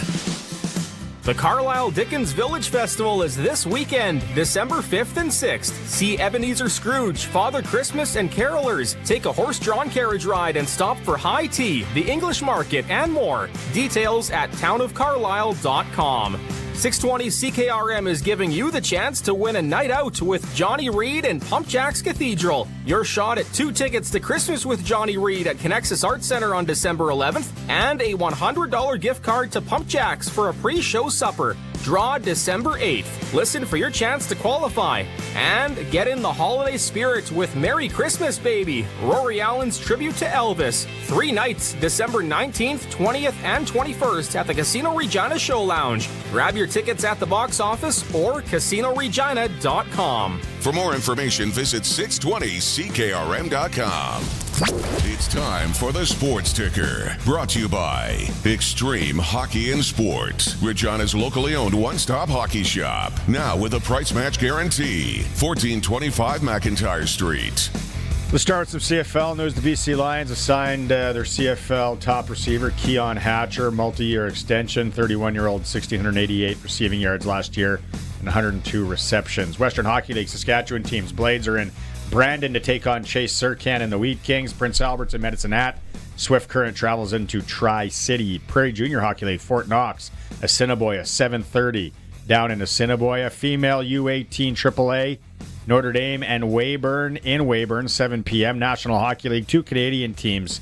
The Carlisle Dickens Village Festival is this weekend, December 5th and 6th. See Ebenezer Scrooge, Father Christmas, and carolers. Take a horse-drawn carriage ride and stop for high tea, the English market, and more. Details at townofcarlisle.com. 620 CKRM is giving you the chance to win a night out with Johnny Reid and Pump Jacks Cathedral. Your shot at 2 tickets to Christmas with Johnny Reid at Connexus Arts Center on December 11th and a $100 gift card to Pump Jacks for a pre-show supper. Draw December 8th. Listen for your chance to qualify. And get in the holiday spirit with Merry Christmas, Baby, Rory Allen's tribute to Elvis. 3 nights, December 19th, 20th, and 21st at the Casino Regina Show Lounge. Grab your tickets at the box office or casinoregina.com. For more information, visit 620ckrm.com. It's time for the Sports Ticker, brought to you by Extreme Hockey and Sport, Regina's locally owned one-stop hockey shop. Now with a price match guarantee. 1425 McIntyre Street. The starts of CFL news: the BC Lions assigned their CFL top receiver, Keon Hatcher, multi-year extension, 31-year-old, 1,688 receiving yards last year and 102 receptions. Western Hockey League Saskatchewan teams. Blades are in Brandon to take on Chase Surkan and the Wheat Kings. Prince Albert's in Medicine Hat. Swift Current travels into Tri-City. Prairie Junior Hockey League, Fort Knox, Assiniboia, 7:30. down in Assiniboia. Female U18 AAA, Notre Dame and Weyburn in Weyburn, 7 p.m. National Hockey League, 2 Canadian teams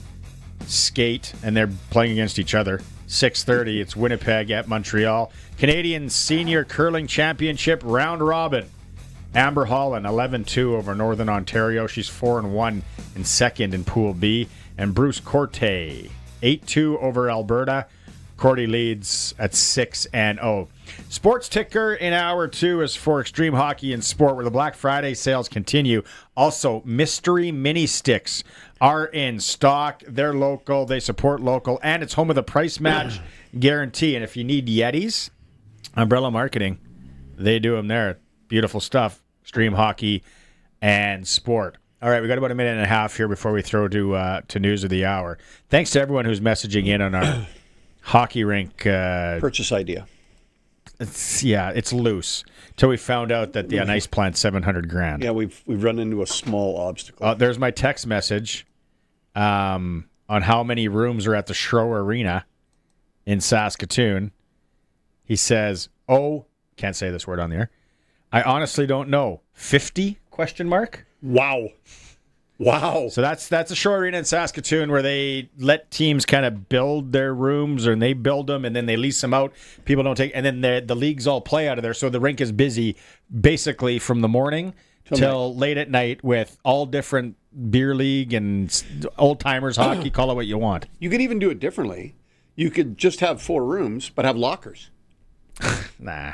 skate, and they're playing against each other. 6:30, it's Winnipeg at Montreal. Canadian Senior Curling Championship round robin. Amber Holland, 11-2 over Northern Ontario. She's 4-1 in second in Pool B. And Bruce Corte, 8-2 over Alberta. Corte leads at 6-0. Sports Ticker in hour 2 is for Extreme Hockey and Sport, where the Black Friday sales continue. Also, mystery mini sticks are in stock. They're local. They support local. And it's home of the price match guarantee. And if you need Yetis, Umbrella Marketing, they do them there. Beautiful stuff. Extreme Hockey and Sport. All right, we got about a minute and a half here before we throw to news of the hour. Thanks to everyone who's messaging in on our hockey rink purchase idea. It's loose till we found out that the ice plant's $700,000. Yeah, we've run into a small obstacle. There's my text message on how many rooms are at the Shro Arena in Saskatoon. He says, can't say this word on the air. I honestly don't know. 50? ? Wow. So that's a Shore Arena in Saskatoon where they let teams kind of build their rooms, and they build them and then they lease them out. People don't take, and then the leagues all play out of there. So the rink is busy basically from the morning till late at night with all different beer league and old timers hockey. Call it what you want. You could even do it differently. You could just have 4 rooms but have lockers. Nah.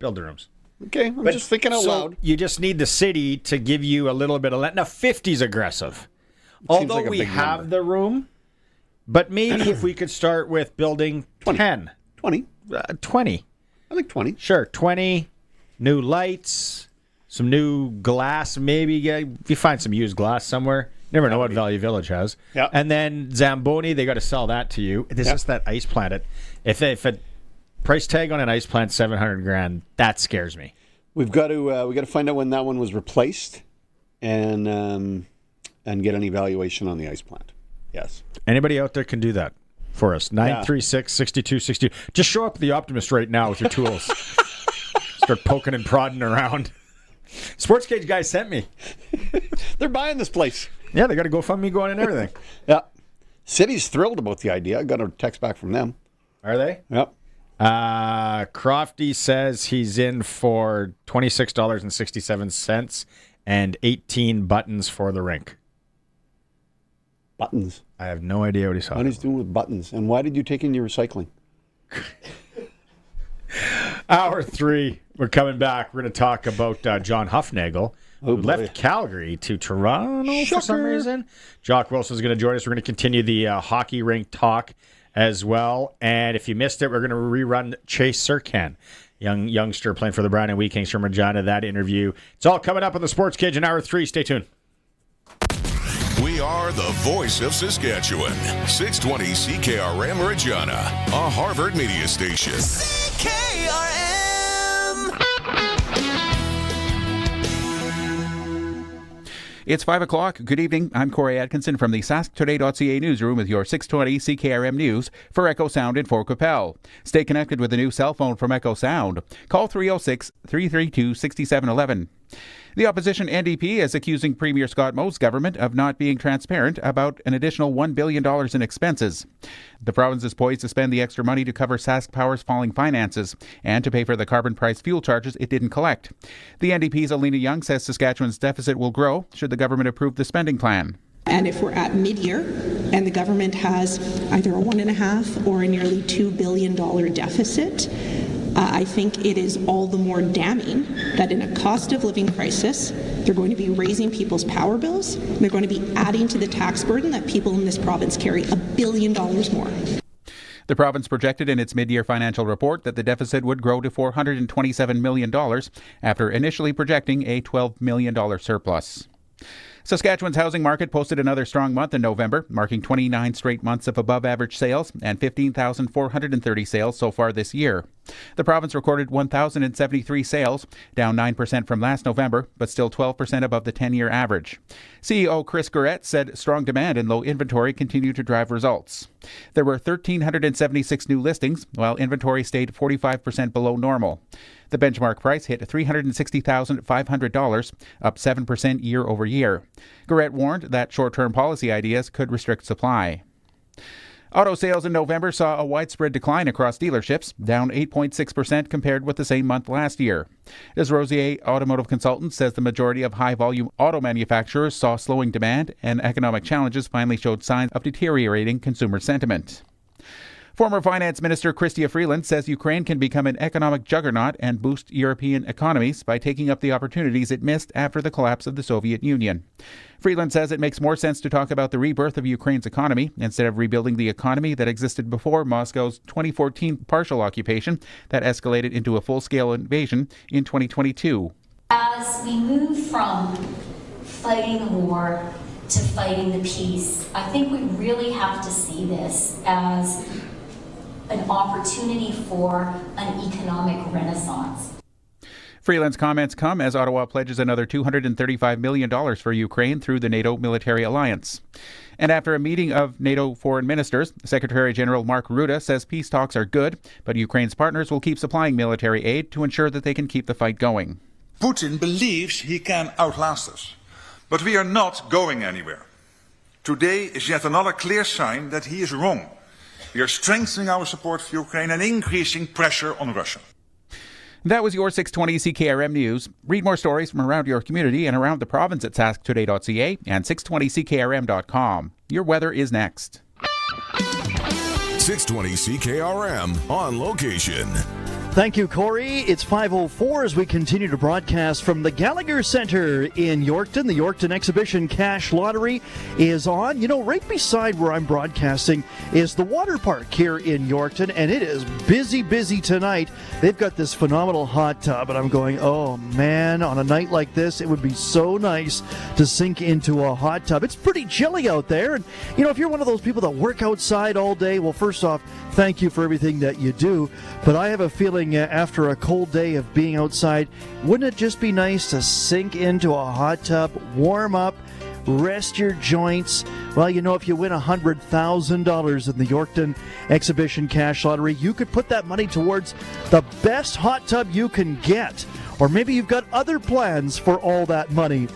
Build the rooms. Okay, I'm just thinking out loud. You just need the city to give you a little bit of let. Now, 50's aggressive. Although like a we big have number. the room, but maybe if we could start with building 10. 20. 20. I like 20. Sure, 20. New lights, some new glass maybe. Yeah, if you find some used glass somewhere. Never know what Value Village has. Yeah. And then Zamboni, they got to sell that to you. This is that ice plant. If a price tag on an ice plant $700,000, that scares me. We've got to find out when that one was replaced, and get an evaluation on the ice plant. Yes. Anybody out there can do that for us. 936-6262. Just show up at the Optimist right now with your tools. Start poking and prodding around. Sportscage guy sent me. They're buying this place. Yeah, they got a GoFundMe going and everything. Yeah. City's thrilled about the idea. I got a text back from them. Are they? Yep. Crofty says he's in for $26.67 and 18 buttons for the rink. Buttons? I have no idea what he's talking about. What he's doing with buttons. And why did you take in your recycling? Hour 3. We're coming back. We're going to talk about John Huffnagel, who left Calgary to Toronto for some reason. Jock Wilson's going to join us. We're going to continue the hockey rink talk as well. And if you missed it, we're going to rerun Chase Surkan, youngster playing for the Brown and Wheat Kings from Regina. That interview. It's all coming up on the Sports Cage in hour 3. Stay tuned. We are the voice of Saskatchewan. 620 CKRM Regina, a Harvard media station. It's 5 o'clock. Good evening. I'm Corey Atkinson from the SaskToday.ca newsroom with your 620 CKRM News for Echo Sound in Fort Qu'Appelle. Stay connected with the new cell phone from Echo Sound. Call 306-332-6711. The opposition NDP is accusing Premier Scott Moe's government of not being transparent about an additional $1 billion in expenses. The province is poised to spend the extra money to cover Sask Power's falling finances and to pay for the carbon price fuel charges it didn't collect. The NDP's Alina Young says Saskatchewan's deficit will grow should the government approve the spending plan. And if we're at mid-year and the government has either a $1.5 or a nearly $2 billion deficit, I think it is all the more damning that in a cost of living crisis, they're going to be raising people's power bills. They're going to be adding to the tax burden that people in this province carry $1 billion more. The province projected in its mid-year financial report that the deficit would grow to $427 million after initially projecting a $12 million surplus. Saskatchewan's housing market posted another strong month in November, marking 29 straight months of above-average sales and 15,430 sales so far this year. The province recorded 1,073 sales, down 9% from last November, but still 12% above the 10-year average. CEO Chris Gourette said strong demand and low inventory continue to drive results. There were 1,376 new listings, while inventory stayed 45% below normal. The benchmark price hit $360,500, up 7% year over year. Gourette warned that short-term policy ideas could restrict supply. Auto sales in November saw a widespread decline across dealerships, down 8.6% compared with the same month last year. Desrosiers Automotive Consultants says the majority of high-volume auto manufacturers saw slowing demand and economic challenges finally showed signs of deteriorating consumer sentiment. Former Finance Minister Chrystia Freeland says Ukraine can become an economic juggernaut and boost European economies by taking up the opportunities it missed after the collapse of the Soviet Union. Freeland says it makes more sense to talk about the rebirth of Ukraine's economy instead of rebuilding the economy that existed before Moscow's 2014 partial occupation that escalated into a full-scale invasion in 2022. As we move from fighting the war to fighting the peace, I think we really have to see this as an opportunity for an economic renaissance. Freeland's comments come as Ottawa pledges another $235 million for Ukraine through the NATO military alliance. And after a meeting of NATO foreign ministers, Secretary General Mark Rutte says peace talks are good, but Ukraine's partners will keep supplying military aid to ensure that they can keep the fight going. Putin believes he can outlast us, but we are not going anywhere. Today is yet another clear sign that he is wrong. We are strengthening our support for Ukraine and increasing pressure on Russia. That was your 620 CKRM News. Read more stories from around your community and around the province at sasktoday.ca and 620ckrm.com. Your weather is next. 620 CKRM on location. Thank you, Corey. It's 5:04 as we continue to broadcast from the Gallagher Center in Yorkton. The Yorkton Exhibition Cash Lottery is on. You know, right beside where I'm broadcasting is the water park here in Yorkton, and it is busy tonight. They've got this phenomenal hot tub, and I'm going, oh man, on a night like this, it would be so nice to sink into a hot tub. It's pretty chilly out there, and you know, if you're one of those people that work outside all day, well, first off, thank you for everything that you do, but I have a feeling after a cold day of being outside, wouldn't it just be nice to sink into a hot tub, warm up, rest your joints? Well, you know, if you win $100,000 in the Yorkton Exhibition Cash Lottery, you could put that money towards the best hot tub you can get. Or maybe you've got other plans for all that money.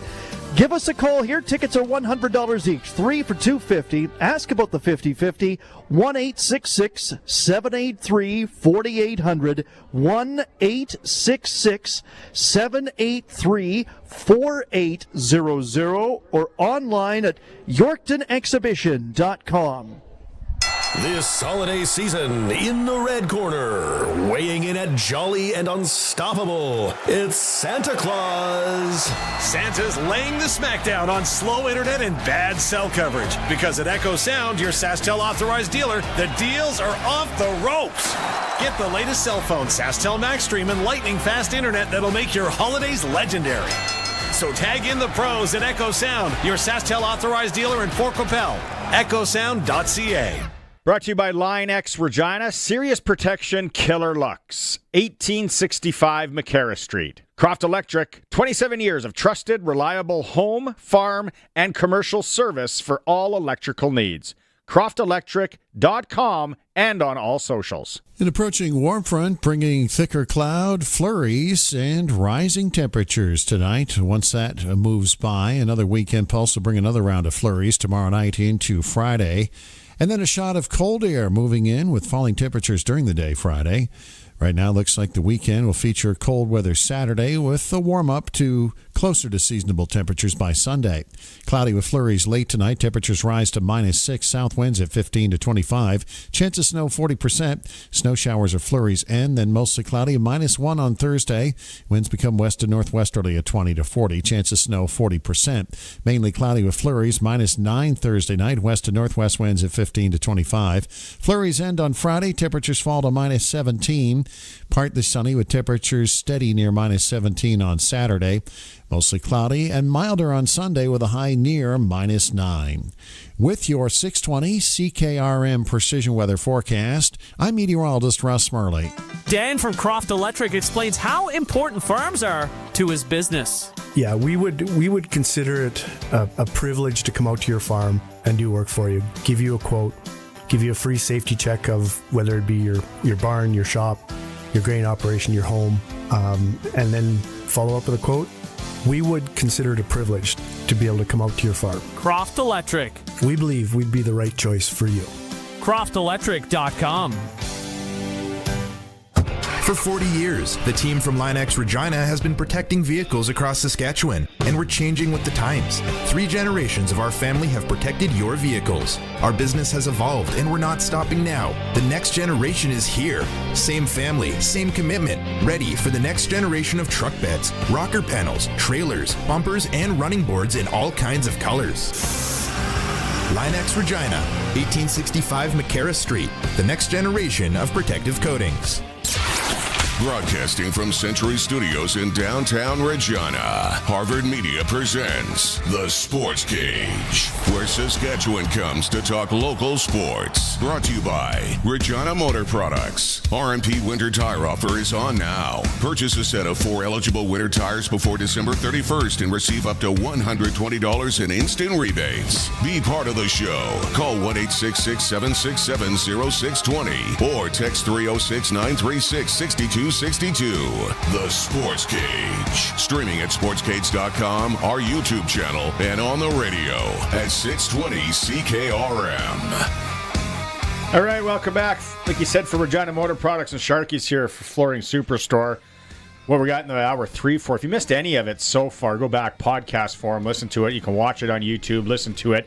Give us a call here. Tickets are $100 each, 3 for $250. Ask about the 50-50. 1-866-783-4800. 1-866-783-4800. Or online at YorktonExhibition.com. This holiday season, in the red corner, weighing in at jolly and unstoppable, it's Santa Claus. Santa's laying the smackdown on slow internet and bad cell coverage. Because at Echo Sound, your SaskTel authorized dealer, the deals are off the ropes. Get the latest cell phone, SaskTel MaxStream, and lightning fast internet that'll make your holidays legendary. So tag in the pros at Echo Sound, your SaskTel authorized dealer in Fort Qu'Appelle. EchoSound.ca. Brought to you by Line X Regina, Serious Protection Killer Lux, 1865 McCarra Street. Croft Electric, 27 years of trusted, reliable home, farm, and commercial service for all electrical needs. CroftElectric.com and on all socials. An approaching warm front bringing thicker cloud, flurries, and rising temperatures tonight. Once that moves by, another weekend pulse will bring another round of flurries tomorrow night into Friday. And then a shot of cold air moving in with falling temperatures during the day Friday. Right now, looks like the weekend will feature cold weather Saturday with a warm-up to closer to seasonable temperatures by Sunday. Cloudy with flurries late tonight. Temperatures rise to -6. South winds at 15 to 25. Chance of snow 40%. Snow showers or flurries and then mostly cloudy. -1 on Thursday. Winds become west to northwesterly at 20 to 40. Chance of snow 40%. Mainly cloudy with flurries. -9 Thursday night. West to northwest winds at 15 to 25. Flurries end on Friday. Temperatures fall to -17. Partly sunny with temperatures steady near -17 on Saturday. Mostly cloudy and milder on Sunday with a high near -9. With your 620 CKRM Precision Weather Forecast, I'm meteorologist Russ Murley. Dan from Croft Electric explains how important farms are to his business. Yeah, we would consider it a privilege to come out to your farm and do work for you, give you a quote, give you a free safety check of whether it be your barn, your shop, your grain operation, your home, and then follow up with a quote. We would consider it a privilege to be able to come out to your farm. Croft Electric. We believe we'd be the right choice for you. CroftElectric.com. For 40 years, the team from Line-X Regina has been protecting vehicles across Saskatchewan, and we're changing with the times. 3 generations of our family have protected your vehicles. Our business has evolved, and we're not stopping now. The next generation is here. Same family, same commitment, ready for the next generation of truck beds, rocker panels, trailers, bumpers, and running boards in all kinds of colors. Line-X Regina, 1865 McCarra Street, the next generation of protective coatings. Broadcasting from Century Studios in downtown Regina, Harvard Media presents The Sportscage, where Saskatchewan comes to talk local sports. Brought to you by Regina Motor Products. RMP Winter Tire Offer is on now. Purchase a set of 4 eligible winter tires before December 31st and receive up to $120 in instant rebates. Be part of the show. Call 1-866-767-0620 or text 306-936-6262. The Sports Cage. Streaming at sportscage.com, our YouTube channel, and on the radio at 620 CKRM. All right, welcome back. Like you said, for Regina Motor Products and Sharky's here for Flooring Superstore. What we got in the hour 3, 4. If you missed any of it so far, go back, podcast form, listen to it. You can watch it on YouTube, listen to it.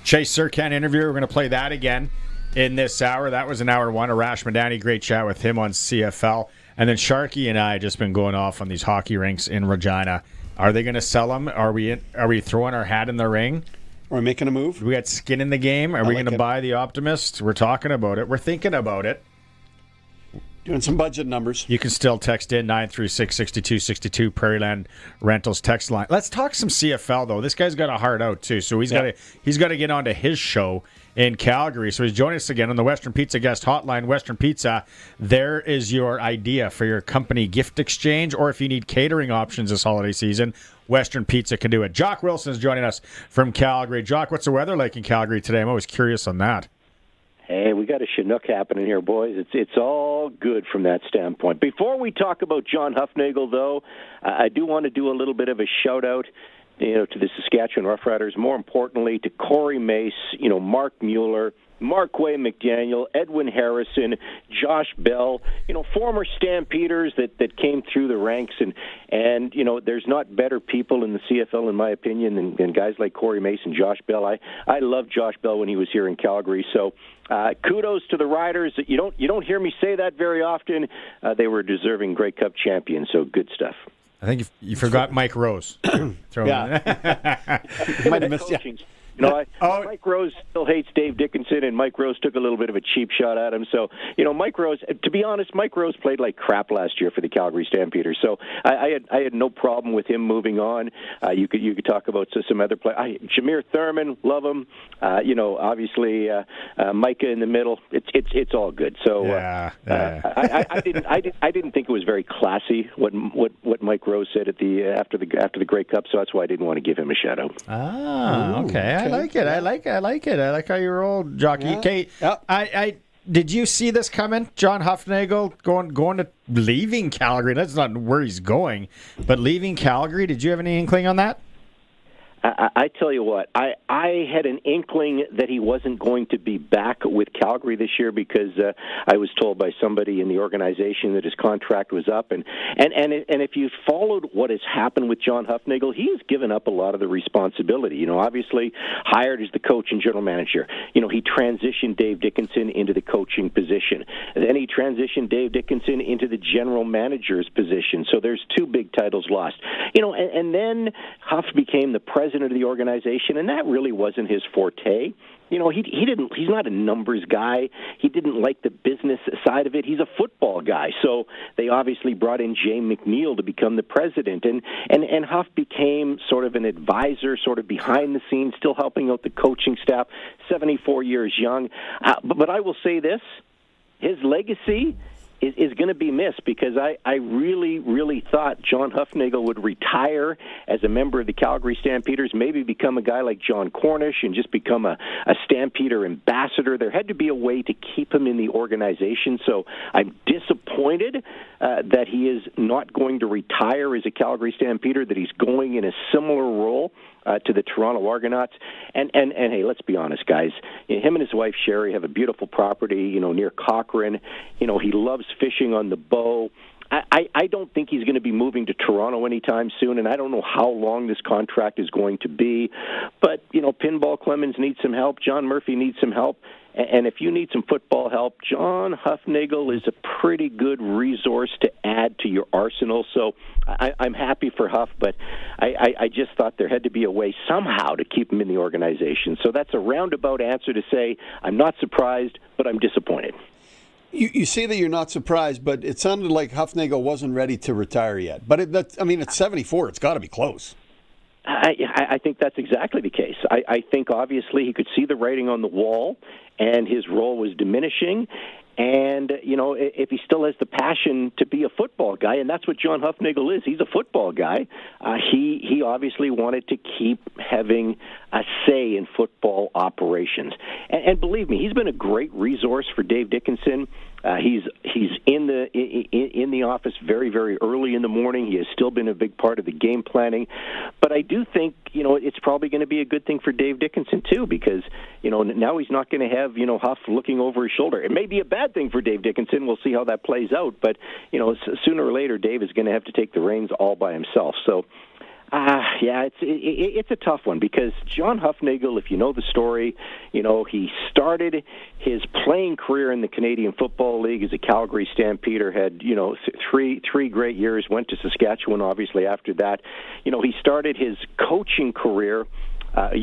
Chase Surkan interview, we're going to play that again in this hour. That was in hour 1. Arash Madani, great chat with him on CFL. And then Sharky and I just been going off on these hockey rinks in Regina. Are they going to sell them? Are we throwing our hat in the ring? Are we making a move? Do we got skin in the game? Are we going to buy the Optimist? We're talking about it. We're thinking about it. Doing some budget numbers. You can still text in 936-6262, Prairieland Rentals text line. Let's talk some CFL though. This guy's got a heart out too, so he's got to get onto his show in Calgary. So he's joining us again on the Western Pizza Guest Hotline. Western Pizza, there is your idea for your company gift exchange, or if you need catering options this holiday season, Western Pizza can do it. Jock Wilson is joining us from Calgary. Jock, what's the weather like in Calgary today? I'm always curious on that. Hey, we got a Chinook happening here, boys. It's all good from that standpoint. Before we talk about John Hufnagel, though, I do want to do a little bit of a shout-out, to the Saskatchewan Roughriders, more importantly to Corey Mace, Mark Mueller, Markway McDaniel, Edwin Harrison, Josh Bell, former Stampeders that came through the ranks, and there's not better people in the CFL, in my opinion, than guys like Corey Mace and Josh Bell. I loved Josh Bell when he was here in Calgary, so kudos to the Riders. You don't hear me say that very often. They were deserving Grey Cup champions, so good stuff. I think you forgot Mike Rose. Yeah. Might have missed you. Mike Rose still hates Dave Dickinson, and Mike Rose took a little bit of a cheap shot at him. So, Mike Rose, to be honest, Mike Rose played like crap last year for the Calgary Stampeders. So I had no problem with him moving on. You could talk about some other players. Jameer Thurman, love him. Obviously Micah in the middle. It's all good. So I didn't think it was very classy what Mike Rose said after the Grey Cup. So that's why I didn't want to give him a shout out. Okay. I like it. I like how you roll, Jockey. Okay. I did you see this coming? John Hufnagel going to leaving Calgary. That's not where he's going, but leaving Calgary. Did you have any inkling on that? I tell you what, I had an inkling that he wasn't going to be back with Calgary this year because I was told by somebody in the organization that his contract was up. And if you followed what has happened with John Hufnagel, he's given up a lot of the responsibility. Obviously hired as the coach and general manager. He transitioned Dave Dickinson into the coaching position. Then he transitioned Dave Dickinson into the general manager's position. So there's 2 big titles lost. And then Huff became the president president of the organization, and that really wasn't his forte. He's not a numbers guy. He didn't like the business side of it. He's a football guy. So they obviously brought in Jay McNeil to become the president. And Huff became sort of an advisor, sort of behind the scenes, still helping out the coaching staff, 74 years young. But I will say this, his legacy is going to be missed, because I really, really thought John Hufnagel would retire as a member of the Calgary Stampeders, maybe become a guy like John Cornish and just become a Stampeder ambassador. There had to be a way to keep him in the organization, so I'm disappointed that he is not going to retire as a Calgary Stampeder, that he's going in a similar role to the Toronto Argonauts. And hey, let's be honest, guys. Him and his wife, Sherry, have a beautiful property, near Cochrane. He loves fishing on the Bow. I don't think he's going to be moving to Toronto anytime soon, and I don't know how long this contract is going to be. But, Pinball Clemens needs some help. John Murphy needs some help. And if you need some football help, John Hufnagel is a pretty good resource to add to your arsenal. So I'm happy for Huff, but I just thought there had to be a way somehow to keep him in the organization. So that's a roundabout answer to say I'm not surprised, but I'm disappointed. You say that you're not surprised, but it sounded like Hufnagel wasn't ready to retire yet. But it's 74. It's got to be close. I think that's exactly the case. I think obviously he could see the writing on the wall, and his role was diminishing. And, if he still has the passion to be a football guy, and that's what John Hufnagel is, he's a football guy, he obviously wanted to keep having a say in football operations. And believe me, he's been a great resource for Dave Dickinson. He's in the office very, very early in the morning. He has still been a big part of the game planning. But I do think, it's probably going to be a good thing for Dave Dickinson, too, because, now he's not going to have, Huff looking over his shoulder. It may be a bad thing for Dave Dickinson. We'll see how that plays out. But, sooner or later, Dave is going to have to take the reins all by himself. So, it's a tough one, because John Hufnagel, if you know the story, he started his playing career in the Canadian Football League as a Calgary Stampeder, had, three great years, went to Saskatchewan, obviously, after that. He started his coaching career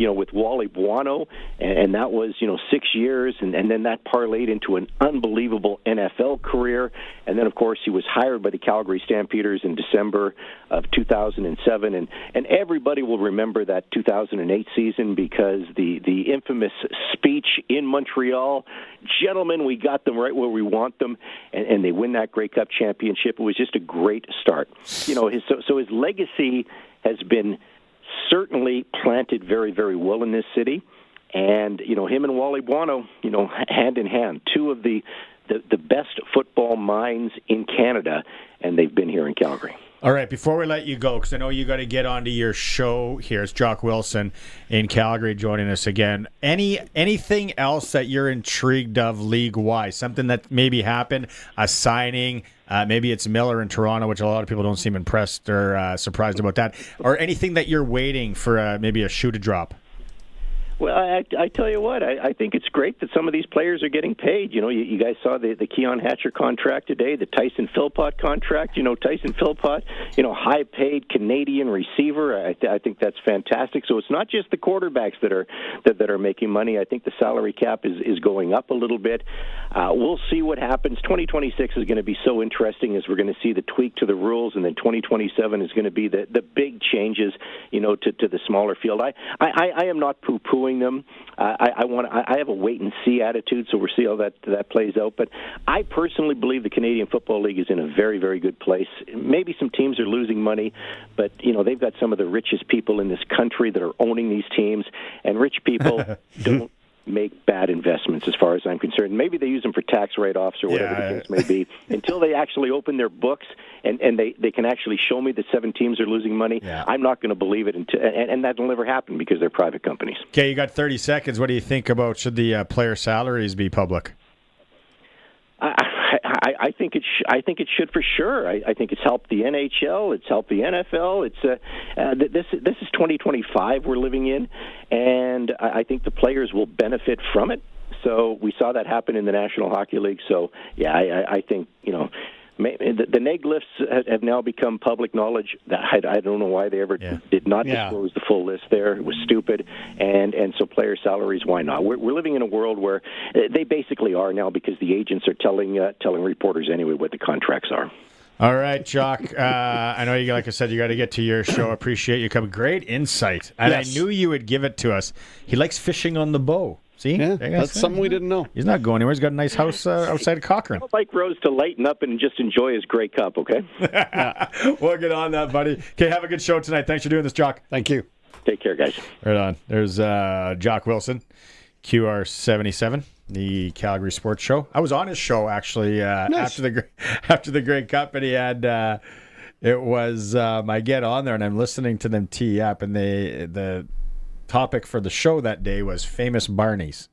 with Wally Buono, and that was, 6 years, and then that parlayed into an unbelievable NFL career. And then, of course, he was hired by the Calgary Stampeders in December of 2007, and everybody will remember that 2008 season, because the infamous speech in Montreal, gentlemen, we got them right where we want them, and they win that Grey Cup championship. It was just a great start. His legacy has been certainly planted very, very well in this city. And, him and Wally Buono, hand in hand, two of the best football minds in Canada, and they've been here in Calgary. All right, before we let you go, because I know you got to get onto your show here, it's Jock Wilson in Calgary joining us again. Anything else that you're intrigued of league-wise? Something that maybe happened, a signing, maybe it's Miller in Toronto, which a lot of people don't seem impressed or surprised about that, or anything that you're waiting for maybe a shoe to drop? Well, I tell you what, I think it's great that some of these players are getting paid. You guys saw the Keon Hatcher contract today, the Tyson Philpott contract. Tyson Philpott, high-paid Canadian receiver. I think that's fantastic. So it's not just the quarterbacks that are making money. I think the salary cap is going up a little bit. We'll see what happens. 2026 is going to be so interesting, as we're going to see the tweak to the rules, and then 2027 is going to be the big changes, to the smaller field. I am not poo-pooing them. I have a wait and see attitude, so we'll see how that plays out. But I personally believe the Canadian Football League is in a very, very good place. Maybe some teams are losing money, but they've got some of the richest people in this country that are owning these teams, and rich people don't make bad investments as far as I'm concerned. Maybe they use them for tax write-offs or whatever the case may be, until they actually open their books and they can actually show me that 7 teams are losing money. I'm not going to believe it, and that'll never happen, because they're private companies. Okay, you got 30 seconds. What do you think about, should the player salaries be public? I think it should for sure. I think it's helped the NHL. It's helped the NFL. This is 2025 we're living in, and I think the players will benefit from it. So we saw that happen in the National Hockey League. So yeah, I think The neg lists have now become public knowledge. I don't know why they ever did not disclose the full list there. It was stupid. And so player salaries, why not? We're living in a world where they basically are now, because the agents are telling reporters anyway what the contracts are. All right, Jock. I know you, like I said, you got to get to your show. Appreciate you coming. Great insight. And I knew you would give it to us. He likes fishing on the bow. See? Yeah, that's something we didn't know. He's not going anywhere. He's got a nice house outside of Cochrane. I'd like Rose to lighten up and just enjoy his Grey Cup, okay? We'll get on that, buddy. Okay, have a good show tonight. Thanks for doing this, Jock. Thank you. Take care, guys. Right on. There's Jock Wilson, QR77, the Calgary Sports Show. I was on his show, actually, after the Grey Cup, and he had... it was I get on there, and I'm listening to them tee up, and the topic for the show that day was famous Barneys.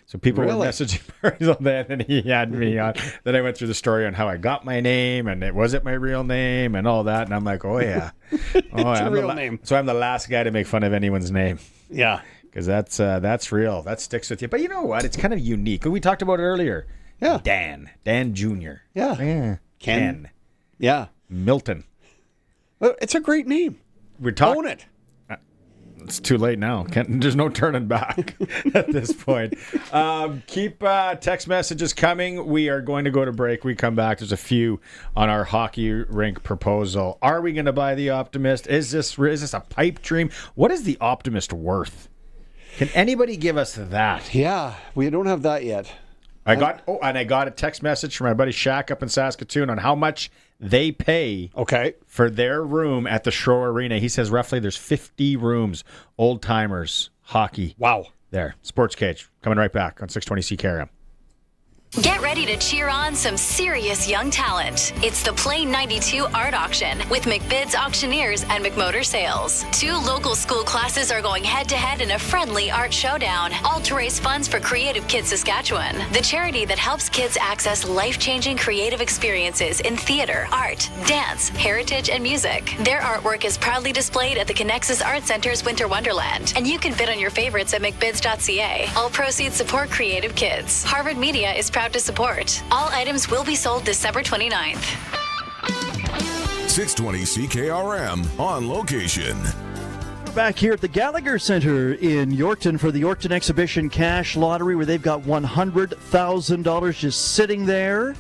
So people were messaging Barneys all day, and then he had me on. Then I went through the story on how I got my name, and it wasn't my real name, and all that. And I'm like, oh yeah, it's your real name. So I'm the last guy to make fun of anyone's name. Yeah, because that's real. That sticks with you. But you know what? It's kind of unique. We talked about it earlier. Yeah, Dan Jr. Yeah, Ken. Yeah, Milton. Well, it's a great name. We're talking. Own it. It's too late now. There's no turning back at this point. Keep text messages coming. We are going to go to break. We come back. There's a few on our hockey rink proposal. Are we going to buy the Optimist? Is this a pipe dream? What is the Optimist worth? Can anybody give us that? Yeah, we don't have that yet. I got a text message from my buddy Shaq up in Saskatoon on how much they pay for their room at the Shore Arena. He says roughly there's 50 rooms, old timers, hockey. Wow. There. Sportscage. Coming right back on 620 CKRM. Get ready to cheer on some serious young talent. It's the Plane 92 Art Auction with McBid's Auctioneers and McMotor Sales. 2 local school classes are going head-to-head in a friendly art showdown, all to raise funds for Creative Kids Saskatchewan, the charity that helps kids access life-changing creative experiences in theater, art, dance, heritage, and music. Their artwork is proudly displayed at the Connexus Art Center's Winter Wonderland, and you can bid on your favorites at mcbids.ca. All proceeds support creative kids. Harvard Media is proud to support. All items will be sold December 29th. 620 CKRM on location. Back here at the Gallagher Center in Yorkton for the Yorkton Exhibition Cash Lottery, where they've got $100,000 just sitting there,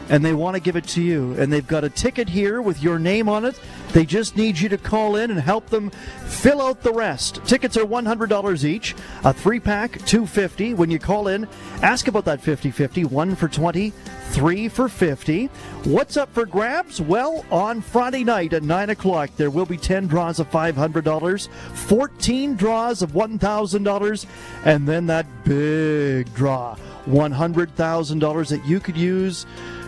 and they want to give it to you. And they've got a ticket here with your name on it. They just need you to call in and help them fill out the rest. Tickets are $100 each. A 3-pack, $250. When you call in, ask about that 50-50. 1 for 20, 3 for 50. What's up for grabs? Well, on Friday night at 9 o'clock, there will be 10 draws of $500, 14 draws of $1,000, and then that big draw, $100,000 that you could use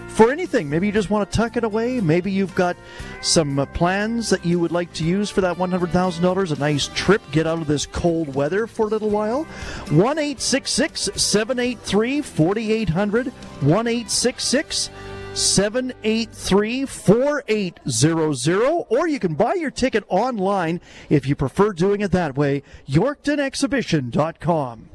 for anything. Maybe you just want to tuck it away. Maybe you've got some plans that you would like to use for that $100,000. A nice trip. Get out of this cold weather for a little while. 1-866-783-4800. 1-866-783-4800. Or you can buy your ticket online if you prefer doing it that way. YorktonExhibition.com.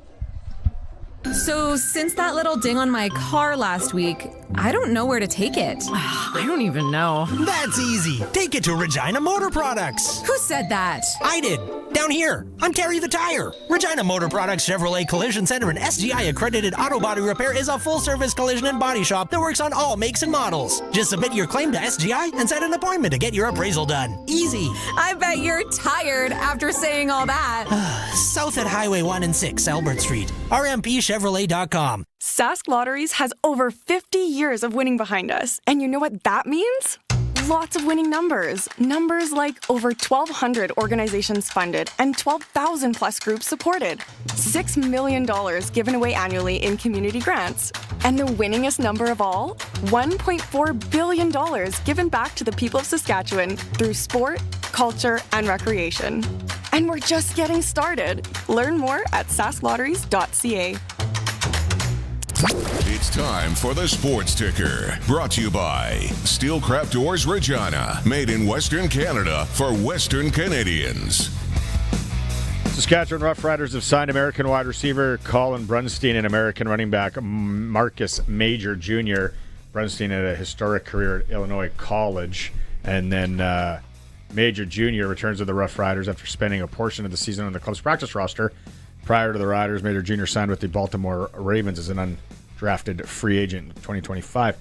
So, since that little ding on my car last week, I don't know where to take it. I don't even know. That's easy. Take it to Regina Motor Products. Who said that? I did. Down here. I'm Terry the Tire. Regina Motor Products Chevrolet Collision Center and SGI accredited auto body repair is a full-service collision and body shop that works on all makes and models. Just submit your claim to SGI and set an appointment to get your appraisal done. Easy. I bet you're tired after saying all that. South at Highway 1 and 6, Albert Street. RMPChevrolet.com. Sask Lotteries has over 50 years of winning behind us. And you know what that means? Lots of winning numbers. Numbers like over 1,200 organizations funded and 12,000 plus groups supported. $6 million given away annually in community grants. And the winningest number of all? $1.4 billion given back to the people of Saskatchewan through sport, culture, and recreation. And we're just getting started. Learn more at sasklotteries.ca. It's time for the Sports Ticker, brought to you by Steel Craft Doors Regina, made in Western Canada for Western Canadians. Saskatchewan Roughriders have signed American wide receiver Colin Brunstein and American running back Marcus Major Jr. Brunstein had a historic career at Illinois College, and then Major Jr. returns to the Roughriders after spending a portion of the season on the club's practice roster. Prior to the Riders, Major Jr. signed with the Baltimore Ravens as an undrafted free agent in 2025.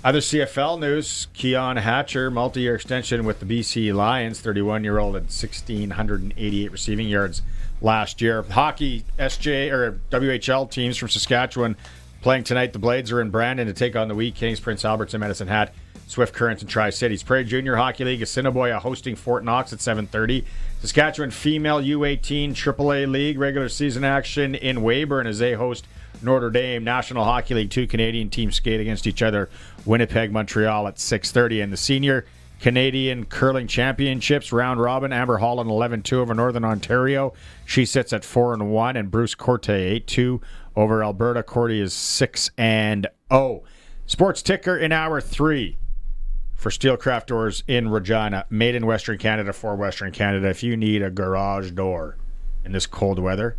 Other CFL news, Keon Hatcher, multi-year extension with the BC Lions, 31-year-old at 1,688 receiving yards last year. Hockey, SJ or WHL teams from Saskatchewan playing tonight. The Blades are in Brandon to take on the Wheat Kings, Prince Albert's and Medicine Hat, Swift Current, and Tri-Cities. Prairie Junior Hockey League, Assiniboia hosting Fort Knox at 7:30. Saskatchewan Female U18 AAA League regular season action in Weyburn as they host Notre Dame. National Hockey League, 2 Canadian teams skate against each other. Winnipeg, Montreal at 6:30. And the Senior Canadian Curling Championships round robin, Amber Holland 11-2 over Northern Ontario. She sits at 4-1, and Bruce Corte 8-2 over Alberta. Corte is 6-0. Sports Ticker in hour 3 for Steelcraft Doors in Regina. Made in Western Canada for Western Canada. If you need a garage door in this cold weather,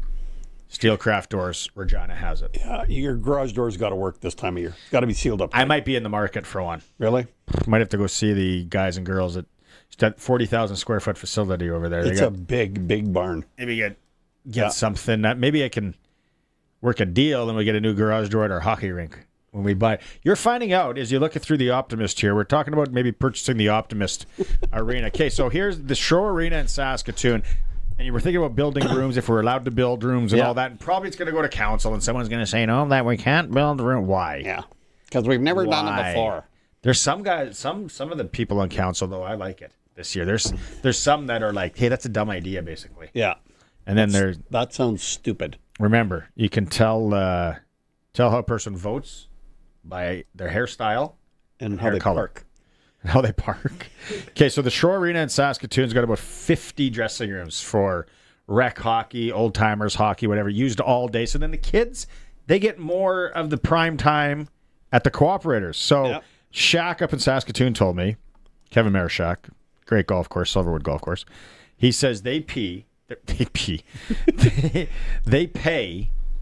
Steelcraft Doors, Regina has it. Yeah, your garage door's got to work this time of year. It's got to be sealed up. I might be in the market for one. Really? Might have to go see the guys and girls at that 40,000 square foot facility over there. It's a big barn. Maybe get something. Maybe I can work a deal and we get a new garage door at our hockey rink when we buy. You're finding out as you look through the Optimist here. We're talking about maybe purchasing the Optimist Arena. Okay, so here's the Show Arena in Saskatoon. And you were thinking about building rooms, if we're allowed to build rooms and all that. And probably it's going to go to council, and someone's going to say, no, that we can't build a room. Why? Yeah. Because we've never done it before. There's some guys, some of the people on council, though, I like it this year. There's some that are like, hey, that's a dumb idea, basically. Yeah. And then that sounds stupid. Remember, you can tell how a person votes by their hairstyle and how they park. How they park. Okay, so the Shore Arena in Saskatoon's got about 50 dressing rooms for rec hockey, old timers hockey, whatever, used all day. So then the kids, they get more of the prime time at the Cooperators. So Shaq up in Saskatoon told me, Kevin Marishak, great golf course, Silverwood Golf Course. He says they pay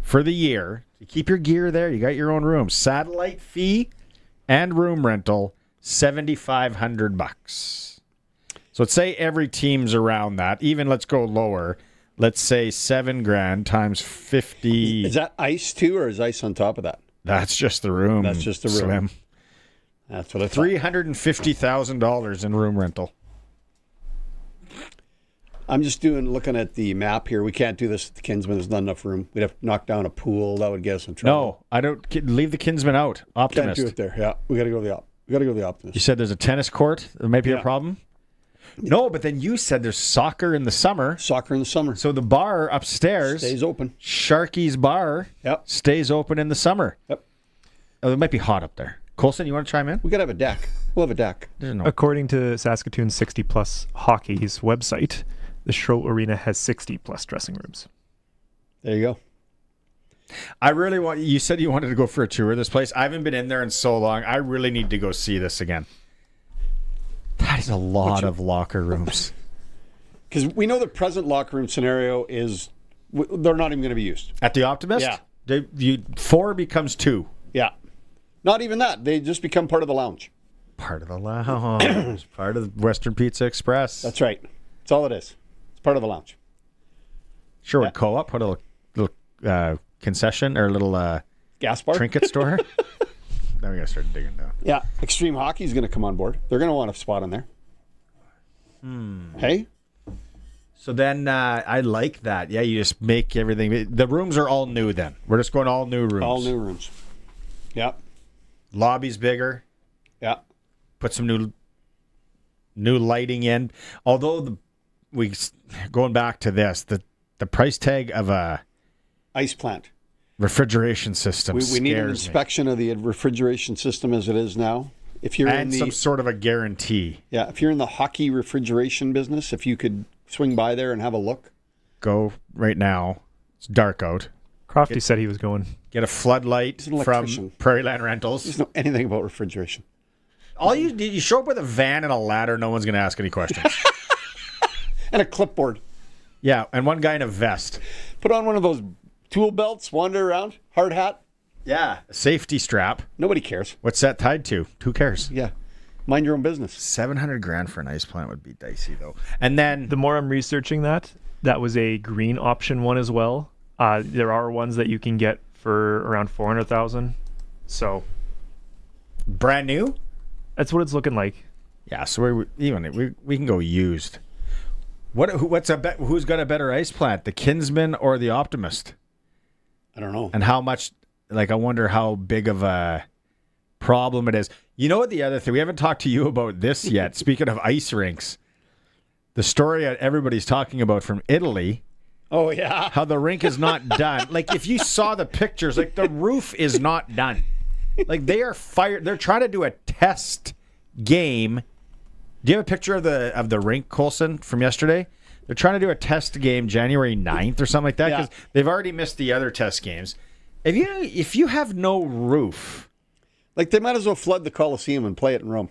for the year. You keep your gear there. You got your own room. Satellite fee and room rental. $7,500. So let's say every team's around that. Even let's go lower. Let's say $7,000 times 50. Is that ice too, or is ice on top of that? That's just the room. That's just the room. Slim. That's what I thought. $350,000 in room rental. I'm just looking at the map here. We can't do this at the Kinsman. There's not enough room. We'd have to knock down a pool. That would get us in trouble. No, I don't. Leave the Kinsman out. Optimist. Can't do it there. Yeah, we got to go to the Optimist. You said there's a tennis court. There might be a problem. No, but then you said there's soccer in the summer. Soccer in the summer. So the bar upstairs stays open. Sharky's bar stays open in the summer. Yep. Oh, it might be hot up there. Colson, you want to chime in? We got to have a deck. We'll have a deck. According to Saskatoon 60 Plus Hockey's website, the Show Arena has 60 plus dressing rooms. There you go. I really want. You said you wanted to go for a tour of this place. I haven't been in there in so long. I really need to go see this again. That is a lot of locker rooms. Because we know the present locker room scenario is they're not even going to be used. At the Optimist? Yeah. 4 becomes 2. Yeah. Not even that. They just become part of the lounge. Part of the lounge. Part of the Western Pizza Express. That's right. That's all it is. It's part of the lounge. Sure, Co-op put a little concession or a little gas bar trinket store. Now we got to start digging down. Yeah, Extreme Hockey is going to come on board. They're going to want a spot in there. Hey? So then I like that. Yeah, you just make everything. The rooms are all new then. We're just going all new rooms. All new rooms. Yeah. Lobby's bigger. Yeah. Put some new lighting in. Although going back to this, the price tag of a ice plant refrigeration system we need an inspection of the refrigeration system as it is now. If you're in some sort of a guarantee. Yeah, if you're in the hockey refrigeration business, if you could swing by there and have a look. Go right now. It's dark out. Crofty said he was going. Get a floodlight from Prairie Land Rentals. He doesn't know anything about refrigeration. All you show up with a van and a ladder, no one's going to ask any questions. And a clipboard. Yeah, and one guy in a vest. Put on one of those tool belts, wander around, hard hat. Yeah, a safety strap. Nobody cares. What's that tied to? Who cares? Yeah. Mind your own business. $700,000 for an ice plant would be dicey, though. And then the more I'm researching that was a green option one as well. There are ones that you can get for around $400,000. So brand new? That's what it's looking like. Yeah, so we can go used. Who's got a better ice plant, the Kinsman or the Optimist? I don't know. And how much? Like, I wonder how big of a problem it is. You know what? The other thing, we haven't talked to you about this yet. Speaking of ice rinks, the story that everybody's talking about from Italy. Oh, yeah. How the rink is not done. Like, if you saw the pictures, like, the roof is not done. Like, they are fired. They're trying to do a test game. Do you have a picture of the rink, Colson, from yesterday? They're trying to do a test game January 9th or something like that because they've already missed the other test games. If you have no roof, like, they might as well flood the Coliseum and play it in Rome.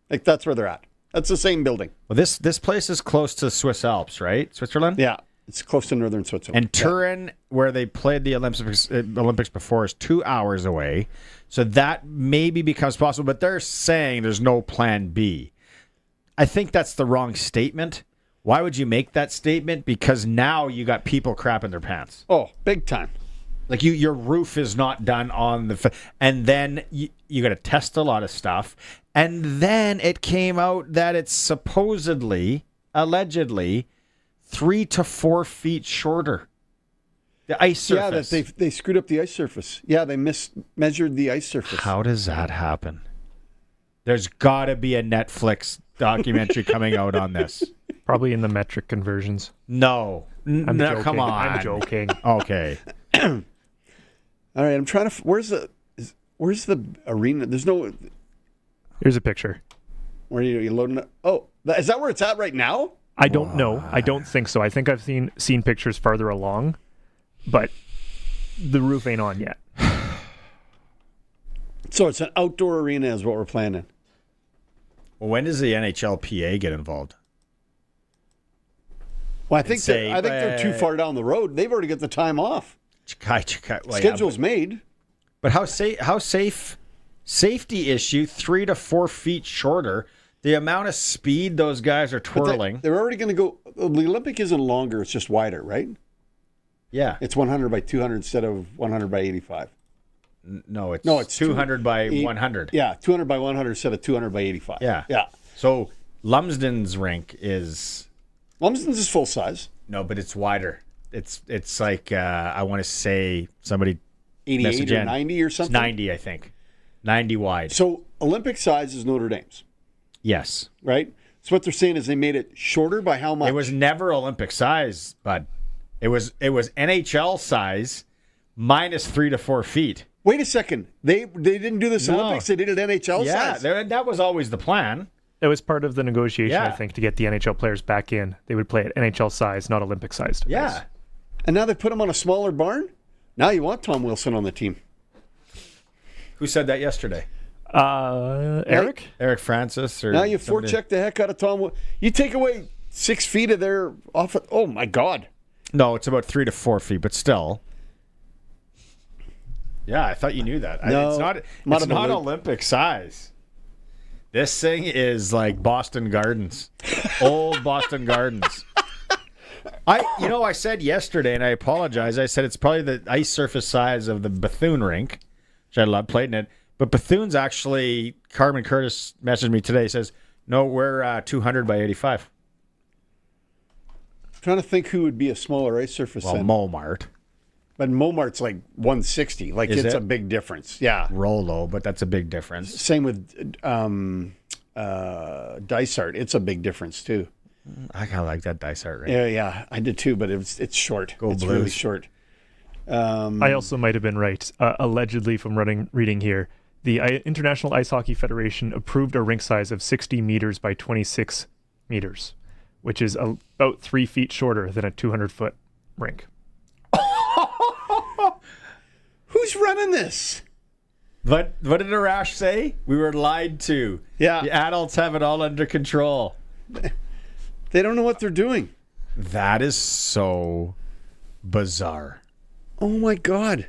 Like, that's where they're at. That's the same building. Well, this place is close to Swiss Alps, right? Switzerland? Yeah, it's close to northern Switzerland. And Turin, where they played the Olympics before, is 2 hours away. So that maybe becomes possible, but they're saying there's no plan B. I think that's the wrong statement. Why would you make that statement? Because now you got people crapping their pants. Oh, big time. Like your roof is not done on and then you got to test a lot of stuff. And then it came out that it's allegedly 3 to 4 feet shorter. The ice surface. Yeah, that they screwed up the ice surface. Yeah, they measured the ice surface. How does that happen? There's got to be a Netflix documentary coming out on this. Probably in the metric conversions. No, come on. I'm joking. Okay. All right, I'm trying to. Where's the arena? There's no. Here's a picture. Where are you loading it? Oh, is that where it's at right now? I don't know. I don't think so. I think I've seen pictures farther along, but the roof ain't on yet. So it's an outdoor arena is what we're planning. Well, when does the NHLPA get involved? Well, I think they're too far down the road. They've already got the time off. Schedule's made. But how safe? Safety issue, 3 to 4 feet shorter. The amount of speed those guys are twirling. They're already going to go. The Olympic isn't longer; it's just wider, right? Yeah, it's 100 by 200 instead of 100 by 85. No, it's 200 by 100. Yeah, 200 by 100 instead of 200 by 85. Yeah. So Lumsden's rink is full size. No, but it's wider. It's like I want to say somebody 88 or 90 or something. It's 90, I think. 90 wide. So Olympic size is Notre Dame's. Yes. Right? So what they're saying is they made it shorter by how much? It was never Olympic size, bud. It was NHL size minus 3 to 4 feet. Wait a second. They didn't do this Olympics. They did it NHL size. Yeah, that was always the plan. It was part of the negotiation, I think, to get the NHL players back in. They would play at NHL size, not Olympic sized. Yeah. And now they put them on a smaller barn? Now you want Tom Wilson on the team. Who said that yesterday? Eric? Eric Francis. Or now you forecheck the heck out of Tom. You take away 6 feet of their off. Oh, my God. No, it's about 3 to 4 feet, but still. Yeah, I thought you knew that. No, it's not Olympic size. This thing is like Boston Gardens. Old Boston Gardens. I said yesterday, and I apologize, I said it's probably the ice surface size of the Bethune rink, which I love playing it. But Bethune's actually, Carmen Curtis messaged me today, says, no, we're 200 by 85. I'm trying to think who would be a smaller ice surface. Well, Momart. But Momart's like 160. Like, it's a big difference. Yeah. Rolo, but that's a big difference. Same with Dysart. It's a big difference, too. I kind of like that Dysart rink. Yeah, I did too, but it's short. It's Blues. really short. I also might have been right. Allegedly, from reading here, the International Ice Hockey Federation approved a rink size of 60 meters by 26 meters, which is about 3 feet shorter than a 200-foot rink. Who's running this? What did Arash say? We were lied to. Yeah. The adults have it all under control. They don't know what they're doing. That is so bizarre. Oh, my God.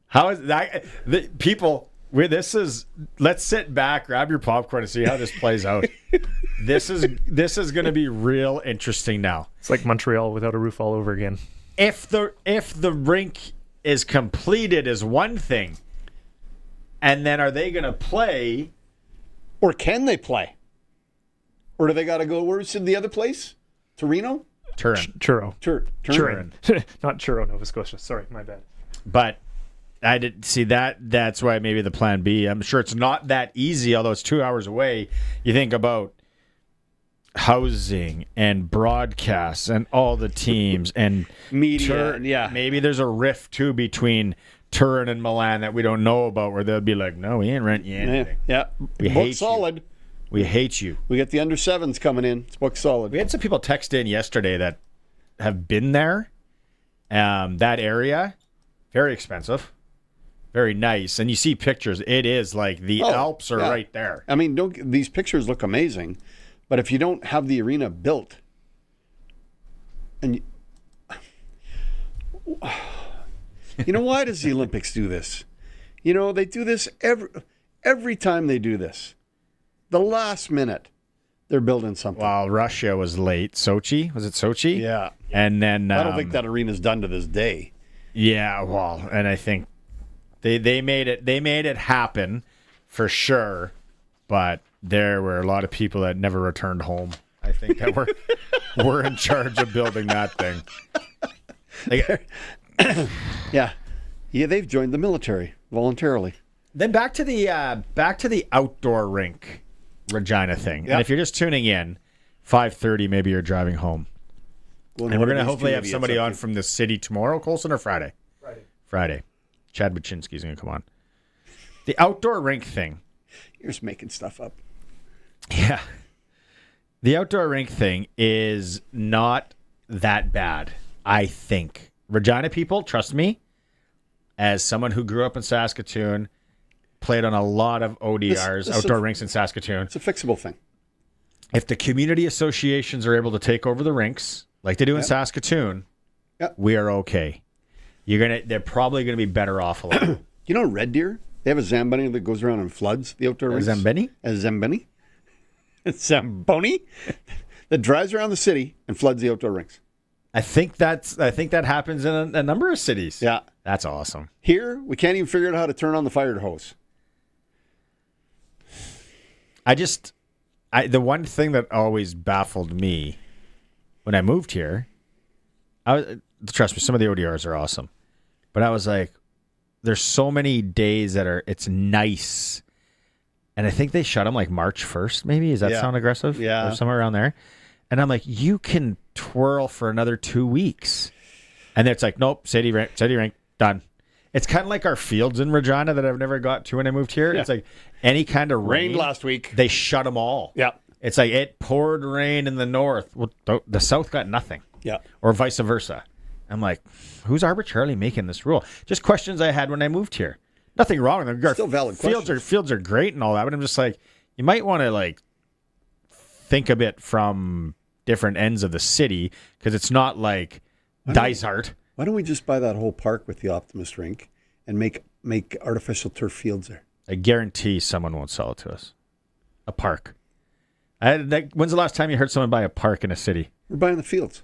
How is that? Let's sit back, grab your popcorn, and see how this plays out. This is going to be real interesting now. It's like Montreal without a roof all over again. If the rink is completed is one thing, and then are they going to play, or can they play, or do they got to go? Where's the other place? Torino, Turin, Turin, not Truro, Nova Scotia. Sorry, my bad. But I didn't see that. That's why maybe the plan B. I'm sure it's not that easy, although it's 2 hours away. You think about housing and broadcasts and all the teams and media. Maybe there's a rift too between Turin and Milan that we don't know about, where they'll be like, "No, we ain't renting you anything." Yeah, we book hate solid. You. We hate you. We got the under sevens coming in. It's book solid. We had some people text in yesterday that have been there. That area, very expensive. Very nice. And you see pictures. It is like the Alps are right there. I mean, these pictures look amazing, but if you don't have the arena built, and you know, why does the Olympics do this? You know, they do this every time they do this. The last minute, they're building something. Well, Russia was late. Sochi? Was it Sochi? Yeah. And then I don't think that arena's done to this day. Yeah, well, and I think They made it happen for sure, but there were a lot of people that never returned home. I think that were in charge of building that thing. Yeah, they've joined the military voluntarily. Then back to the outdoor rink Regina thing. Yep. And if you're just tuning in, 5:30, maybe you're driving home. Well, and we're going to hopefully have somebody on from the city tomorrow, Colson, or Friday? Friday. Chad Baczynski's going to come on. The outdoor rink thing. You're just making stuff up. Yeah. The outdoor rink thing is not that bad, I think. Regina people, trust me, as someone who grew up in Saskatoon, played on a lot of ODRs, outdoor rinks in Saskatoon. It's a fixable thing. If the community associations are able to take over the rinks, like they do in Saskatoon, we are okay. They're probably gonna be better off a lot. You know, Red Deer, they have a Zamboni that goes around and floods the outdoor rinks. Zamboni? A Zamboni? Zamboni? That drives around the city and floods the outdoor rinks. I think that happens in a number of cities. Yeah, that's awesome. Here, we can't even figure out how to turn on the fire hose. The one thing that always baffled me when I moved here, trust me, some of the ODRs are awesome. But I was like, there's so many days it's nice. And I think they shut them like March 1st, maybe. Does that sound aggressive? Yeah. Or somewhere around there. And I'm like, you can twirl for another 2 weeks. And then it's like, nope, city rink, done. It's kind of like our fields in Regina that I've never got to when I moved here. Yeah. It's like any kind of rain. Rained last week. They shut them all. Yeah. It's like it poured rain in the north. Well, the south got nothing. Yeah. Or vice versa. I'm like, who's arbitrarily making this rule? Just questions I had when I moved here. Nothing wrong with them. Still valid questions. Fields are great and all that, but I'm just like, you might want to like think a bit from different ends of the city because it's not like Dysart. Why don't we just buy that whole park with the Optimist rink and make artificial turf fields there? I guarantee someone won't sell it to us. A park. When's the last time you heard someone buy a park in a city? We're buying the fields.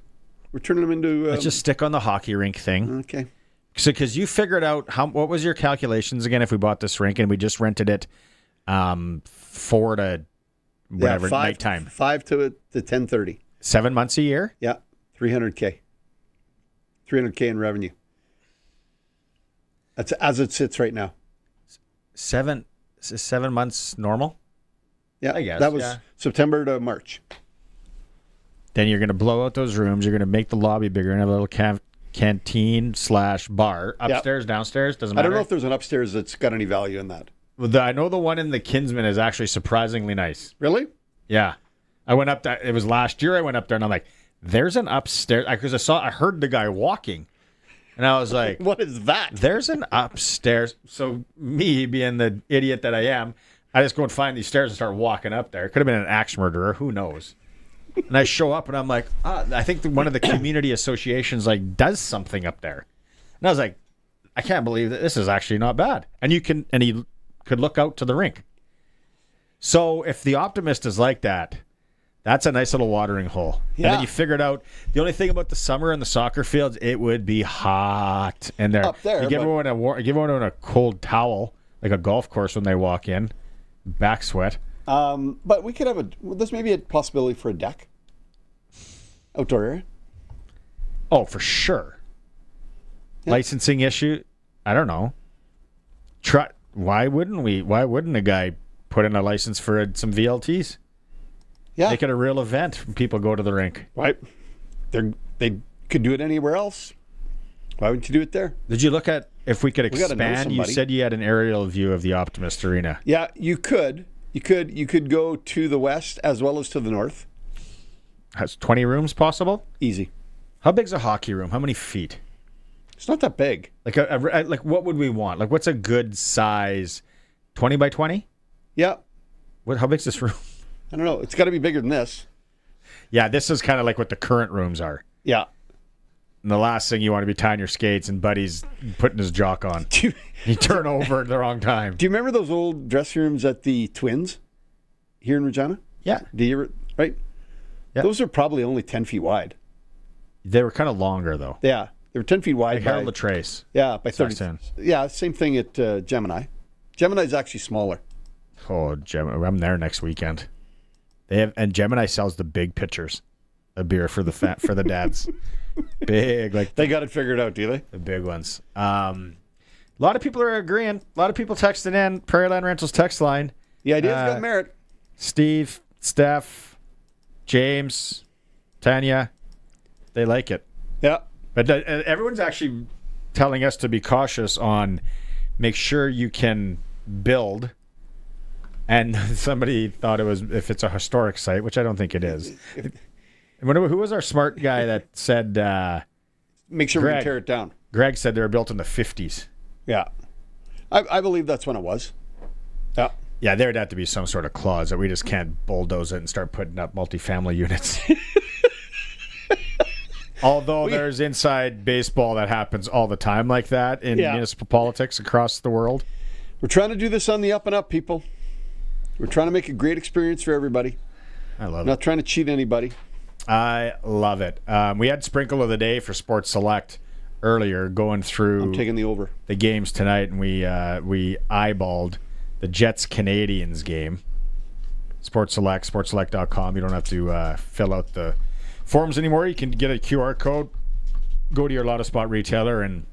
We're turning them into... Let's just stick on the hockey rink thing. Okay. So, because you figured out, what was your calculations again if we bought this rink and we just rented it 4 to whatever, nighttime? 5 to 10:30. 7 months a year? Yeah, $300K. $300K in revenue. That's as it sits right now. 7 months normal? Yeah, I guess. That was September to March. Then you're going to blow out those rooms. You're going to make the lobby bigger and have a little canteen/bar upstairs, downstairs. Doesn't matter. I don't know if there's an upstairs that's got any value in that. Well, I know the one in the Kinsman is actually surprisingly nice. Really? Yeah. I went up there. It was last year I went up there and I'm like, there's an upstairs. Because I heard the guy walking. And I was like, what is that? There's an upstairs. So me being the idiot that I am, I just go and find these stairs and start walking up there. It could have been an axe murderer. Who knows? And I show up and I'm like, I think one of the community associations like does something up there. And I was like, I can't believe that this is actually not bad. And he could look out to the rink. So if the Optimist is like that, that's a nice little watering hole. Yeah. And then you figured out the only thing about the summer and the soccer fields, it would be hot in there. Up there, You give everyone a cold towel, like a golf course when they walk in, back sweat. But we could have there's maybe a possibility for a deck. Outdoor area. Oh, for sure. Yeah. Licensing issue, I don't know. Why wouldn't we? Why wouldn't a guy put in a license for some VLTs? Yeah. Make it a real event when people go to the rink. Right. They could do it anywhere else. Why wouldn't you do it there? Did you look at if we could expand? You somebody. said you had an aerial view of the Optimist Arena. Yeah, you could. You could go to the west as well as to the north. Has 20 rooms possible? Easy. How big's a hockey room? How many feet? It's not that big. Like like what would we want? Like what's a good size? 20 by 20? Yeah. How big's this room? I don't know. It's got to be bigger than this. Yeah, this is kind of like what the current rooms are. Yeah. And the last thing you want to be tying your skates and Buddy's putting his jock on. You turn over at the wrong time. Do you remember those old dressing rooms at the Twins here in Regina? Yeah. Do you ever, right? Yeah. Those are probably only 10 feet wide. They were kind of longer, though. Yeah. They were 10 feet wide. Like Harold Latrace. Yeah, by 30. Yeah, same thing at Gemini. Gemini's actually smaller. Oh, I'm there next weekend. And Gemini sells the big pitchers of beer for the dads. Big, like they got it figured out, do they? The big ones. A lot of people are agreeing. A lot of people texting in. Prairie Land Rentals text line. The idea's got merit. Steve, Steph, James, Tanya, they like it. Yeah. But everyone's actually telling us to be cautious on make sure you can build. And somebody thought it was if it's a historic site, which I don't think it is. Who was our smart guy that said... make sure we can tear it down. Greg said they were built in the 50s. Yeah. I believe that's when it was. Yeah. Yeah, there'd have to be some sort of clause that we just can't bulldoze it and start putting up multifamily units. Although there's inside baseball that happens all the time like that in municipal politics across the world. We're trying to do this on the up and up, people. We're trying to make a great experience for everybody. I love it. Not trying to cheat anybody. I love it. We had Sprinkle of the Day for Sports Select earlier going through I'm taking the over. The games tonight, and we eyeballed the Jets-Canadians game. Sports Select, sportselect.com. You don't have to fill out the forms anymore. You can get a QR code, go to your Lotto Spot retailer, and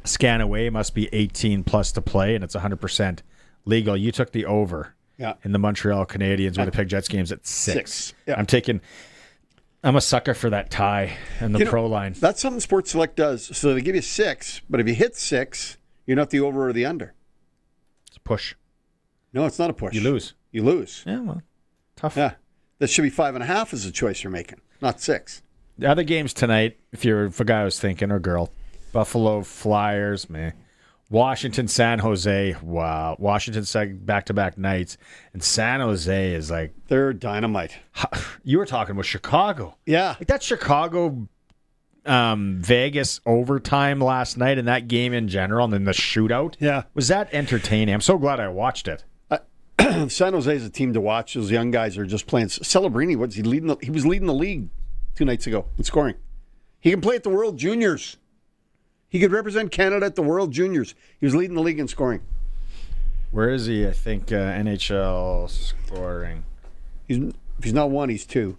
scan away. It must be 18 plus to play, and it's 100% legal. You took the over in the Montreal Canadiens Winnipeg Jets games at 6. Yeah. I'm a sucker for that tie and the pro line. That's something Sports Select does. So they give you 6, but if you hit 6, you're not the over or the under. It's a push. No, it's not a push. You lose. You lose. Yeah, well, tough. Yeah. That should be 5.5 is the choice you're making, not 6. The other games tonight, if a guy was thinking, or girl, Buffalo Flyers, meh. Washington, San Jose, wow. Washington back-to-back nights, and San Jose is like... They're dynamite. You were talking about Chicago. Yeah. Like that Chicago Vegas overtime last night and that game in general, and then the shootout. Yeah. Was that entertaining? I'm so glad I watched it. San Jose is a team to watch. Those young guys are just playing. Celebrini, what's he leading? He was leading the league 2 nights ago in scoring. He can play at the World Juniors. He could represent Canada at the World Juniors. He was leading the league in scoring. Where is he? I think NHL scoring. If he's not 1, he's 2.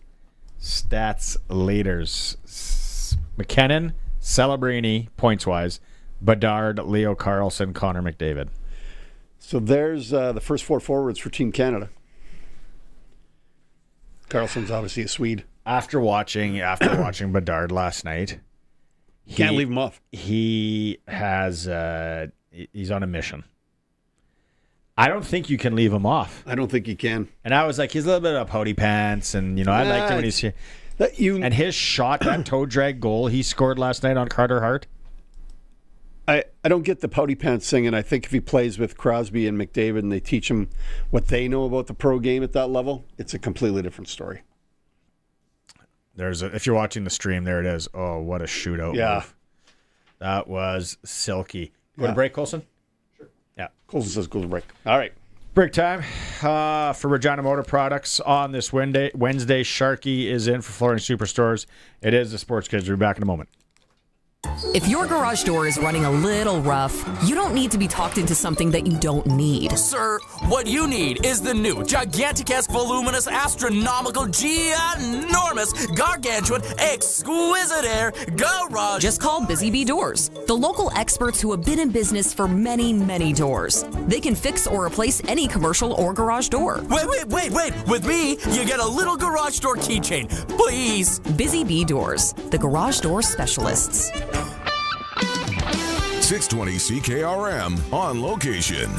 Stats leaders. McKinnon, Celebrini, points-wise. Bedard, Leo Carlson, Connor McDavid. So there's the first 4 forwards for Team Canada. Carlson's obviously a Swede. After watching Bedard last night, can't leave him off. He has he's on a mission. I don't think you can leave him off. I don't think you can. And I was like, he's a little bit of pouty pants, and I liked him when he's here. And his shot, that toe drag goal he scored last night on Carter Hart. I don't get the pouty pants thing, and I think if he plays with Crosby and McDavid and they teach him what they know about the pro game at that level, it's a completely different story. If you're watching the stream, there it is. Oh, what a shootout move. That was silky. Go to break, Colson? Sure. Yeah. Colson says go to break. All right. Break time for Regina Motor Products on this Wednesday. Sharky is in for Flooring Superstores. It is the Sportscage. We'll be back in a moment. If your garage door is running a little rough, you don't need to be talked into something that you don't need. Sir, what you need is the new gigantic-esque, voluminous, astronomical, ginormous, gargantuan, exquisite air garage. Just call Busy Bee Doors, the local experts who have been in business for many, many doors. They can fix or replace any commercial or garage door. Wait. With me, you get a little garage door keychain. Please. Busy Bee Doors, the garage door specialists. 620 CKRM on location.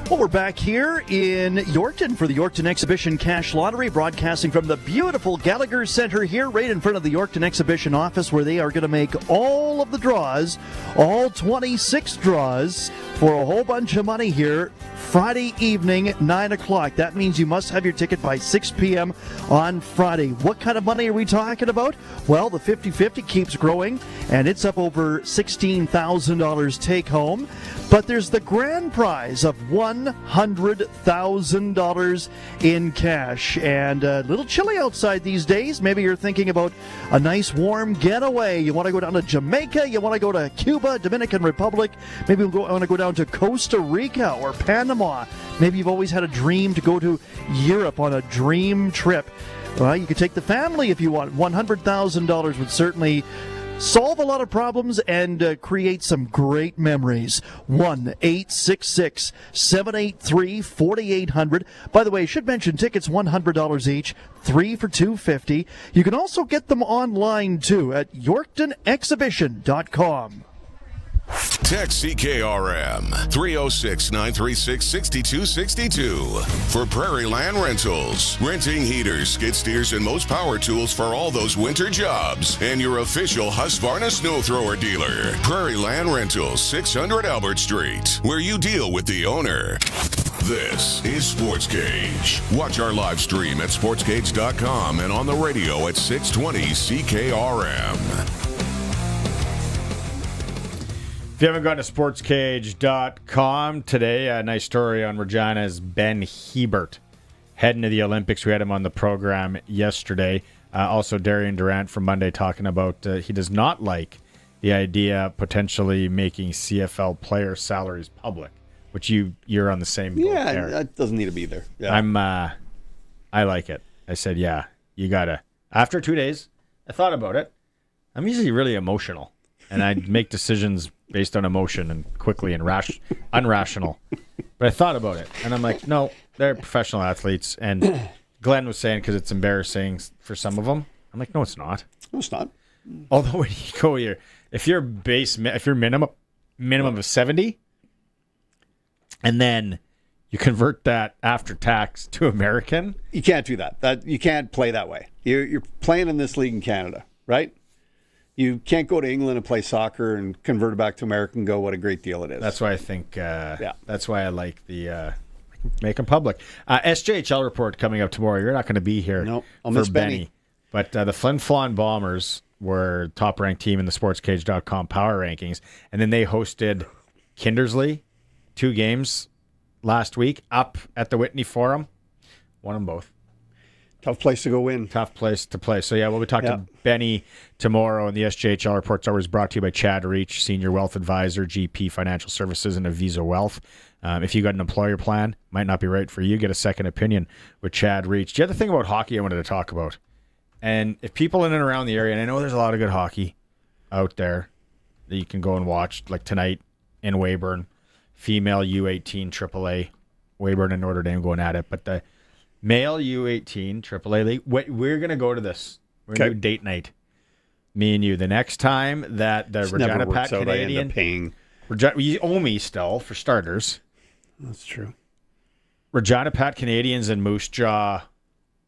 Well, we're back here in Yorkton for the Yorkton Exhibition Cash Lottery, broadcasting from the beautiful Gallagher Center here, right in front of the Yorkton Exhibition office, where they are going to make all of the draws, all 26 draws, for a whole bunch of money here Friday evening, 9 o'clock. That means you must have your ticket by 6 p.m. on Friday. What kind of money are we talking about? Well, the 50-50 keeps growing, and it's up over $16,000 take home. But there's the grand prize of $100,000 in cash. And a little chilly outside these days. Maybe you're thinking about a nice warm getaway. You want to go down to Jamaica. You want to go to Cuba, Dominican Republic. Maybe you want to go down to Costa Rica or Panama. Maybe you've always had a dream to go to Europe on a dream trip. Well, you could take the family if you want. $100,000 would certainly solve a lot of problems and create some great memories. 1-866-783-4800. By the way, I should mention tickets $100 each, 3 for $250. You can also get them online too at YorktonExhibition.com. Text CKRM 306-936-6262 for Prairie Land Rentals. Renting heaters, skid steers, and most power tools for all those winter jobs. And your official Husqvarna snow thrower dealer. Prairie Land Rentals, 600 Albert Street, where you deal with the owner. This is Sportscage. Watch our live stream at sportscage.com and on the radio at 620 CKRM. If you haven't gone to sportscage.com today, a nice story on Regina's Ben Hebert heading to the Olympics. We had him on the program yesterday. Also, Darian Durant from Monday talking about he does not like the idea of potentially making CFL player salaries public, which you're on the same boat there. Yeah, that doesn't need to be there. Yeah. I like it. I said, yeah, you got to. After 2 days, I thought about it. I'm usually really emotional, and I make decisions based on emotion and quickly and unrational. But I thought about it, and I'm like, no, they're professional athletes. And Glenn was saying because it's embarrassing for some of them. I'm like, no, it's not. No, it's not. Although when you go here, if you're minimum of 70, and then you convert that after tax to American, you can't do that. You can't play that way. You're playing in this league in Canada, right? You can't go to England and play soccer and convert it back to American and go, what a great deal it is. That's why I think, that's why I like the make them public. SJHL report coming up tomorrow. You're not going to be here I'll miss Benny. But the Flin Flon Bombers were top-ranked team in the Sportscage.com power rankings, and then they hosted Kindersley 2 games last week up at the Whitney Forum. Won them both. Tough place to go win. Tough place to play. So, yeah, we'll be talking to Benny tomorrow, and the SJHL Report's always brought to you by Chad Reach, Senior Wealth Advisor, GP Financial Services, and Avisa Wealth. If you got an employer plan, might not be right for you, get a second opinion with Chad Reach. The other thing about hockey I wanted to talk about, and if people in and around the area, and I know there's a lot of good hockey out there that you can go and watch, like tonight in Weyburn, female U18 AAA, Weyburn and Notre Dame going at it, but the male U18 AAA League. We're going to go to this. We're going to do date night. Me and you. The next time that the Regina Pats Canadian... You owe me still, for starters. That's true. Regina Pat Canadians and Moose Jaw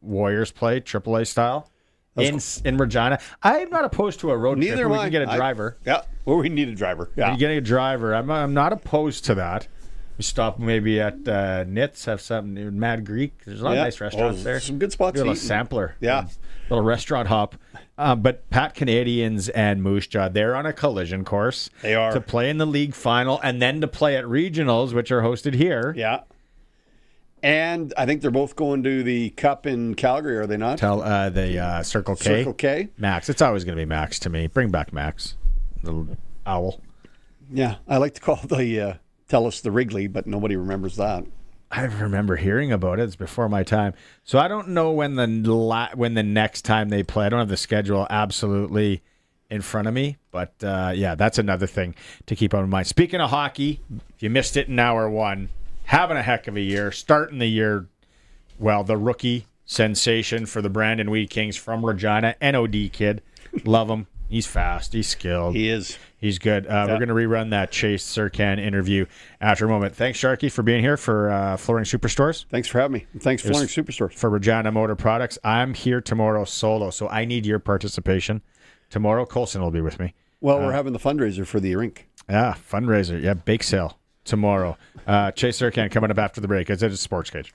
Warriors play AAA style in Regina. I'm not opposed to a road trip where we can get a driver. Or we need a driver. Yeah. Getting a driver. I'm not opposed to that. We stop maybe at Nits, have something. Mad Greek. There's a lot of nice restaurants there. Some good spots. Do a little sampler. Yeah. Little restaurant hop. But Pat Canadians and Moose Jaw, they're on a collision course. They are. To play in the league final and then to play at regionals, which are hosted here. Yeah. And I think they're both going to the Cup in Calgary, are they not? The Circle K. Circle K. Max. It's always going to be Max to me. Bring back Max. Little owl. Yeah. I like to call the Tellus the Wrigley, but nobody remembers that. I remember hearing about it. It's before my time. So I don't know when the next time they play. I don't have the schedule absolutely in front of me. But, that's another thing to keep on mind. Speaking of hockey, if you missed it in hour one, having a heck of a year. Starting the year, the rookie sensation for the Brandon Wheat Kings from Regina. NOD kid. Love him. He's fast. He's skilled. He is. He's good. We're going to rerun that Chase Surkan interview after a moment. Thanks, Sharky, for being here for Flooring Superstores. Thanks for having me. Thanks, Flooring Superstores. For Regina Motor Products. I'm here tomorrow solo, so I need your participation. Tomorrow, Colson will be with me. Well, we're having the fundraiser for the rink. Yeah, fundraiser. Yeah, bake sale tomorrow. Chase Surkan coming up after the break. It's Sportscage.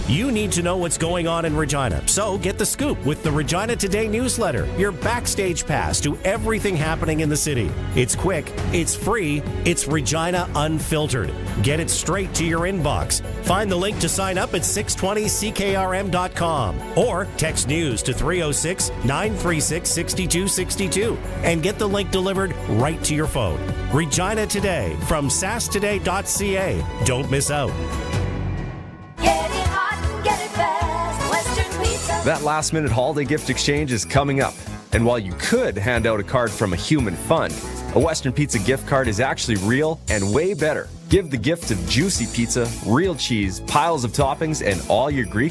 You need to know what's going on in Regina, so get the scoop with the Regina Today newsletter, your backstage pass to everything happening in the city. It's quick, it's free, it's Regina Unfiltered. Get it straight to your inbox. Find the link to sign up at 620ckrm.com or text news to 306-936-6262 and get the link delivered right to your phone. Regina Today from sastoday.ca. Don't miss out. That last-minute holiday gift exchange is coming up. And while you could hand out a card from a human fund, a Western Pizza gift card is actually real and way better. Give the gift of juicy pizza, real cheese, piles of toppings, and all your Greek